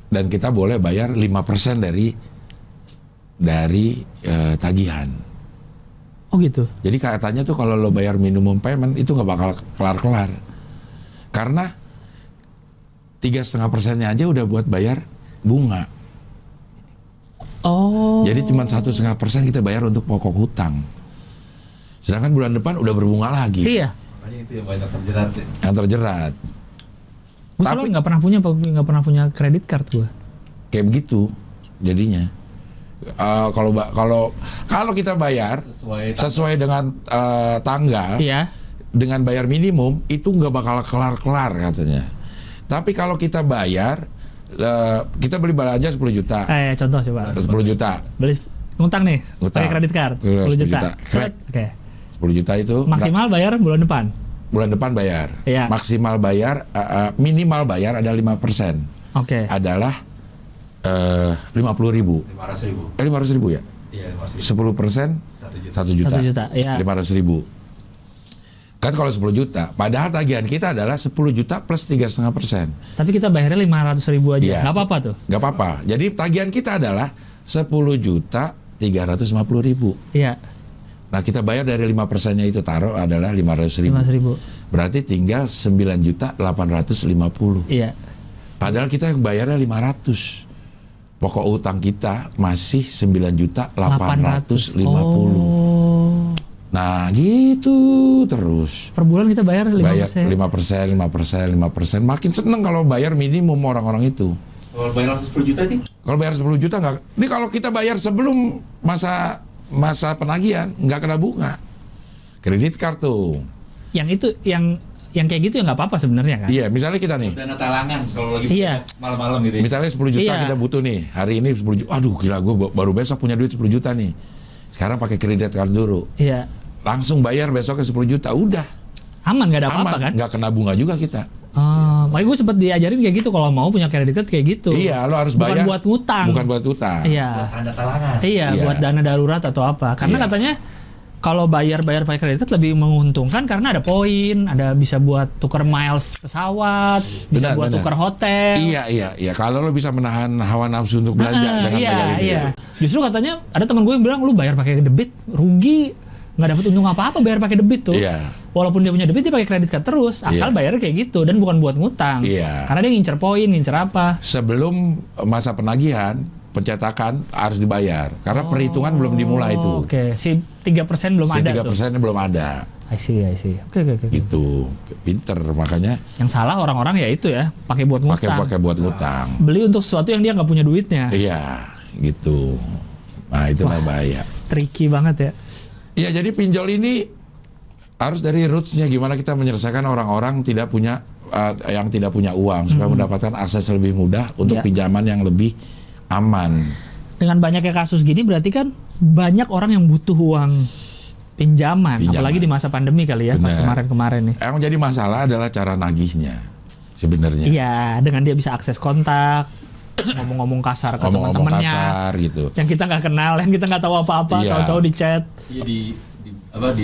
Dan kita boleh bayar 5% dari tagihan. Oh gitu. Jadi katanya tuh kalau lo bayar minimum payment itu nggak bakal kelar-kelar. Karena 3,5%-nya aja udah buat bayar bunga. Oh. Jadi cuma 1,5% kita bayar untuk pokok hutang. Sedangkan bulan depan udah berbunga lagi. Iya. Makanya itu yang banyak terjerat ya. Yang terjerat. Gue selalu nggak pernah punya kredit card gue. Kayak begitu jadinya. Kalau kita bayar sesuai dengan tanggal, Iya. dengan bayar minimum itu nggak bakal kelar-kelar katanya. Tapi kalau kita bayar, kita beli belanja 10 juta. Contoh coba. 10 juta. Beli ngutang nih, Ngutang. pakai kredit card 10 juta. Kredit. Oke. 10 juta itu Maksimal bayar bulan depan. bulan depan bayar. Iya. Maksimal bayar, minimal bayar ada 5%. Oke. Adalah 50.000. 500.000. 500.000 ya? Iya, 500.000. 10% 1 juta. 1 juta. 1 juta, iya. 500.000. Kan kalau 10 juta, padahal tagihan kita adalah 10 juta plus 3,5%. Tapi kita bayarnya 500.000 aja. Iya. Nggak apa-apa tuh. Nggak apa-apa. Jadi tagihan kita adalah 10 juta 350.000. Iya. Nah kita bayar dari 5%-nya itu taruh adalah 500.000. 500.000. Berarti tinggal 9 juta 850. Iya. Padahal kita yang bayarnya 500. Pokok utang kita masih 9 juta 850. Oh. Nah gitu terus. Per bulan kita bayar 5%. Bayar 5%. Makin seneng kalau bayar minimum orang-orang itu. Kalau bayar langsung 10 juta sih? Kalau bayar 10 juta nggak. Ini kalau kita bayar sebelum masa penagihan nggak kena bunga. Kredit card tuh. Yang itu yang kayak gitu ya nggak apa-apa sebenarnya kan? Iya, misalnya kita nih. Dana talangan kalau lagi Iya. malam-malam gitu ya. Misalnya 10 juta Iya. kita butuh nih. Hari ini 10 juta. Aduh gila, gue baru besok punya duit 10 juta nih. Sekarang pakai kredit card dulu. Iya. Langsung bayar besoknya 10 juta. Udah. Aman, nggak ada apa-apa Aman. kan? Nggak kena bunga juga kita. Makanya gue sempat diajarin kayak gitu, kalau mau punya kredit card kayak gitu. Iya, lo harus Bukan bayar. buat ngutang. Bukan buat utang. Iya. Tanda talangan. Iya, Iya. buat dana darurat atau apa. Karena Iya. katanya kalau bayar pakai kredit card lebih menguntungkan karena ada poin, ada bisa buat tukar miles pesawat, bisa Benar, buat benar. tukar hotel. Iya. Kalau lo bisa menahan hawa nafsu untuk belanja dengan bayar itu. iya. Justru katanya ada teman gue yang bilang lu bayar pakai debit rugi, nggak dapat untung apa-apa bayar pakai debit tuh. Iya. Walaupun dia punya debit dia pakai kredit card terus, asal Iya. bayarnya kayak gitu dan bukan buat ngutang. Iya. Karena dia ngincer poin, ngincer apa. Sebelum masa penagihan, pencetakan harus dibayar. Karena perhitungan belum dimulai itu. Oke, si 3% belum Si ada 3% tuh. belum ada. I see. Oke. Gitu. Pinter makanya Yang salah orang-orang ya itu ya, pakai buat ngutang. pakai buat ngutang. Beli untuk sesuatu yang dia nggak punya duitnya. Iya, gitu. Nah, itulah bahaya. Tricky banget ya. Iya, jadi pinjol ini harus dari roots-nya gimana kita menyelesaikan orang-orang yang tidak punya uang supaya mendapatkan akses lebih mudah untuk Iya. pinjaman yang lebih aman. Dengan banyaknya kasus gini berarti kan banyak orang yang butuh uang pinjaman. Apalagi di masa pandemi kali ya, pas Benar. kemarin-kemarin nih. Yang menjadi masalah adalah cara nagihnya sebenarnya. Iya, dengan dia bisa akses kontak, ngomong-ngomong kasar ke Ngomong-ngomong teman-temannya. kasar gitu. Yang kita nggak kenal, yang kita nggak tahu apa-apa, Iya. tahu-tahu di chat. Iya di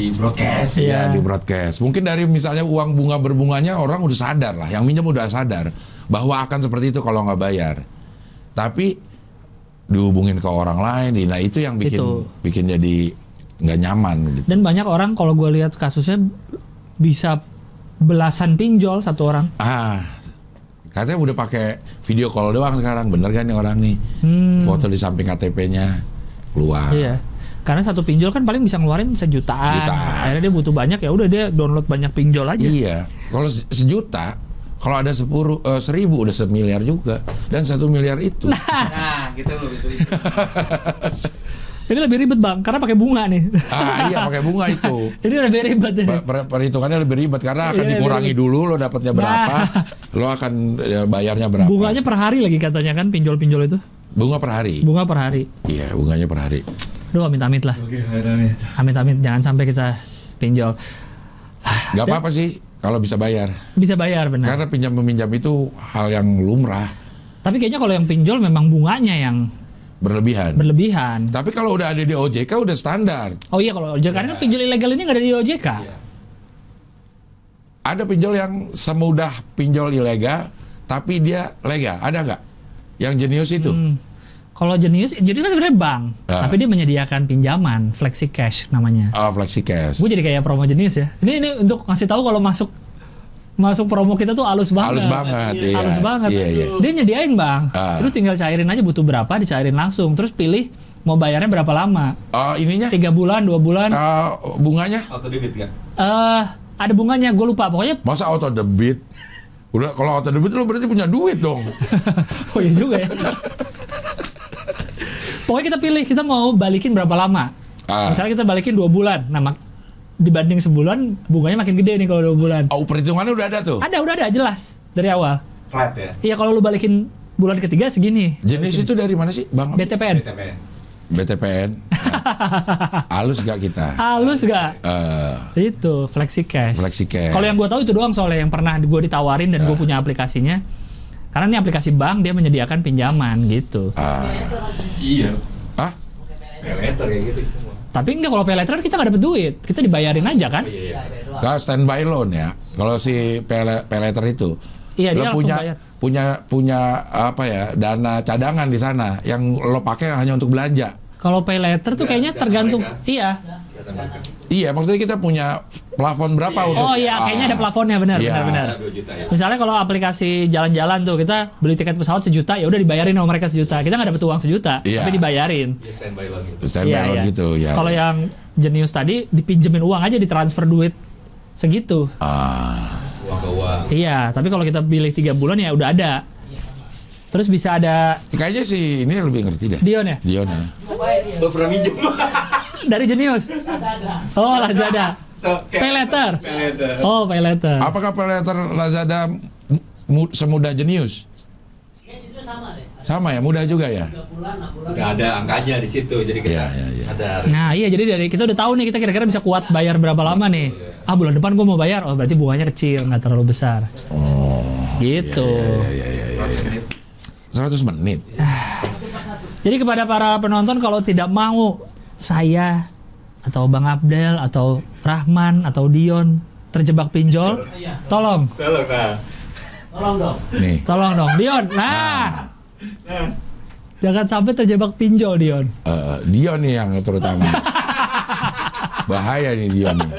broadcast. Iya. Ya, di broadcast. Mungkin dari misalnya uang bunga berbunganya orang udah sadar lah, yang minjem udah sadar bahwa akan seperti itu kalau nggak bayar. Tapi dihubungin ke orang lain, nah itu yang bikin jadi nggak nyaman gitu. Dan banyak orang kalau gue lihat kasusnya bisa belasan pinjol satu orang. Katanya udah pakai video call doang sekarang, bener kan nih orang nih? Foto di samping KTP-nya keluar. Iya. Karena satu pinjol kan paling bisa ngeluarin sejutaan. Akhirnya dia butuh banyak, ya udah dia download banyak pinjol aja. Iya. Kalau sejuta, kalau ada 1.000 udah 1 miliar juga, dan 1 miliar itu. Nah, gitu loh itu. Ini lebih ribet bang, karena pakai bunga nih. Iya pakai bunga itu. Ini lebih ribet ini. Perhitungannya lebih ribet karena akan Iya, dikurangi dulu lo dapatnya berapa, lo akan bayarnya berapa. Bunganya per hari lagi katanya kan pinjol-pinjol itu. Bunga per hari. Bunga per hari. Iya, bunganya per hari. Duh, amit-amit lah. Oke, amit. Amit-amit, jangan sampai kita pinjol. Gak apa-apa sih kalau bisa bayar. Bisa bayar benar. Karena pinjam meminjam itu hal yang lumrah, Tapi kayaknya kalau yang pinjol memang bunganya yang berlebihan. Tapi kalau udah ada di OJK udah standar. Oh iya, kalau OJK kan pinjol ilegal ini nggak ada di OJK. Ada pinjol yang semudah pinjol ilegal, tapi dia legal. Ada nggak? Yang jenius itu? Kalau Jenius kan sebenarnya bank, tapi dia menyediakan pinjaman, Flexi Cash namanya. Oh, Flexi Cash. Gue jadi kayak promo Jenius ya. Ini untuk ngasih tahu kalau masuk promo kita tuh halus banget. Halus banget, iya. Halus banget. Iya. Dia nyediain bang. Lu tinggal cairin aja butuh berapa, dicairin langsung. Terus pilih mau bayarnya berapa lama. Ininya? 3 bulan, 2 bulan. Bunganya? Auto debit kan? Ada bunganya, gue lupa. Pokoknya. Masa auto debit? Udah, kalau auto debit lu berarti punya duit dong. Oh iya juga ya. Pokoknya kita pilih, kita mau balikin berapa lama. Misalnya kita balikin 2 bulan. Nah, dibanding sebulan, bunganya makin gede nih kalau 2 bulan. Perhitungannya udah ada tuh? Udah ada, jelas. Dari awal. Flat ya? Iya, kalau lu balikin bulan ketiga segini. Jenis itu dari mana sih, Bang? BTPN. BTPN. Halus gak kita? Halus gak? Itu, Flexi Cash. Kalau yang gue tahu itu doang soalnya yang pernah gue ditawarin dan gue punya aplikasinya. Karena ini aplikasi bank, dia menyediakan pinjaman gitu. Iya. Hah? Peleter kayak gitu semua. Tapi enggak, kalau pay later kita nggak dapet duit, kita dibayarin aja kan? Iya. Gak standby loan ya. Kalau si pay later itu, Iya, dia lo langsung bayar. punya apa ya, dana cadangan di sana yang lo pakai hanya untuk belanja. Kalau pay later tuh kayaknya tergantung. Iya. Iya, maksudnya kita punya plafon berapa untuk? Oh iya, kayaknya ada plafonnya, benar. Ada 2 juta ya. Misalnya kalau aplikasi jalan-jalan tuh kita beli tiket pesawat 1 juta, ya udah dibayarin sama mereka 1 juta. Kita nggak dapet uang 1 juta, Iya. tapi dibayarin. Iya, standby loan gitu. Standby loan gitu ya. Kalau yang Jenius tadi dipinjemin uang aja, ditransfer duit segitu. Uang ke uang. Iya, tapi kalau kita pilih 3 bulan ya udah ada. Terus bisa ada Kayaknya sih ini lebih ngerti deh. Dion ya? Dion ya. Lo pernah minjem? Dari Jenius. Oh, Lazada. Pay later. Peleter. Oh, pay later. Apakah pay later Lazada semudah Jenius? Kayaknya sistemnya sama deh. Sama ya, mudah juga ya. 3 bulan, 6 bulan. Udah ada angkanya di situ, jadi kita Iya. ada. Nah iya, jadi dari kita udah tahu nih kita kira-kira bisa kuat bayar berapa lama nih. Bulan depan gue mau bayar, berarti bunganya kecil, nggak terlalu besar. Gitu. Iya. 100 menit. Jadi kepada para penonton, kalau tidak mau saya atau Bang Abdel atau Rahman atau Dion terjebak pinjol, tolong Tolong dong. Nih. tolong dong Dion. Nah. Jangan sampai terjebak pinjol, Dion. Dion nih yang terutama. Bahaya nih Dion nih.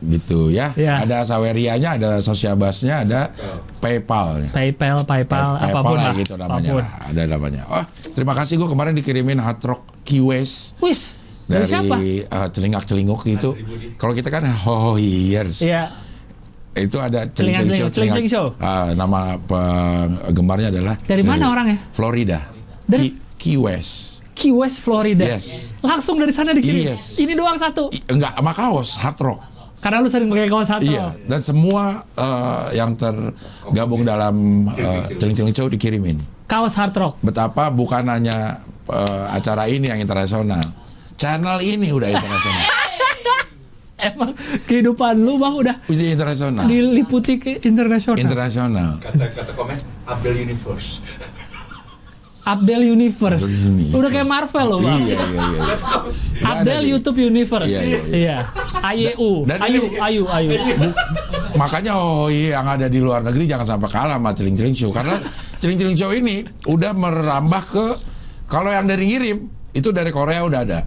Gitu ya. Ya. Ada Sawerianya, ada Sosiabasnya, ada PayPal. PayPal, apapun lah. Gitu namanya. Apapun. Lah. Ada namanya. Terima kasih, gue kemarin dikirimin Hard Rock Key West. Wis, dari siapa? Celingak-celinguk gitu. Kalau kita kan Years. Iya. Itu ada Celing-celing show. Nama penggemarnya adalah Dari mana orangnya? Florida. Dari- Key West. Key West, Florida. Yes. Langsung dari sana dikirim. Yes. Ini doang satu. Enggak, sama kaos Hard Rock. Karena lu sering pakai kaos satu. Iya, dan semua yang tergabung dalam Celing-celing show dikirimin. Kaos Hard Rock. Betapa bukan hanya acara ini yang internasional, channel ini udah internasional. Emang kehidupan lu Bang udah Udah internasional. diliputi ke internasional. Internasional. Kata komen Abdel Universe. Abdel Universe. Abdel Universe. Udah kayak Marvel loh Bang. Iya. Abdel YouTube Universe. Iya. AYU. Dan Ayu. Makanya yang ada di luar negeri jangan sampai kalah sama Celing-celing show, karena Celing-celing show ini udah merambah ke, kalau yang dari ngirim itu dari Korea udah ada.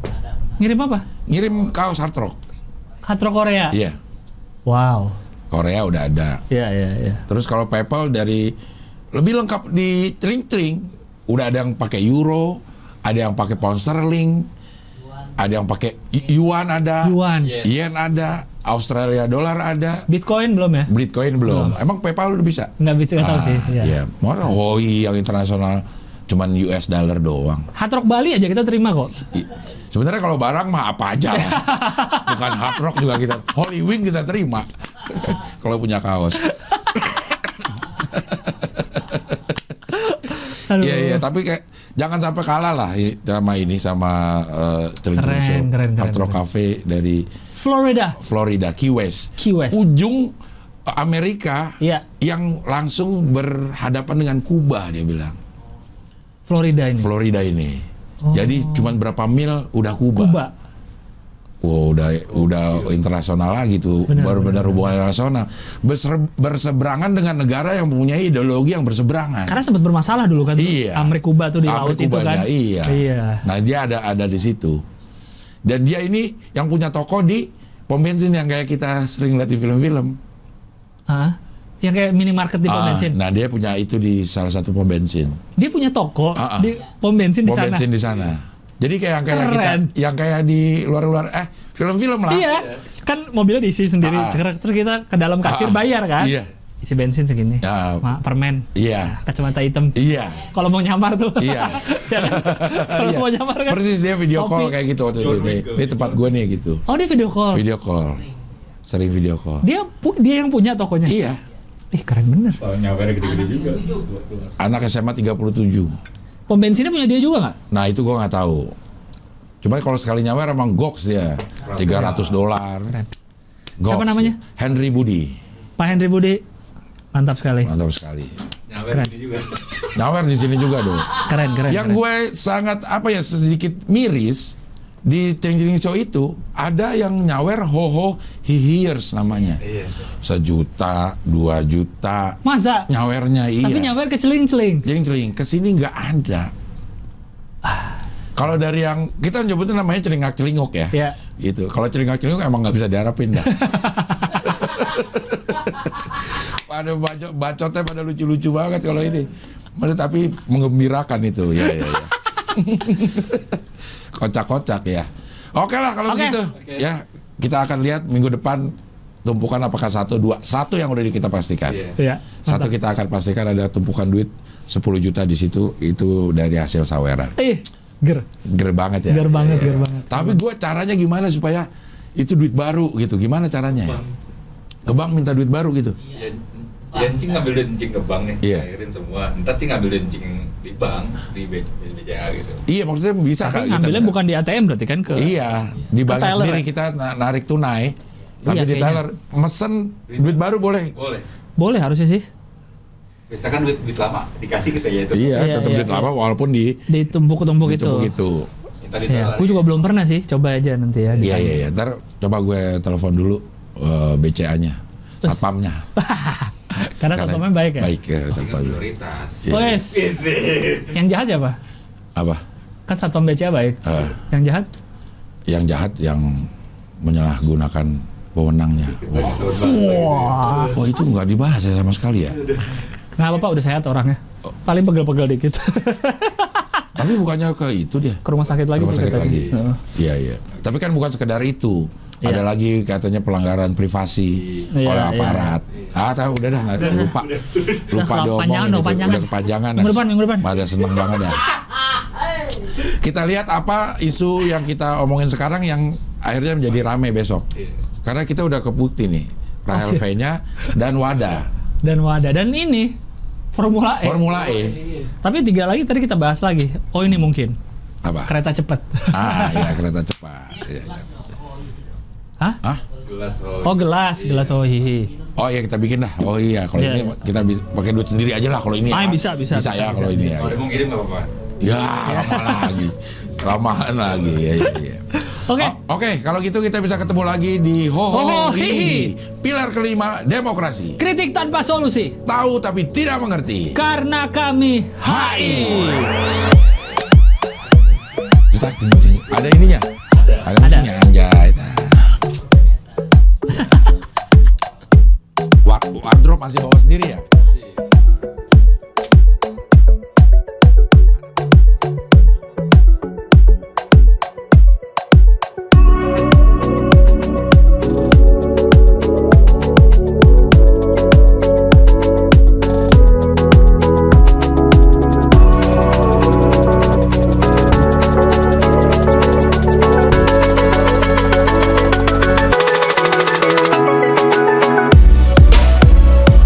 Ngirim apa? Ngirim kaos Hard Rock. Hard Rock Korea. Iya. Wow. Korea udah ada. Iya. Terus kalau PayPal dari lebih lengkap di Celing-celing, udah ada yang pakai euro, ada yang pakai pound sterling, ada yang pakai yuan ada, Yuan. yen ada, Australia dollar ada, Bitcoin belum ya? Bitcoin belum. Emang PayPal udah bisa? Nggak bisa, nggak tahu sih. Iya. Iya. Mana yang internasional cuman US dollar doang. Hard Rock Bali aja kita terima kok. Sebenarnya kalau barang mah apa aja lah. Bukan Hard Rock juga kita. Holy Wing kita terima. Kalau punya kaos. Iya, tapi kayak jangan sampai kalah lah sama Celing-celing show. Keren. Hard Rock Cafe dari Florida, Key West. Ujung Amerika yang langsung berhadapan dengan Kuba, dia bilang. Florida ini. Jadi cuman berapa mil udah Kuba. Wow, udah internasional lagi tuh, benar-benar hubungan internasional. Berseberangan dengan negara yang mempunyai ideologi yang berseberangan. Karena sempat bermasalah dulu kan, Iya. Amrik Kuba tuh di laut itu kan. Iya. Nah dia ada di situ. Dan dia ini yang punya toko di pom bensin yang kayak kita sering lihat di film-film. Hah? Yang kayak minimarket di pom bensin. Nah dia punya itu di salah satu pom bensin. Dia punya toko di pom bensin di Pom sana. bensin di sana. Jadi kayak kita, yang kayak di luar film-film lah. Iya, kan mobilnya diisi sendiri, terus kita ke dalam kasir bayar kan. Iya. Isi bensin segini, permen, Iya. kacamata hitam. Iya. Kalau mau nyamar tuh. Iya. Ya kan? Kalau Iya. mau nyamar kan. Persis dia video call kayak gitu waktu itu. Ini tempat gue nih gitu. Oh dia video call. Video call. Sering video call. Dia yang punya tokonya. Iya. Ih keren bener. Soalnya nyawernya gede-gede juga. Anak SMA 37. Pom bensinnya punya dia juga nggak? Nah itu gue nggak tahu. Cuma kalau sekali nyawer emang goks dia. $300. Keren. Goks. Siapa namanya? Henry Budi. Pak Henry Budi. Mantap sekali. Mantap sekali. Nyawer Keren. ini juga. Nyawer di sini juga dong. Keren. Yang gue sangat sedikit miris di Cering-Cering Show itu ada yang nyawer Hoho Hihiers namanya. Iya. 1 juta, 2 juta. Masa? Nyawernya iya. Tapi nyawer ke celing-celing. Celing-celing kesini nggak ada. Kalau dari yang kita nyebutnya namanya celingak-celinguk ya. Iya. Gitu. Kalau celingak-celinguk emang nggak bisa diharapin dah. Pada bacotnya pada lucu-lucu banget kalau ini. Tapi menggembirakan itu. Ya. Kocak-kocak ya. Oke lah kalau begitu. Ya, kita akan lihat minggu depan tumpukan apakah 1, 2. 1 yang udah kita pastikan. Iya. Satu kita akan pastikan ada tumpukan duit 10 juta di situ, itu dari hasil saweran. Ger banget ya. Ger banget. Tapi gue caranya gimana supaya itu duit baru gitu? Gimana caranya ya? Ke bank minta duit baru gitu. Ya encing ngambil duit encing ke bank nih, cairin Iya. semua. Ntar ting ngambil duit encing di bank, di BCA gitu. Iya, maksudnya bisa Tapi kan? ngambilnya bukan di ATM berarti kan ke. Iya, di bank teller, sendiri ya? kita narik tunai. Tapi Iya, di kayaknya. teller mesen duit baru boleh. Boleh. Harusnya sih. Biasakan duit lama dikasih gitu ya itu. Iya, Iya, tetap iya, duit iya. lama walaupun Ditumpuk-tumpuk itu. gitu. Minta Ya, ditelar. aku juga belum pernah sih, coba aja nanti ya. Iya. Ntar coba gue telepon dulu BCA-nya, satpamnya. Karena satpamnya baik ya. Baik ya, Ingat satpam. prioritas. Iya. Wes, yang jahat siapa? Apa? Kan satpam BCA baik. Yang jahat? Yang jahat yang menyalahgunakan wewenangnya. Wah, Oh itu nggak dibahas ya sama sekali ya. nggak apa-apa udah sehat orangnya. Paling pegel-pegel dikit. Tapi bukannya ke itu dia. Ke rumah sakit lagi Rumah sih sakit katanya. lagi. Heeh. Iya. Tapi kan bukan sekedar itu. Iya. Ada lagi katanya pelanggaran privasi Iya, oleh iya. aparat. Tahu udah dah nggak lupa. Lupa Udah, diomong panjangan gitu. dong, panjangan. Udah kepanjangan. Minggu depan. Pada seneng banget ya. Kita lihat apa isu yang kita omongin sekarang yang akhirnya menjadi rame besok. Karena kita udah kebukti nih. Rahel V-nya dan WADA. Dan wadah. Dan ini Formula E. Formula E. Tapi 3 lagi tadi kita bahas lagi. Oh ini mungkin Apa? kereta cepat. Ya kereta cepat. Iya. Hah? Hah? Gelas Oh gelas Oh hihi. Oh iya kita bikin dah. Oh iya kalau Iya, ini iya. kita pakai duit sendiri aja lah kalau ini. Ah, ya. bisa ya kalau ini ya. Kalau mau ngirim nggak apa-apa. Ya lama lagi. Kelamaan lagi. Ya. Oke. Oke, kalau gitu kita bisa ketemu lagi di Ho, Hoho Hihi. Hihi. Pilar kelima demokrasi. Kritik tanpa solusi. Tahu tapi tidak mengerti. Karena kami HI. Ada ininya? Ada musiknya anjay. Wardrobe masih bawa sendiri ya?